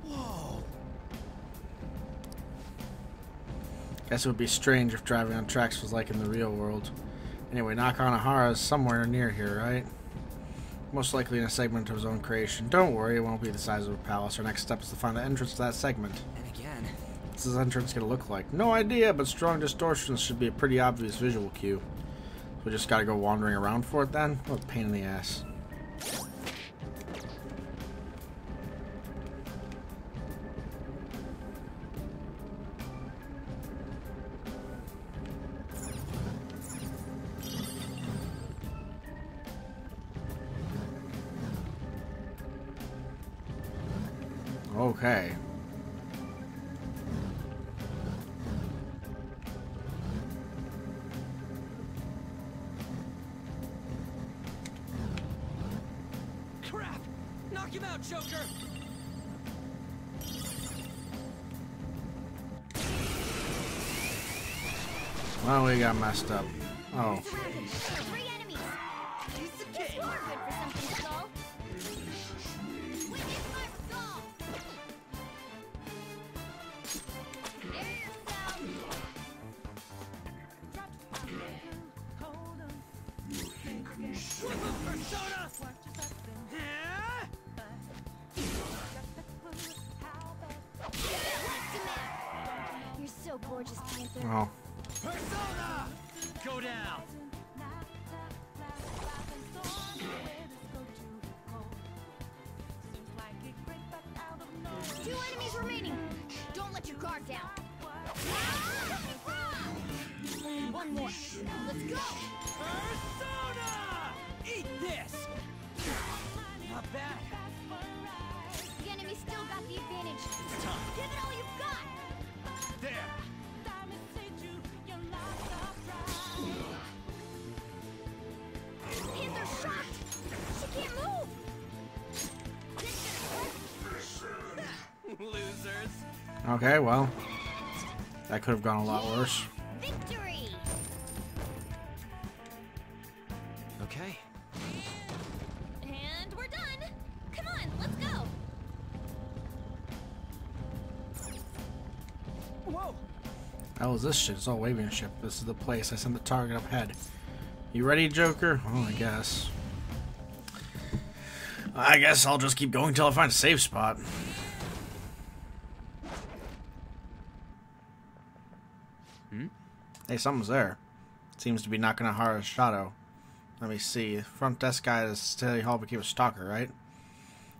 Whoa! Guess it would be strange if driving on tracks was like in the real world. Anyway, Nakanohara is somewhere near here, right? Most likely in a segment of his own creation. Don't worry, it won't be the size of a palace. Our next step is to find the entrance to that segment. And again. What's this entrance gonna look like? No idea, but strong distortions should be a pretty obvious visual cue. We just gotta go wandering around for it then? What a pain in the ass. Okay. Crap! Knock him out, Joker! Well, we got messed up. Oh. Three enemies! This war good for something, Skull. Witness my resolve! There Persona! You're so gorgeous, Panther. Oh. Persona! Go down! Two enemies remaining. Don't let your guard down. One more. Let's go. Persona! Eat this! Not bad. The enemy still got the advantage. It's time. Give it all you've got. There! Panther's shocked. She can't move. Losers. Okay, well. That could have gone a lot worse. Victory! Okay. And we're done. Come on, let's go. Whoa! How is this shit? It's all waving ship. This is the place. I sent the target up ahead. You ready, Joker? Oh, I guess. I guess I'll just keep going till I find a safe spot. Hey, something's there. Seems to be knocking a hard shadow. Let me see. The front desk guy at City Hall became a stalker, right?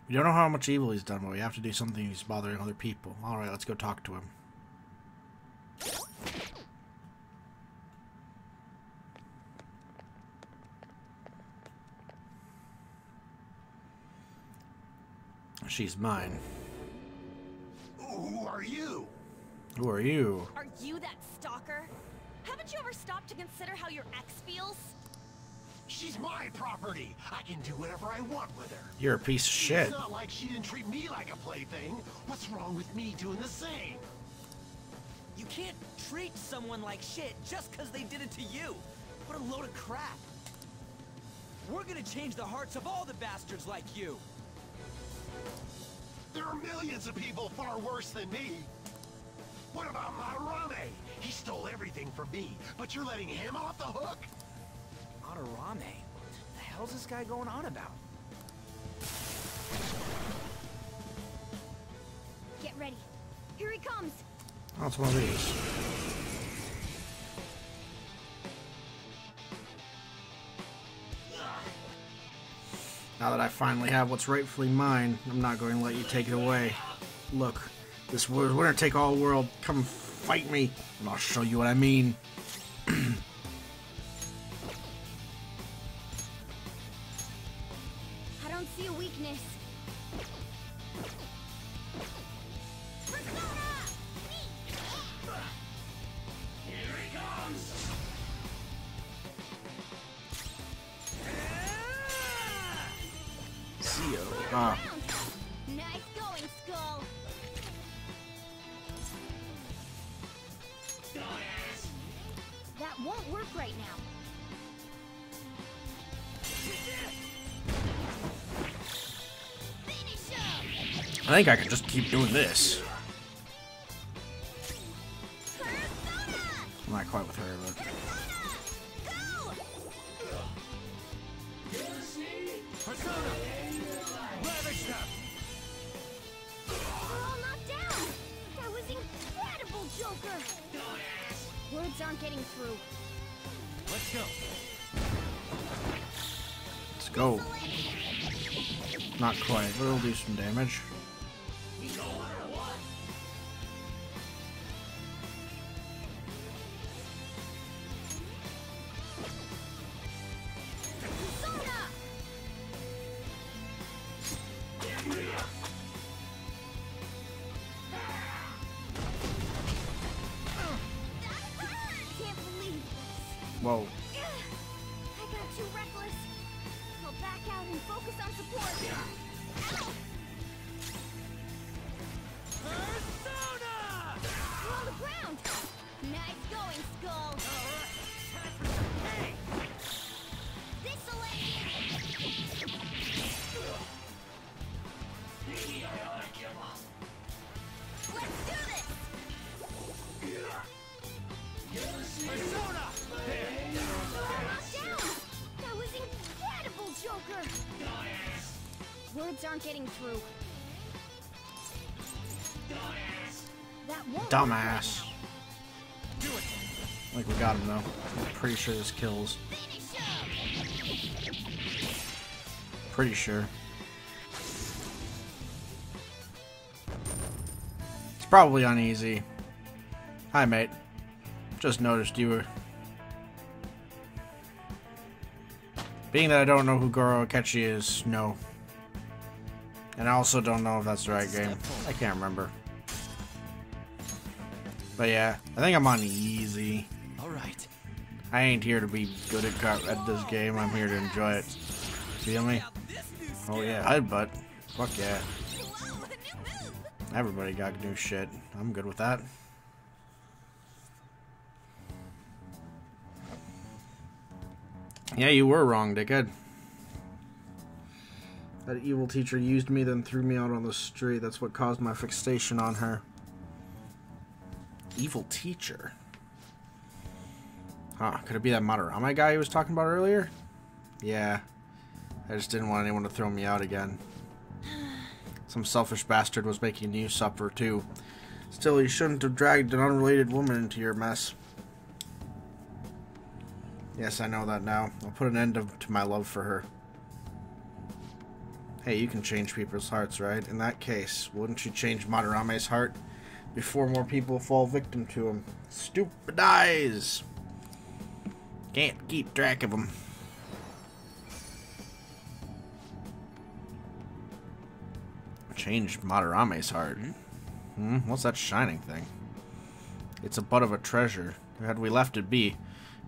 We don't know how much evil he's done, but we have to do something. He's bothering other people. Alright, let's go talk to him. She's mine. Who are you? Who are you? Are you that stalker? Haven't you ever stopped to consider how your ex feels? She's my property. I can do whatever I want with her. You're a piece of shit. It's not like she didn't treat me like a plaything. What's wrong with me doing the same? You can't treat someone like shit just because they did it to you. What a load of crap. We're gonna change the hearts of all the bastards like you. There are millions of people far worse than me. What about Madarame? He stole everything from me, but you're letting him off the hook? Madarame? What the hell's this guy going on about? Get ready. Here he comes. Oh, it's one of these. Now that I finally have what's rightfully mine, I'm not going to let you take it away. Look, this winner take all world, come fight me, and I'll show you what I mean. I don't see a weakness. Here he comes! Ah. Nice going, Skull. That won't work right now. Finish him! I think I can just keep doing this. I'm not quite with her, but... We're all knocked down! That was incredible, Joker! Words aren't getting through. Let's go. Let's go. Not quite, but it'll do some damage. Whoa. I got too reckless. I'll back out and focus on support. Persona! We're on the ground. Nice going, Skull. This'll end Let's do this! Persona! That was incredible, Joker! Words aren't getting through. That won't Dumbass. Like we got him though. I'm pretty sure this kills. Pretty sure. It's probably uneasy. Hi, mate. Just noticed you were... Being that I don't know who Goro Akechi is, no. And I also don't know if that's the right game. I can't remember. But yeah, I think I'm on easy. Alright. I ain't here to be good at this game. I'm here to enjoy it. Feel me? Oh yeah, headbutt. Fuck yeah. Everybody got new shit. I'm good with that. Yeah, you were wrong, dickhead. That evil teacher used me, then threw me out on the street. That's what caused my fixation on her. Evil teacher? Huh, could it be that Madarame guy he was talking about earlier? Yeah. I just didn't want anyone to throw me out again. Some selfish bastard was making you suffer, too. Still, you shouldn't have dragged an unrelated woman into your mess. Yes, I know that now. I'll put an end to my love for her. Hey, you can change people's hearts, right? In that case, wouldn't you change Madarame's heart before more people fall victim to him? Stupid eyes! Can't keep track of them. Change Madarame's heart. What's that shining thing? It's a butt of a treasure. Had we left it be,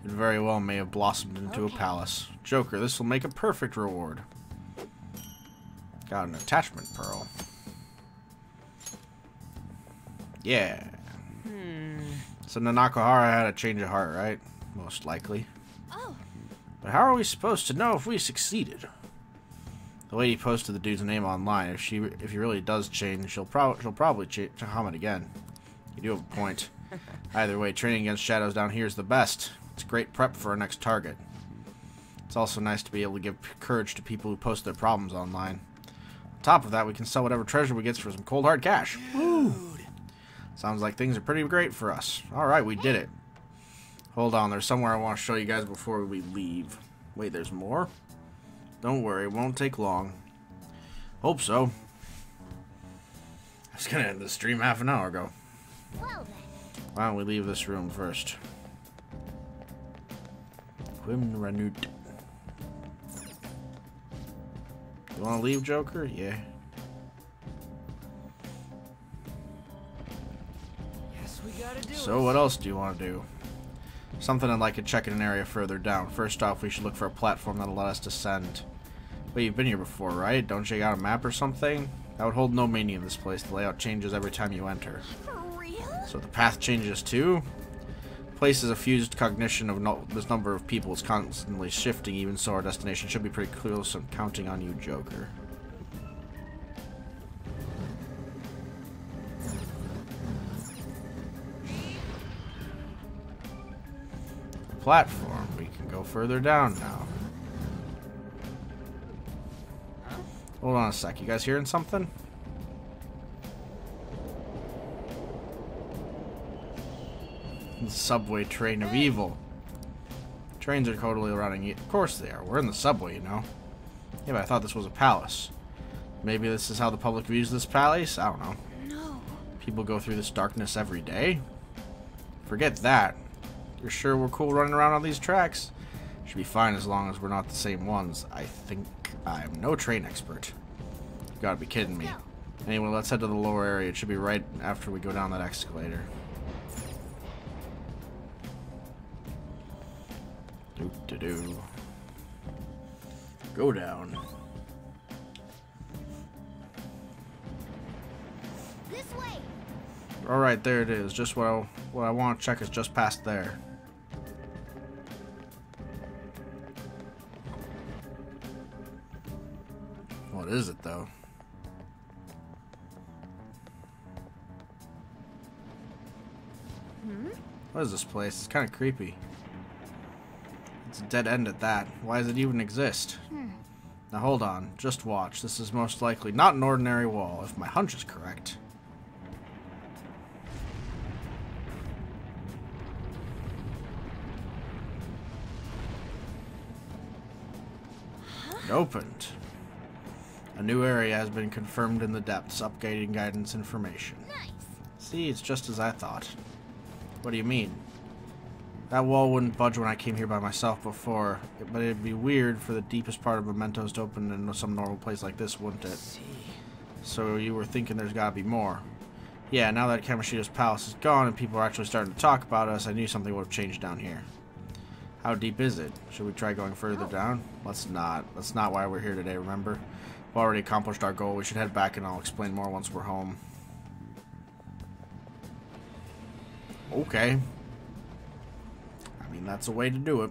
it very well may have blossomed into a palace. Joker, this will make a perfect reward. Got an attachment pearl. Yeah. So Nanakohara had a change of heart, right? Most likely. Oh. But how are we supposed to know if we succeeded? The lady posted the dude's name online. If he really does change, she'll probably comment again. You do have a point. Either way, training against shadows down here is the best. It's great prep for our next target. It's also nice to be able to give courage to people who post their problems online. On top of that, we can sell whatever treasure we get for some cold hard cash. Woo! Sounds like things are pretty great for us. Alright, we did it. Hold on, there's somewhere I want to show you guys before we leave. Wait, there's more? Don't worry, it won't take long. Hope so. I was gonna end the stream half an hour ago. Well then. Why don't we leave this room first? Quim Ranut. You wanna leave, Joker? Yeah. Guess we gotta do So what else do you want to do? Something I'd like to check in an area further down. First off, we should look for a platform that'll let us descend. Wait, you've been here before, right? Don't you got a map or something? That would hold no meaning in this place. The layout changes every time you enter. For real? So the path changes too? The place is a fused cognition of this number of people is constantly shifting, even so our destination should be pretty close. I'm counting on you, Joker. Platform. We can go further down now. Hold on a sec. You guys hearing something? The subway train of evil. Trains are totally running. Of course they are. We're in the subway, you know. Yeah, but I thought this was a palace. Maybe this is how the public views this palace? I don't know. No. People go through this darkness every day? Forget that. You're sure we're cool running around on these tracks? Should be fine as long as we're not the same ones. I think I'm no train expert. You gotta be kidding me. Anyway, let's head to the lower area. It should be right after we go down that escalator. Do-do-do. Go down. This way. Alright, there it is. Just what I want to check is just past there. What is it, though? What is this place? It's kind of creepy. It's a dead end at that. Why does it even exist? Now hold on. Just watch. This is most likely not an ordinary wall, if my hunch is correct. It opened. A new area has been confirmed in the depths, updating guidance information. Nice. See, it's just as I thought. What do you mean? That wall wouldn't budge when I came here by myself before, but it'd be weird for the deepest part of Mementos to open in some normal place like this, wouldn't it? So you were thinking there's gotta be more. Yeah, now that Kamoshida's palace is gone and people are actually starting to talk about us, I knew something would have changed down here. How deep is it? Should we try going further down? Let's not. That's not why we're here today, remember? We've already accomplished our goal. We should head back and I'll explain more once we're home. Okay. I mean, that's a way to do it.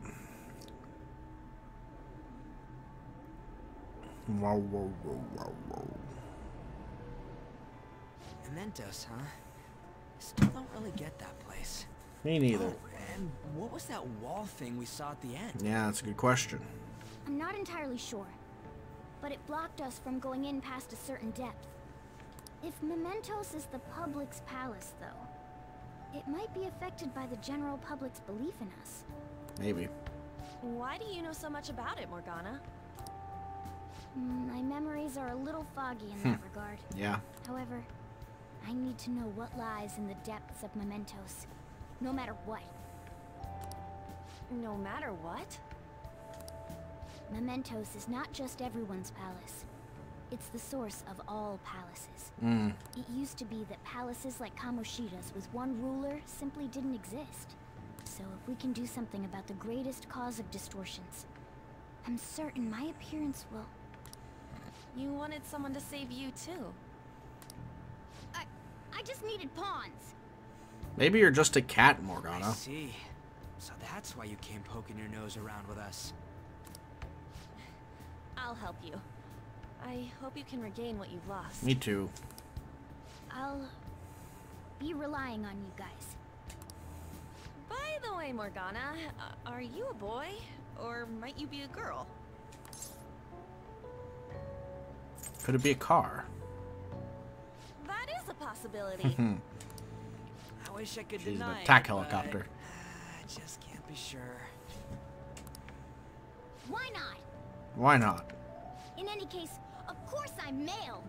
Wow, wow, wow, wow, wow. Mementos, huh? Still don't really get that place. Me neither. Oh, and what was that wall thing we saw at the end? Yeah, that's a good question. I'm not entirely sure, but it blocked us from going in past a certain depth. If Mementos is the public's palace, though, it might be affected by the general public's belief in us. Maybe. Why do you know so much about it, Morgana? My memories are a little foggy in that regard. Yeah. However, I need to know what lies in the depths of Mementos, no matter what. No matter what? Mementos is not just everyone's palace. It's the source of all palaces. It used to be that palaces like Kamoshida's with one ruler simply didn't exist. So if we can do something about the greatest cause of distortions, I'm certain my appearance will... You wanted someone to save you, too. I just needed pawns. Maybe you're just a cat, Morgana. I see. So that's why you came poking your nose around with us. I'll help you. I hope you can regain what you've lost. Me too. I'll be relying on you guys. By the way, Morgana, are you a boy? Or might you be a girl? Could it be a car? That is a possibility. I wish I could She's deny an attack it, helicopter. I just can't be sure. Why not? Why not? In any case, of course I'm male.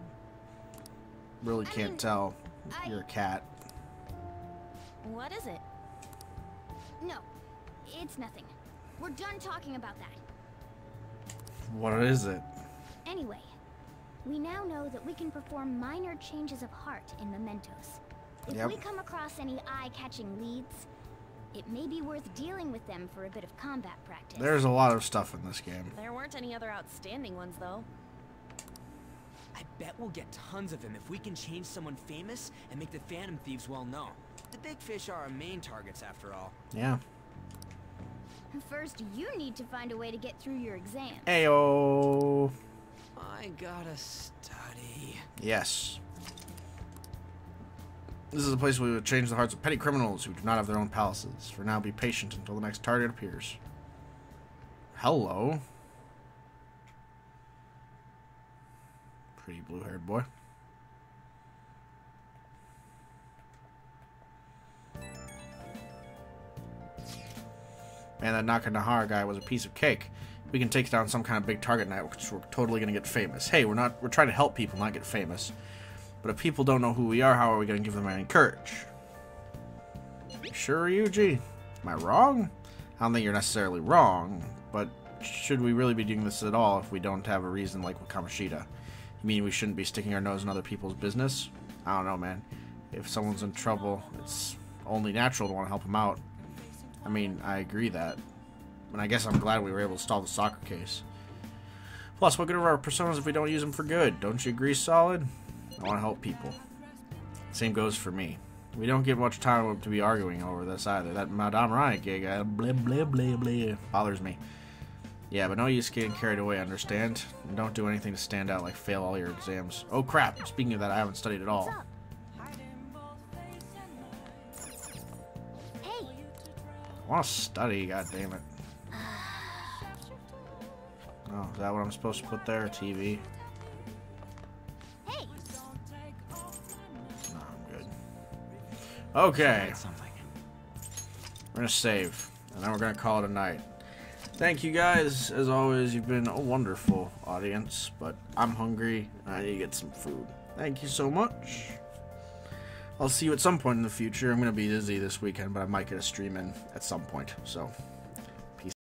Really can't tell. You're a cat. What is it? No, it's nothing. We're done talking about that. What is it? Anyway, we now know that we can perform minor changes of heart in Mementos. If we come across any eye-catching leads, it may be worth dealing with them for a bit of combat practice. There's a lot of stuff in this game. There weren't any other outstanding ones, though. I bet we'll get tons of them if we can change someone famous and make the Phantom Thieves well known. The big fish are our main targets, after all. Yeah. First, you need to find a way to get through your exam. Ayo. I gotta study. Yes. This is a place where we would change the hearts of petty criminals who do not have their own palaces. For now, be patient until the next target appears. Hello. Pretty blue-haired boy. Man, that Nakanahara guy was a piece of cake. We can take down some kind of big target now, which we're totally gonna get famous. Hey, we're trying to help people, not get famous. But if people don't know who we are, how are we gonna give them any courage? Sure, Yuji? Am I wrong? I don't think you're necessarily wrong, but should we really be doing this at all if we don't have a reason like with Kamoshida? You mean we shouldn't be sticking our nose in other people's business? I don't know, man. If someone's in trouble, it's only natural to want to help them out. I mean, I agree that. And I guess I'm glad we were able to solve the soccer case. Plus, what good are our personas if we don't use them for good? Don't you agree, Solid? I want to help people. Same goes for me. We don't get much time to be arguing over this either. That Madame Riot gig, blah, blah, blah, blah, bothers me. Yeah, but no use getting carried away, understand? And don't do anything to stand out like fail all your exams. Oh crap, speaking of that, I haven't studied at all. Hey! I want to study, goddammit. Oh, is that what I'm supposed to put there? TV? Hey! No, I'm good. Okay. We're gonna save, and then we're gonna call it a night. Thank you guys. As always, you've been a wonderful audience, but I'm hungry and I need to get some food. Thank you so much. I'll see you at some point in the future. I'm gonna be busy this weekend, but I might get a stream in at some point. So,